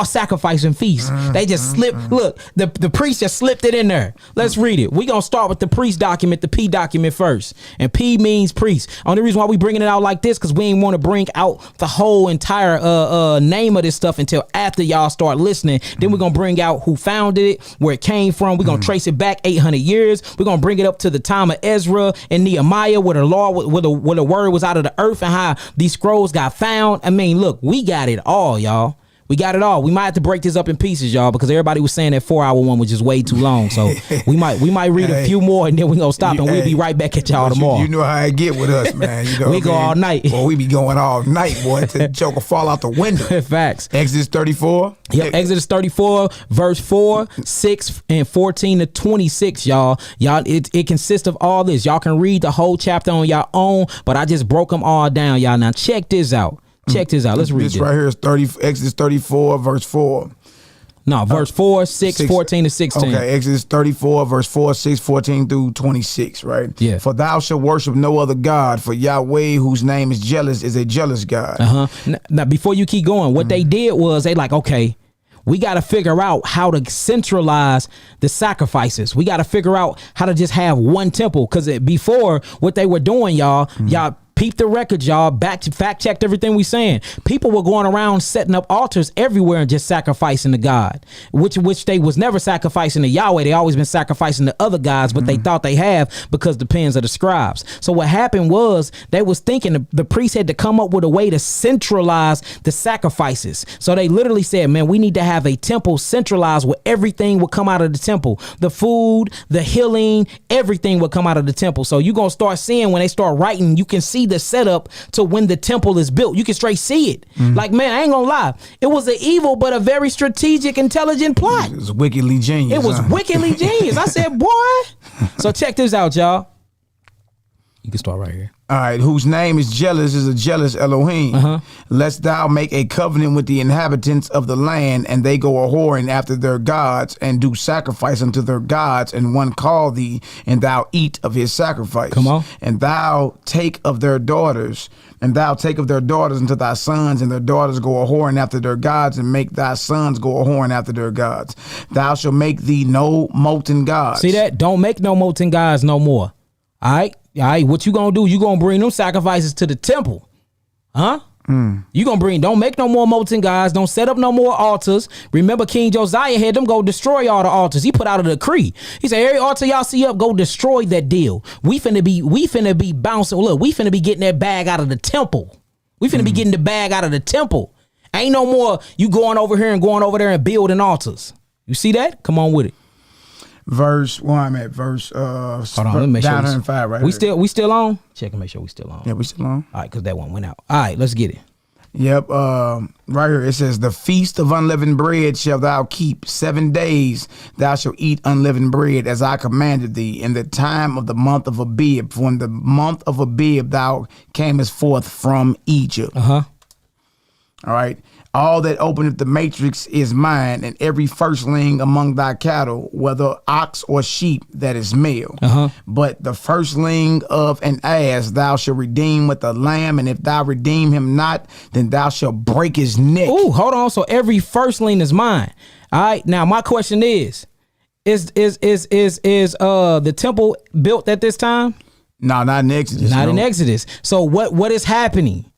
sacrifice and feast. They just slipped. Look, the priest just slipped it in there. Let's read it. We gonna start with the priest document, the P document first. And P means priest. Only reason why we bringing it out like this, because we ain't want to bring out the whole entire name of this stuff until after y'all start listening. Then we're gonna bring out who founded it, where it came from. We're gonna trace it back 800 years. We're gonna bring it up to the time of Ezra and Nehemiah, where the law where the word was out of the earth and how these scrolls got found. I mean, look, we got it all, y'all. We got it all. We might have to break this up in pieces, y'all, because everybody was saying that 4-hour one was just way too long. So we might read a few more and then we gonna stop and we'll be right back at y'all tomorrow. You know how I get with us, man. You know we go all night. Boy, we be going all night, boy, till the joker fall out the window. Facts. Exodus 34. Yep, Exodus 34, verse 4, 6, and 14 to 26, y'all. It consists of all this. Y'all can read the whole chapter on your own, but I just broke them all down, y'all. Now check this out. Let's read this. This right here is Exodus 34, verse 4. No, verse 4, 6, 14 to 16. Okay, Exodus 34, verse 4, 6, 14 through 26, right? Yeah. For thou shalt worship no other God, for Yahweh, whose name is jealous, is a jealous God. Now, before you keep going, what they did was they like, okay, we got to figure out how to centralize the sacrifices. We got to figure out how to just have one temple, because before what they were doing, y'all peep the record, y'all. Fact checked everything we saying. People were going around setting up altars everywhere and just sacrificing to God, which they was never sacrificing to Yahweh. They always been sacrificing to other gods, but they thought they have because the pens of the scribes. So what happened was they was thinking the priest had to come up with a way to centralize the sacrifices. So they literally said, man, we need to have a temple centralized where everything would come out of the temple. The food, the healing, everything would come out of the temple. So you're going to start seeing when they start writing, you can see the setup to when the temple is built. You can straight see it. Like, man, I ain't gonna lie. It was an evil but a very strategic, intelligent plot. It was wickedly genius. It was wickedly genius. I said, boy. So check this out, y'all. You can start right here. All right, whose name is jealous is a jealous Elohim. Lest thou make a covenant with the inhabitants of the land, and they go a whoring after their gods, and do sacrifice unto their gods, and one call thee, and thou eat of his sacrifice. Come on. And thou take of their daughters, unto thy sons, and their daughters go a whoring after their gods, and make thy sons go a whoring after their gods. Thou shalt make thee no molten gods. See that? Don't make no molten gods no more. All right? What you gonna do? You gonna bring them sacrifices to the temple. Huh? You gonna don't make no more molten gods. Don't set up no more altars. Remember, King Josiah had them go destroy all the altars. He put out a decree. He said, every altar y'all see up, go destroy that deal. We finna be bouncing. Look, we finna be getting that bag out of the temple. We finna be getting the bag out of the temple. Ain't no more you going over here and going over there and building altars. You see that? Come on with it. Verse, well, I'm at verse hold on, let me make sure 905 right we here. we still on? Check and make sure we still on. Yeah, we still on. All right, because that one went out. All right, let's get it. Yep, right here it says, the feast of unleavened bread shalt thou keep 7 days. Thou shalt eat unleavened bread as I commanded thee in the time of the month of Abib. For in the month of Abib thou camest forth from Egypt. All right. All that openeth the matrix is mine, and every firstling among thy cattle, whether ox or sheep, that is male. But the firstling of an ass thou shalt redeem with a lamb, and if thou redeem him not, then thou shalt break his neck. Ooh, hold on. So every firstling is mine. All right. Now my question is the temple built at this time? No, not in Exodus. Not in Exodus. So what is happening?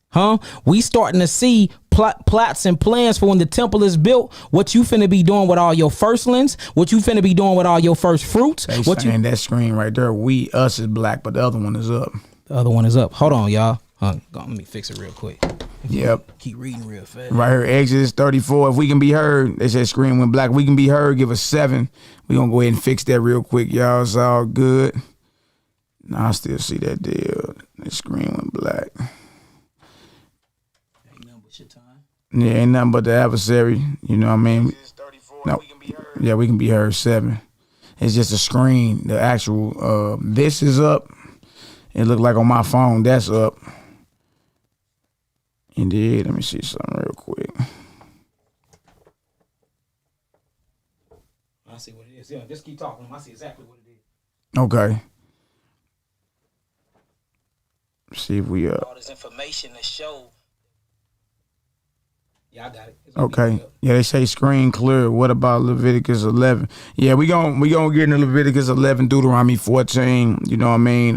We starting to see plots and plans for when the temple is built. What you finna be doing with all your firstlings? What you finna be doing with all your first fruits? That screen right there, us is black, but the other one is up. The other one is up. Hold on, y'all. Let me fix it real quick. Yep. Keep reading real fast. Right here, Exodus 34. If we can be heard, they said screen went black. We can be heard. Give us 7. We gonna go ahead and fix that real quick, y'all. It's all good. Nah, I still see that deal. The screen went black. Yeah, ain't nothing but the adversary. You know what I mean? No. Yeah, we can be heard 7. It's just a screen. The actual this is up. It looked like on my phone that's up. Indeed. Let me see something real quick. I see what it is. Yeah, just keep talking. I see exactly what it is. Okay. See if we all this information to show. Yeah, I got it. Okay. Yeah, they say screen clear. What about Leviticus 11? Yeah, we gonna get into Leviticus 11, Deuteronomy 14. You know what I mean?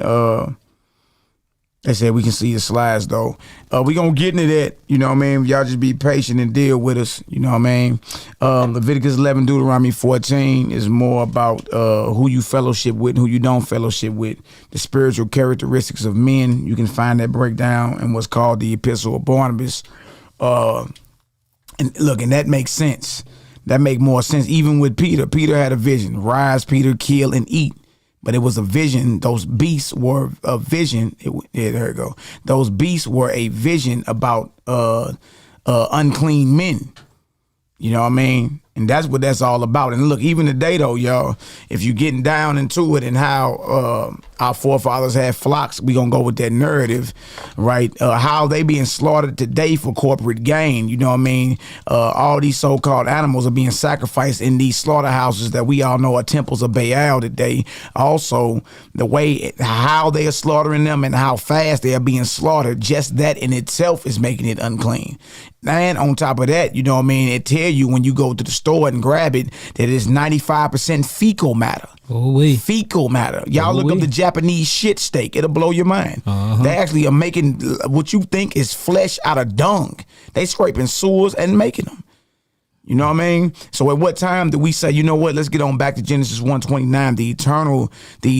They said we can see the slides though. We gonna get into that. You know what I mean? Y'all just be patient and deal with us. You know what I mean? Leviticus 11, Deuteronomy 14 is more about who you fellowship with and who you don't fellowship with. The spiritual characteristics of men. You can find that breakdown in what's called the Epistle of Barnabas. And look, and that makes sense. That make more sense. Even with Peter. Peter had a vision. Rise, Peter, kill and eat. But it was a vision. Those beasts were a vision. There you go. Those beasts were a vision about unclean men. You know what I mean? And that's what that's all about. And look, even today though, y'all, if you getting down into it and how our forefathers had flocks, we gonna go with that narrative, right? How they being slaughtered today for corporate gain. You know what I mean? All these so-called animals are being sacrificed in these slaughterhouses that we all know are temples of Baal today. Also, the way how they are slaughtering them and how fast they are being slaughtered, just that in itself is making it unclean. And on top of that, you know what I mean, it tell you when you go to the store and grab it that it's 95% fecal matter. Ooh-wee. Fecal matter. Y'all look up the Japanese shit steak. It'll blow your mind. They actually are making what you think is flesh out of dung. They scraping sewers and making them. You know what I mean? So at what time do we say, you know what, let's get on back to Genesis 1:29, the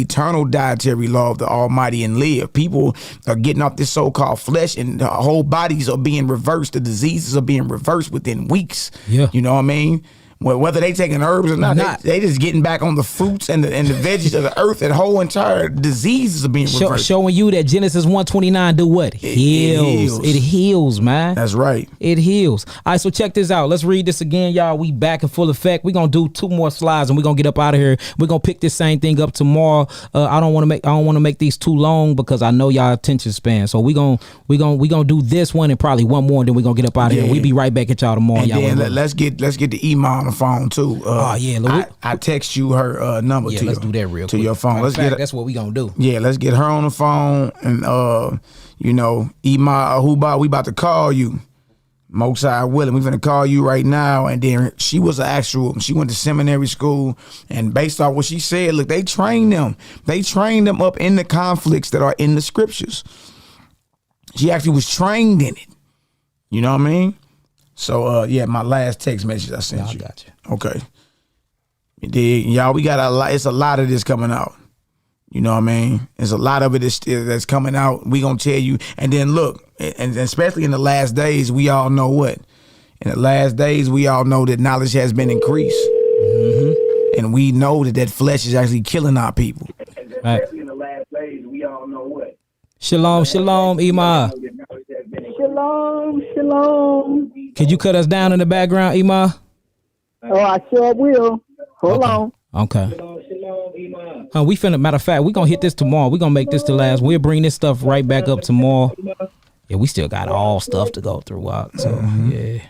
eternal dietary law of the Almighty and live. People are getting off this so-called flesh and the whole bodies are being reversed. The diseases are being reversed within weeks. Yeah. You know what I mean? Well, whether they taking herbs or not. They just getting back on the fruits and the veggies of the earth, and whole entire diseases are being reversed. Showing you that Genesis 1:29 do what? Heals. It heals, man. That's right. It heals. All right, so check this out. Let's read this again, y'all. We back in full effect. We're gonna do 2 more slides and we're gonna get up out of here. We're gonna pick this same thing up tomorrow. I don't want to make these too long because I know y'all attention span. So we gonna do this one and probably one more, and then we're gonna get up out of here. We'll be right back at y'all tomorrow. And y'all then let's get the Ema on the phone too. I text you her number to let's do that real to quick. your phone. That's what we gonna do. Yeah, let's get her on the phone, and Ema Ahuba, we about to call you. Mosai willing, we finna call you right now. And then she went to seminary school, and based off what she said, look, they trained them up in the conflicts that are in the scriptures. She actually was trained in it. You know what I mean? So my last text message I sent you. I got you. Okay. Y'all, we got it's a lot of this coming out. You know what I mean? There's a lot of it that's coming out. We gonna tell you. And then look, and especially in the last days, we all know what? In the last days, we all know that knowledge has been increased. Mm-hmm. And we know that flesh is actually killing our people. Right. Especially in the last days, we all know what? Shalom, Ema. Shalom. Could you cut us down in the background, Ema? Oh, I sure will. Hold on. Okay. We finna, matter of fact, we're gonna hit this tomorrow. We're gonna make this the last. We'll bring this stuff right back up tomorrow. Yeah, we still got all stuff to go through. So yeah.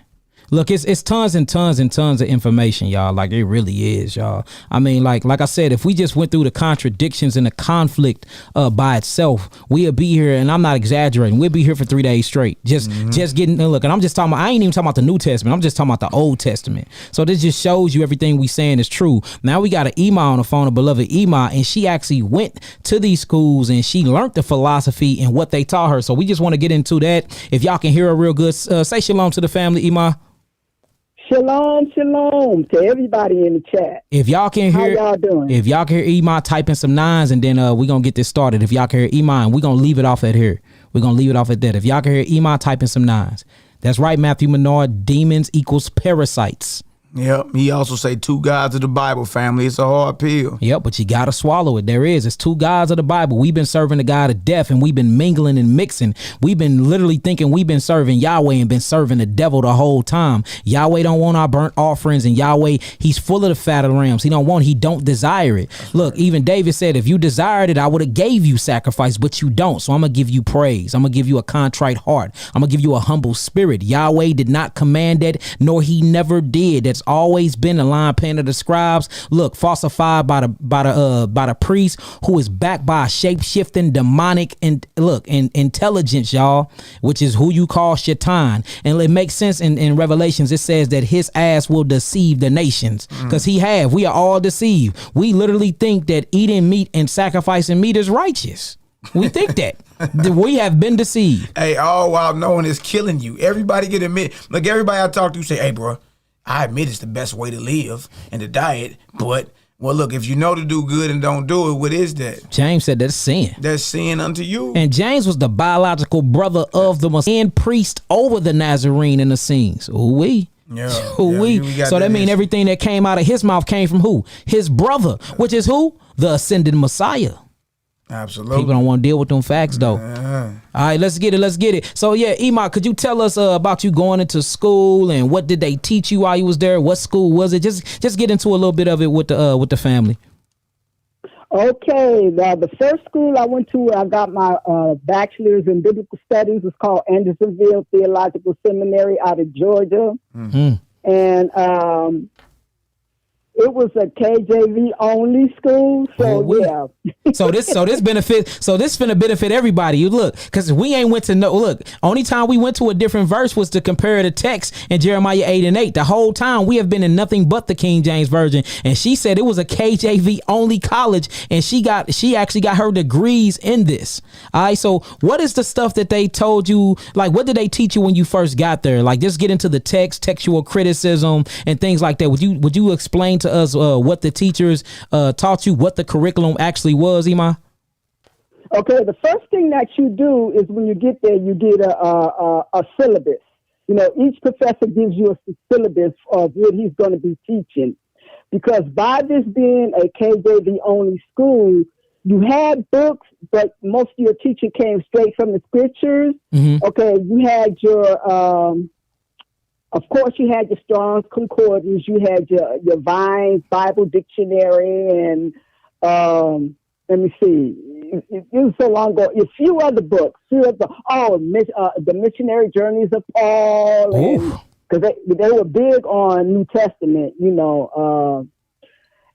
Look, it's tons and tons and tons of information, y'all. Like, it really is, y'all. I mean, like I said, if we just went through the contradictions and the conflict by itself, we'll be here, and I'm not exaggerating, we'll be here for 3 days straight. Just getting, look, and I'm just talking about, I ain't even talking about the New Testament. I'm just talking about the Old Testament. So this just shows you everything we saying is true. Now we got an Ema on the phone, a beloved Ema, and she actually went to these schools and she learned the philosophy and what they taught her. So we just want to get into that. If y'all can hear her real good, say shalom to the family, Ema. Shalom to everybody in the chat. If y'all can hear, how y'all doing? If y'all can hear Ema, type in some 9s, and then we're going to get this started. If y'all can hear Ema, and we're going to leave it off at here. We're going to leave it off at that. If y'all can hear Ema, type in some 9s. That's right, Matthew Menard. Demons equals parasites. Yep. He also say 2 gods of the Bible, family. It's a hard pill. Yep, but you got to swallow it. There is. It's 2 gods of the Bible. We've been serving the God of death, and we've been mingling and mixing. We've been literally thinking we've been serving Yahweh and been serving the devil the whole time. Yahweh don't want our burnt offerings, and Yahweh, he's full of the fat of the rams. He don't desire it. Look, even David said, if you desired it, I would have gave you sacrifice, but you don't. So I'm going to give you praise. I'm going to give you a contrite heart. I'm going to give you a humble spirit. Yahweh did not command that, nor he never did. That's always been the line pen of the scribes. Look, falsified by the priest, who is backed by a shape-shifting demonic intelligence, y'all, which is who you call Shaitan. And it makes sense in Revelations. It says that his ass will deceive the nations, because we are all deceived. We literally think that eating meat and sacrificing meat is righteous. We think that. We have been deceived. Hey, all while knowing it's killing you. Everybody can admit. Like, everybody I talk to say, hey, bro, I admit it's the best way to live and to diet, but, well, look, if you know to do good and don't do it, what is that? James said that's sin. That's sin unto you. And James was the biological brother of the Messiah, priest over the Nazarene in the scenes. Ooh-wee. Yeah. So that means everything that came out of his mouth came from who? His brother, which is who? The ascended Messiah. Absolutely. People don't want to deal with them facts, though. All right, let's get it. So yeah, Ema, could you tell us about you going into school and what did they teach you while you was there? What school was it? Just get into a little bit of it with the family. Okay, the first school I went to, I got my bachelor's in biblical studies. It's called Andersonville Theological Seminary out of Georgia, and it was a KJV only school, so yeah. So this finna benefit everybody. You look, because we ain't went to only time we went to a different verse was to compare the text in Jeremiah 8:8. The whole time we have been in nothing but the King James Version, and she said it was a KJV only college, and she actually got her degrees in this. All right, so what is the stuff that they told you? Like, what did they teach you when you first got there? Like, just get into the text, textual criticism, and things like that. Would you explain to us what the teachers taught you, what the curriculum actually was, Ema? Okay, the first thing that you do is when you get there, you get a syllabus. Each professor gives you a syllabus of what he's going to be teaching. Because by this being a KJV only school, you had books, but most of your teaching came straight from the scriptures. Mm-hmm. Okay, you had your, of course, you had your Strong's Concordance, you had your Vine's Bible Dictionary, and let me see, it was so long ago. A few other books, the Missionary Journeys of Paul, because they were big on New Testament,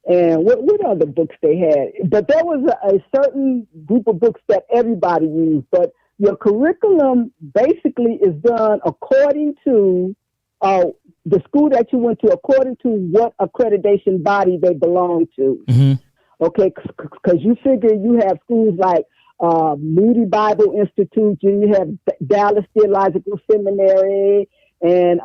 and what other books they had. But there was a certain group of books that everybody used. But your curriculum basically is done according to the school that you went to, according to what accreditation body they belong to. Mm-hmm. Okay, because you figure you have schools like Moody Bible Institute, and you have Dallas Theological Seminary, and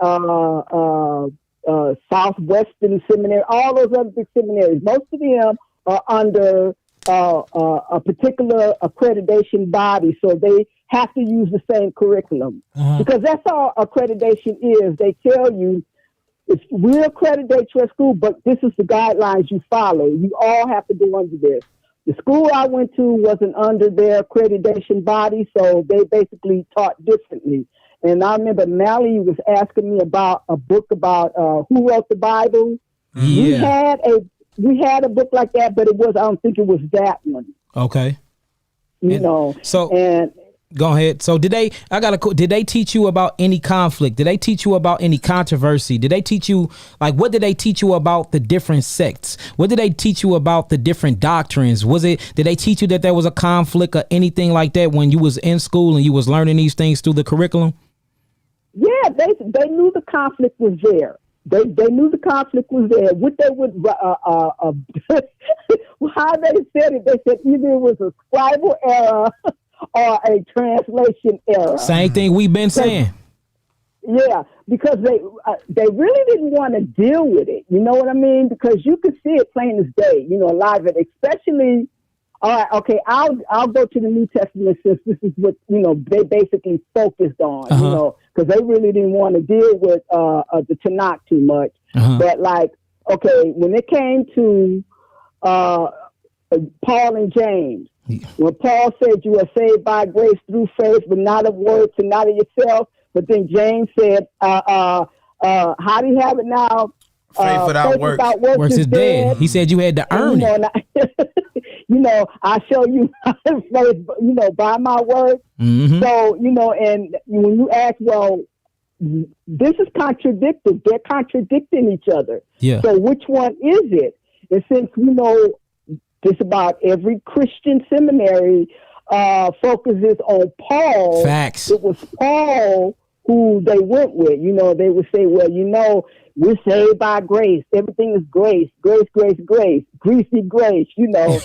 Southwestern Seminary, all those other big seminaries. Most of them are under a particular accreditation body, so they have to use the same curriculum. Because that's all accreditation is. They tell you, we accreditate your school, but this is the guidelines you follow. You all have to go under this. The school I went to wasn't under their accreditation body, so they basically taught differently. And I remember Mally was asking me about a book about who wrote the Bible. Yeah. We had a book like that, but I don't think it was that one. Okay. So go ahead. So did they teach you about any conflict? Did they teach you about any controversy? Did they teach you, what did they teach you about the different sects? What did they teach you about the different doctrines? Did they teach you that there was a conflict or anything like that when you was in school and you was learning these things through the curriculum? Yeah, they knew the conflict was there. They knew the conflict was there. What they would, how they said it, they said either it was a scribal error or a translation error. Same thing we've been saying. Yeah, because they really didn't want to deal with it. You know what I mean? Because you could see it plain as day. A lot of it, especially. All right, okay. I'll go to the New Testament since this is what they basically focused on. Because they really didn't want to deal with the Tanakh too much. But when it came to Paul and James. When Paul said you are saved by grace through faith, but not of works and not of yourself. But then James said, how do you have it now? Faith without works. Works is dead. He said you had to earn it. I show you faith, by my word. Mm-hmm. So, and when you ask, well, this is contradictory. They're contradicting each other. Yeah. So which one is it? And since just about every Christian seminary focuses on Paul. Facts. It was Paul who they went with. They would say, well, we're saved by grace. Everything is grace, grace, grace, grace, greasy grace,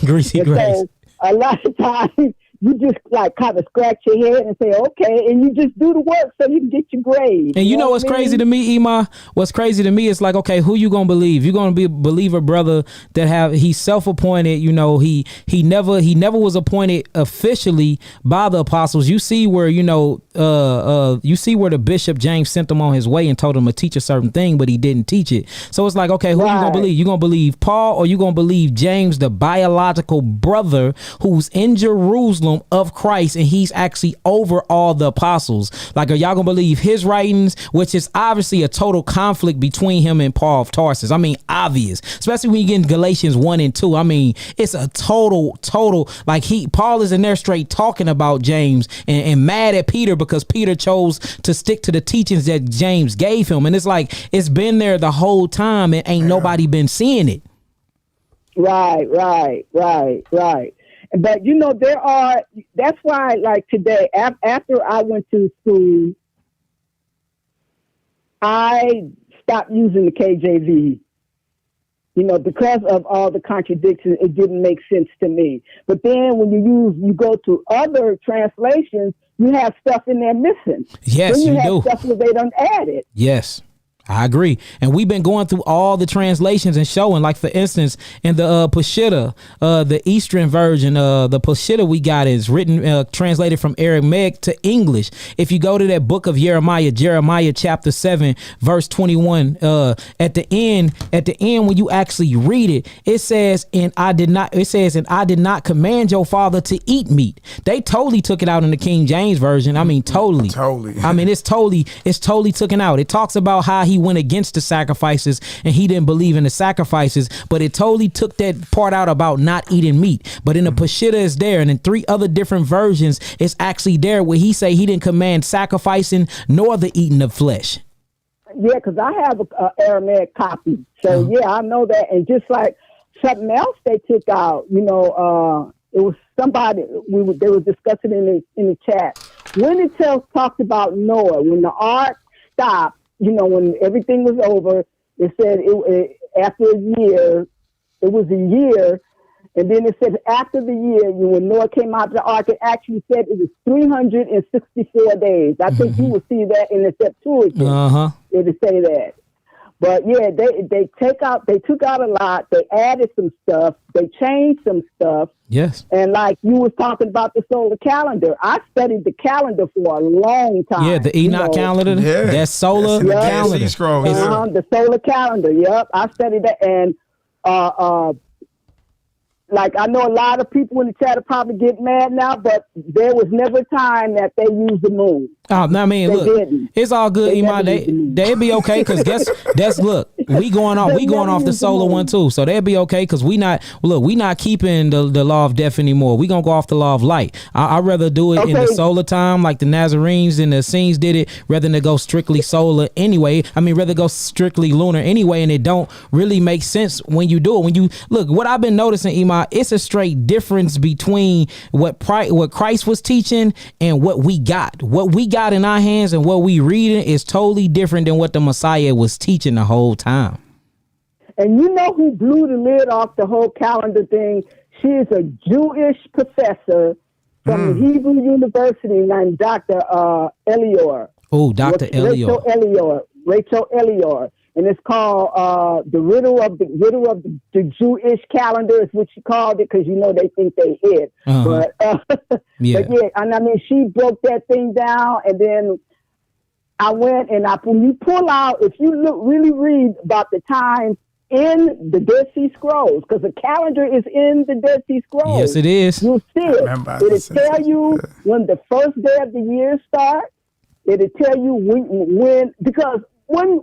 Greasy grace. So a lot of times you just kind of scratch your head and say, okay, and you just do the work so you can get your grade. And you know what's crazy to me, Ima? What's crazy to me is okay, who you gonna believe? You gonna be a believer, brother, that he's self-appointed. He never was appointed officially by the apostles. You see where you see where the bishop James sent him on his way and told him to teach a certain thing, but he didn't teach it. So it's okay, who you gonna believe? You gonna believe Paul or you gonna believe James, the biological brother who's in Jerusalem of Christ, and he's actually over all the apostles? Are y'all gonna believe his writings, which is obviously a total conflict between him and Paul of Tarsus? Obvious, especially when you get in Galatians 1 and 2. It's a total Paul is in there straight talking about James and mad at Peter because Peter chose to stick to the teachings that James gave him. And it's been there the whole time and ain't nobody been seeing it. Right. But that's why today, after I went to school, I stopped using the KJV, because of all the contradictions. It didn't make sense to me. But then when you go to other translations, you have stuff in there missing. Yes, then you have do. Stuff where they don't add it. Yes. I agree. And we've been going through all the translations and showing, like, for instance, in the Peshitta, the Eastern version, the Peshitta we got is written, translated from Aramaic to English. If you go to that book of Jeremiah chapter 7, verse 21, at the end, when you actually read it, it says, and I did not command your father to eat meat. They totally took it out in the King James version. I mean, totally. I mean, it's totally taken out. It talks about how he went against the sacrifices and he didn't believe in the sacrifices, but it totally took that part out about not eating meat. But in the Peshitta it's there, and in 3 other different versions it's actually there where he say he didn't command sacrificing nor the eating of flesh. Yeah, because I have a Aramaic copy, so yeah, I know that. And just like something else they took out, it was somebody they were discussing in the chat when it talked about Noah when the ark stopped. When everything was over, it said after a year, it was a year. And then it said after the year, when Noah came out of the ark, it actually said it was 364 days. I think you will see that in the Septuagint. It would say that. But yeah, they took out a lot. They added some stuff. They changed some stuff. Yes. And like you was talking about the solar calendar, I studied the calendar for a long time. Yeah, the Enoch calendar. Yeah. That's solar calendar. The solar calendar. Yep, I studied that, and like I know a lot of people in the chat are probably getting mad now, but there was never a time that they used the moon. I mean, look, it's all good, Iman. They'd be okay because look, we going off the solar one too, so they'd be okay because we not keeping the law of death anymore. We gonna go off the law of light. I'd rather do it in the solar time, like the Nazarenes and the Essenes did it, rather than to go strictly solar anyway. I mean, rather go strictly lunar anyway, and it don't really make sense when you do it. When you look, what I've been noticing, Iman, it's a straight difference between what Christ was teaching and what we got. What we got in our hands and what we reading is totally different than what the Messiah was teaching the whole time. And you know who blew the lid off the whole calendar thing? She is a Jewish professor from Hebrew University named Dr. Elior. Oh, Dr. Elior. Rachel Elior. And it's called the riddle of the Jewish calendar is what she called it, because they think they hit. But but yeah, and I mean she broke that thing down, and then I went and when you pull out, if you really read about the times in the Dead Sea Scrolls, because the calendar is in the Dead Sea Scrolls. Yes, it is. You'll see it. It'll tell you when the first day of the year starts. It'll tell you when because when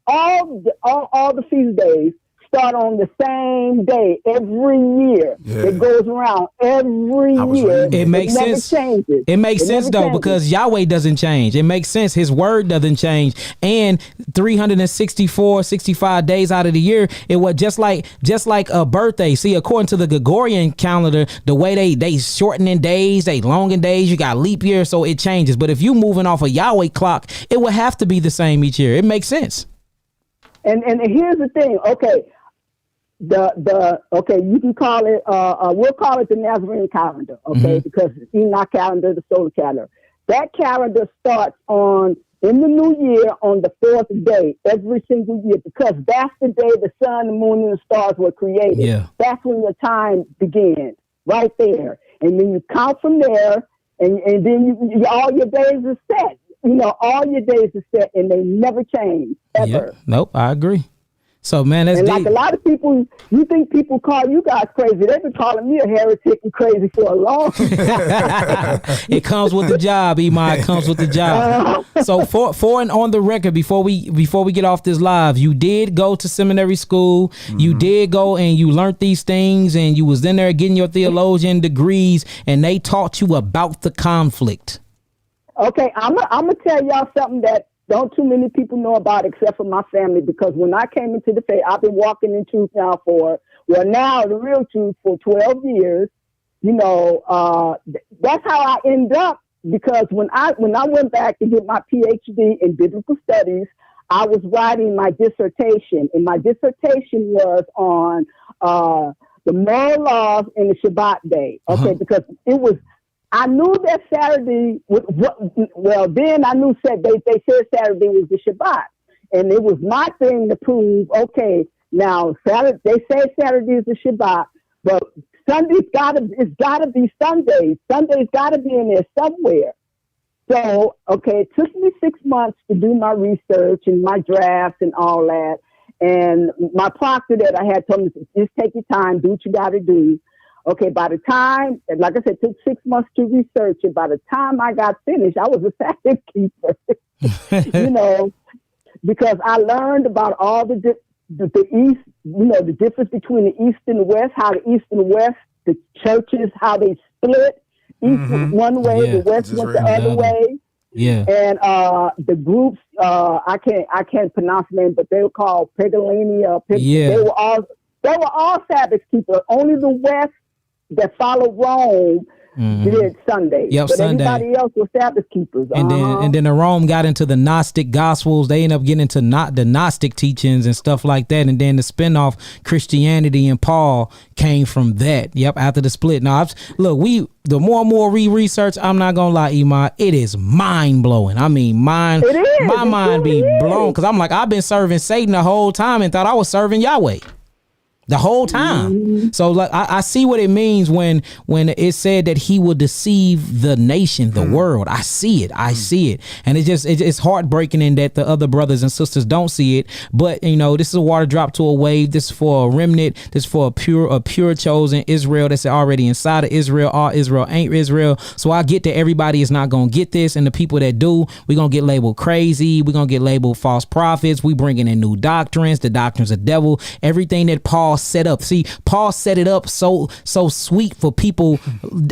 all the feast days start on the same day every year. Yeah. It goes around every year. It makes sense. Changes. It makes sense though, because Yahweh doesn't change. It makes sense. His word doesn't change. And 65 days out of the year, it was just like a birthday. See, according to the Gregorian calendar, the way they shortening days, they longing days, you got leap year, so it changes. But if you moving off a Yahweh clock, it would have to be the same each year. It makes sense. And here's the thing, okay. You can call it we'll call it the Nazarene calendar, okay, because it's Enoch calendar, the solar calendar. That calendar starts in the new year on the 4th day every single year, because that's the day the sun, the moon, and the stars were created. Yeah. That's when your time begins, right there. And then you count from there, and then all your days are set. All your days are set, and they never change, ever. Yep. Nope, I agree. So, man, that's like a lot of people, you think people call you guys crazy. They've been calling me a heretic and crazy for a long time. It comes with the job, Iman. It comes with the job. So, for and on the record, before we get off this live, you did go to seminary school. Mm-hmm. You did go and you learned these things, and you was in there getting your theologian degrees, and they taught you about the conflict. Okay, I'm gonna tell y'all something that don't too many people know about except for my family, because when I came into the faith, I've been walking in truth now the real truth for 12 years. That's how I end up, because when I went back to get my PhD in biblical studies, I was writing my dissertation, and my dissertation was on the moral laws in the Shabbat day. Okay, because I knew that Saturday, then I knew they said Saturday was the Shabbat. And it was my thing to prove, okay, now Saturday, they say Saturday is the Shabbat, but it's gotta be Sunday. Sunday's gotta be in there somewhere. So, okay, it took me 6 months to do my research and my drafts and all that. And my proctor that I had told me, just take your time, do what you got to do. Okay, by the time, like I said, it took 6 months to research it. By the time I got finished, I was a Sabbath keeper, you know, because I learned about all the East, you know, the difference between the East and the West, how the East and the West, the churches, how they split. East went one way, the West went the other way. Yeah. And the groups, I can't pronounce the name, but they were called Pegolini. They were all Sabbath keepers. Only the West that followed Rome did Sunday. Yep, but Sunday. Everybody else was Sabbath keepers. And then the Rome got into the Gnostic Gospels. They ended up getting into the Gnostic teachings and stuff like that. And then the spinoff Christianity and Paul came from that. Yep, after the split. Now, the more and more we research, I'm not gonna lie, Iman, it is mind blowing. I mean, my mind be blown, because I'm like, I've been serving Satan the whole time and thought I was serving Yahweh the whole time. So like I see what it means when it said that he will deceive the nation, the world. I see it. And it's heartbreaking in that the other brothers and sisters don't see it. But you know, this is a water drop to a wave. This is for a remnant. This is for a pure chosen Israel that's already inside of Israel. All Israel ain't Israel. So I get that everybody is not gonna get this, and the people that do, we're gonna get labeled crazy. We're gonna get labeled false prophets. We bringing in new doctrines, the doctrines of devil, everything that Paul set up. See, Paul set it up so sweet for people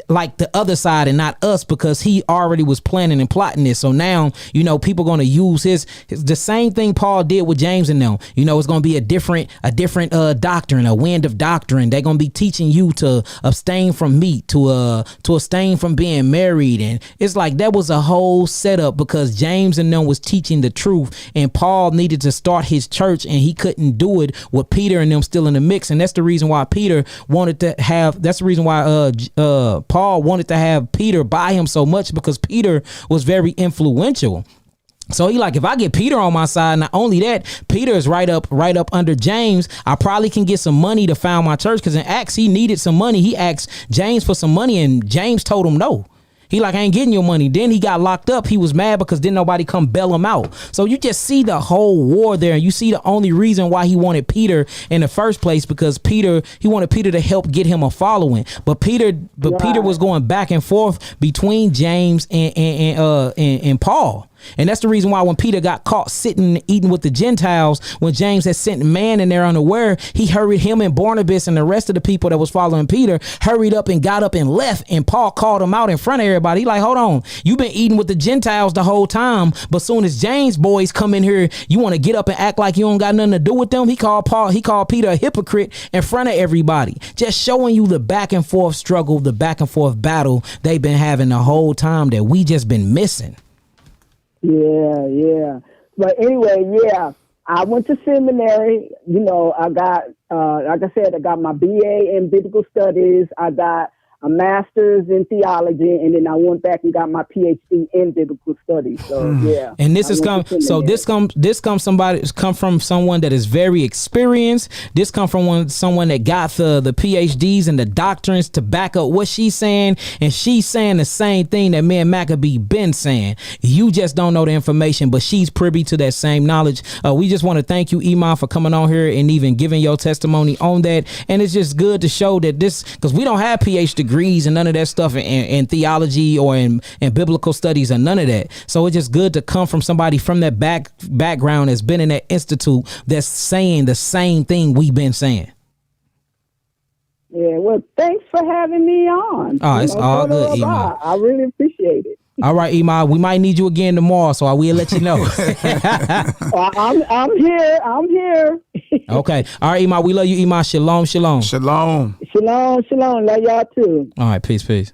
like the other side and not us, because he already was planning and plotting this. So now, you know, people going to use his the same thing Paul did with James and them. You know, it's going to be a different doctrine, a wind of doctrine. They're going to be teaching you to abstain from meat, to abstain from being married. And it's like that was a whole setup, because James and them was teaching the truth, and Paul needed to start his church, and he couldn't do it with Peter and them still in the mix. And that's the reason why Paul wanted to have Peter by him so much, because Peter was very influential. So he like, if I get Peter on my side, not only that, Peter is right up under James, I probably can get some money to found my church. Because in Acts, he needed some money. He asked James for some money, and James told him no. He like, I ain't getting your money. Then he got locked up. He was mad because didn't nobody come bail him out. So you just see the whole war there. And you see the only reason why he wanted Peter in the first place, because he wanted Peter to help get him a following. But Peter was going back and forth between James and Paul. And that's the reason why when Peter got caught sitting eating with the Gentiles, when James had sent man in there unaware, he hurried him and Barnabas and the rest of the people that was following Peter, hurried up and got up and left. And Paul called him out in front of everybody. He like, hold on, you've been eating with the Gentiles the whole time, but soon as James boys come in here, you want to get up and act like you don't got nothing to do with them. He called Peter a hypocrite in front of everybody, just showing you the back and forth struggle, the back and forth battle they've been having the whole time that we just been missing. Yeah. But anyway, I went to seminary. You know, I got, like I said, I got my BA in biblical studies. I got a master's in theology, and then I went back and got my PhD in biblical studies. So yeah. And this come from someone that is very experienced. This come from someone that got the PhDs and the doctrines to back up what she's saying, and she's saying the same thing that me and Maccabee been saying. You just don't know the information, but she's privy to that same knowledge. We just want to thank you, Iman, for coming on here and even giving your testimony on that. And it's just good to show that this, because we don't have PhD degrees and none of that stuff in theology or in biblical studies and none of that. So it's just good to come from somebody from that background that's been in that institute that's saying the same thing we've been saying. Yeah, well, thanks for having me on. Oh, it's all good, Iman. I really appreciate it. All right, Iman, we might need you again tomorrow, so I will let you know. I'm here. Okay. All right, Iman, we love you, Iman. Shalom. Shalom. Love y'all too. All right, peace.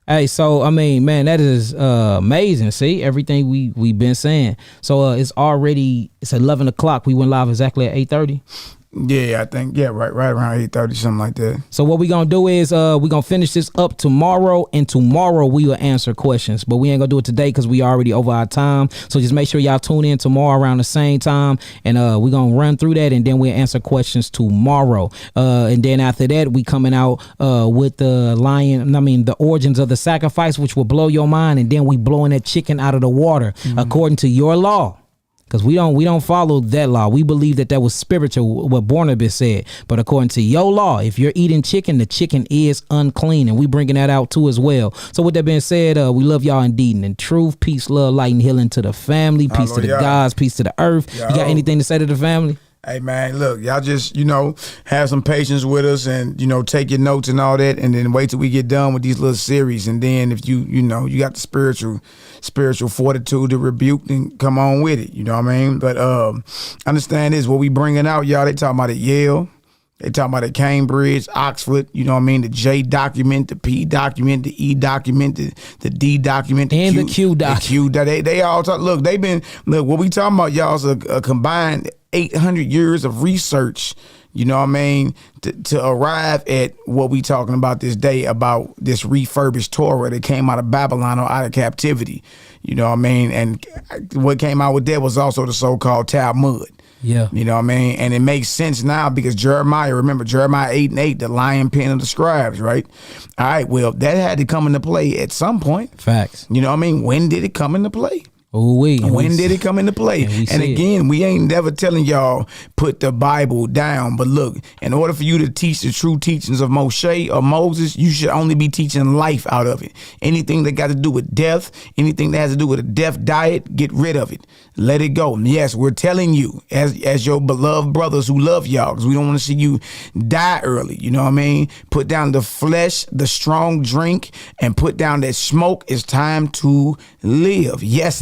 Hey, so, I mean, man, that is amazing. See, everything we've been saying. So it's 11 o'clock. We went live exactly at 8:30. Yeah, I think right around 8:30, something like that. So what we gonna do is we gonna finish this up tomorrow, and tomorrow we will answer questions. But we ain't gonna do it today because we already over our time. So just make sure y'all tune in tomorrow around the same time, and we gonna run through that, and then we'll answer questions tomorrow. And then after that, we coming out with the origins of the sacrifice, which will blow your mind, and then we blowing that chicken out of the water according to your law. Because we don't follow that law. We believe that was spiritual, what Barnabas said. But according to your law, if you're eating chicken, the chicken is unclean. And we bringing that out too as well. So with that being said, we love y'all indeed. And in truth, peace, love, light, and healing to the family. Peace to the gods. Peace to the earth. You got anything to say to the family? Hey, man, look, y'all just, have some patience with us and, take your notes and all that, and then wait till we get done with these little series. And then if you got the spiritual fortitude to rebuke, then come on with it. You know what I mean? But understand this, what we bringing out, y'all, they talking about at Yale. They talking about at Cambridge, Oxford, you know what I mean? The J document, the P document, the E document, the D document, and the Q document. They all talk, look, what we talking about, y'all, is a combined 800 years of research, you know what I mean, to arrive at what we talking about this day, about this refurbished Torah that came out of Babylon or out of captivity, you know what I mean? And what came out with that was also the so-called Talmud. Yeah. You know what I mean? And it makes sense now because Jeremiah 8:8, the lion pen of the scribes, right? All right, well, that had to come into play at some point. Facts. You know what I mean? When did it come into play? When did it come into play? And again, we ain't never telling y'all put the Bible down. But look, in order for you to teach the true teachings of Moshe or Moses, you should only be teaching life out of it. Anything that got to do with death, anything that has to do with a death diet, get rid of it. Let it go. And yes, we're telling you as your beloved brothers who love y'all, because we don't want to see you die early. You know what I mean? Put down the flesh, the strong drink, and put down that smoke. It's time to live. Yes,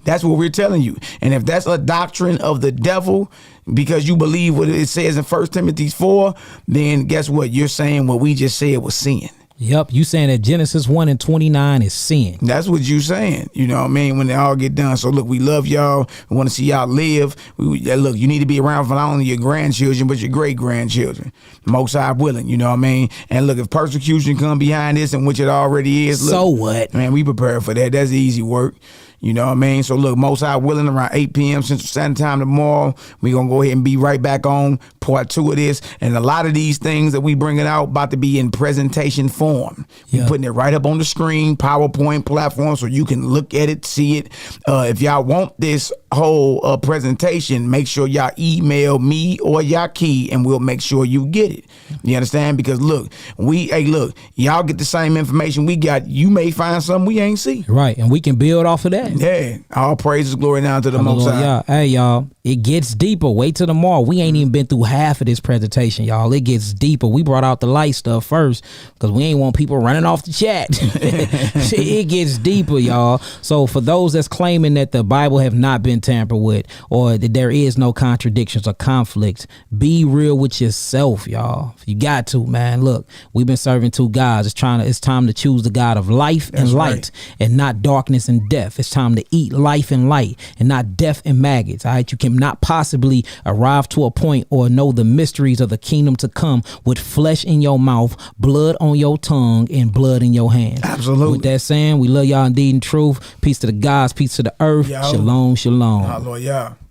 that's what we're telling you. And if that's a doctrine of the devil, because you believe what it says in 1 Timothy 4, then guess what? You're saying what we just said was sin. Yep, you saying that Genesis 1:29 is sin. That's what you saying. You know what I mean? When they all get done. So look, we love y'all. We want to see y'all live. Look, you need to be around for not only your grandchildren, but your great-grandchildren. Most High willing, you know what I mean? And look, if persecution come behind this, and which it already is, look, so what? Man, we prepare for that. That's easy work. You know what I mean? So look, Most High willing, around 8 p.m. Central Standard Time tomorrow, we're going to go ahead and be right back on part 2 of this. And a lot of these things that we bringing out about to be in presentation form. We're putting it right up on the screen, PowerPoint platform, so you can look at it, see it. If y'all want this whole presentation, make sure y'all email me or Yaki, and we'll make sure you get it. You understand? Because look, y'all get the same information we got. You may find something we ain't see. Right, and we can build off of that. Yeah, all praises, glory now to the Most High. Yeah. Hey, y'all, it gets deeper. Wait till tomorrow. We ain't even been through half of this presentation, y'all. It gets deeper. We brought out the light stuff first because we ain't want people running off the chat. It gets deeper, y'all. So for those that's claiming that the Bible have not been tampered with, or that there is no contradictions or conflicts, be real with yourself, y'all. You got to, man. Look, we've been serving 2 gods. It's time to choose the God of life and light, and not darkness and death. It's time to eat life and light, and not death and maggots. All right, you cannot possibly arrive to a point or know the mysteries of the kingdom to come with flesh in your mouth, blood on your tongue, and blood in your hands. Absolutely. With that saying, we love y'all indeed in truth. Peace to the gods, peace to the earth. Yo. Shalom, shalom. Hallelujah.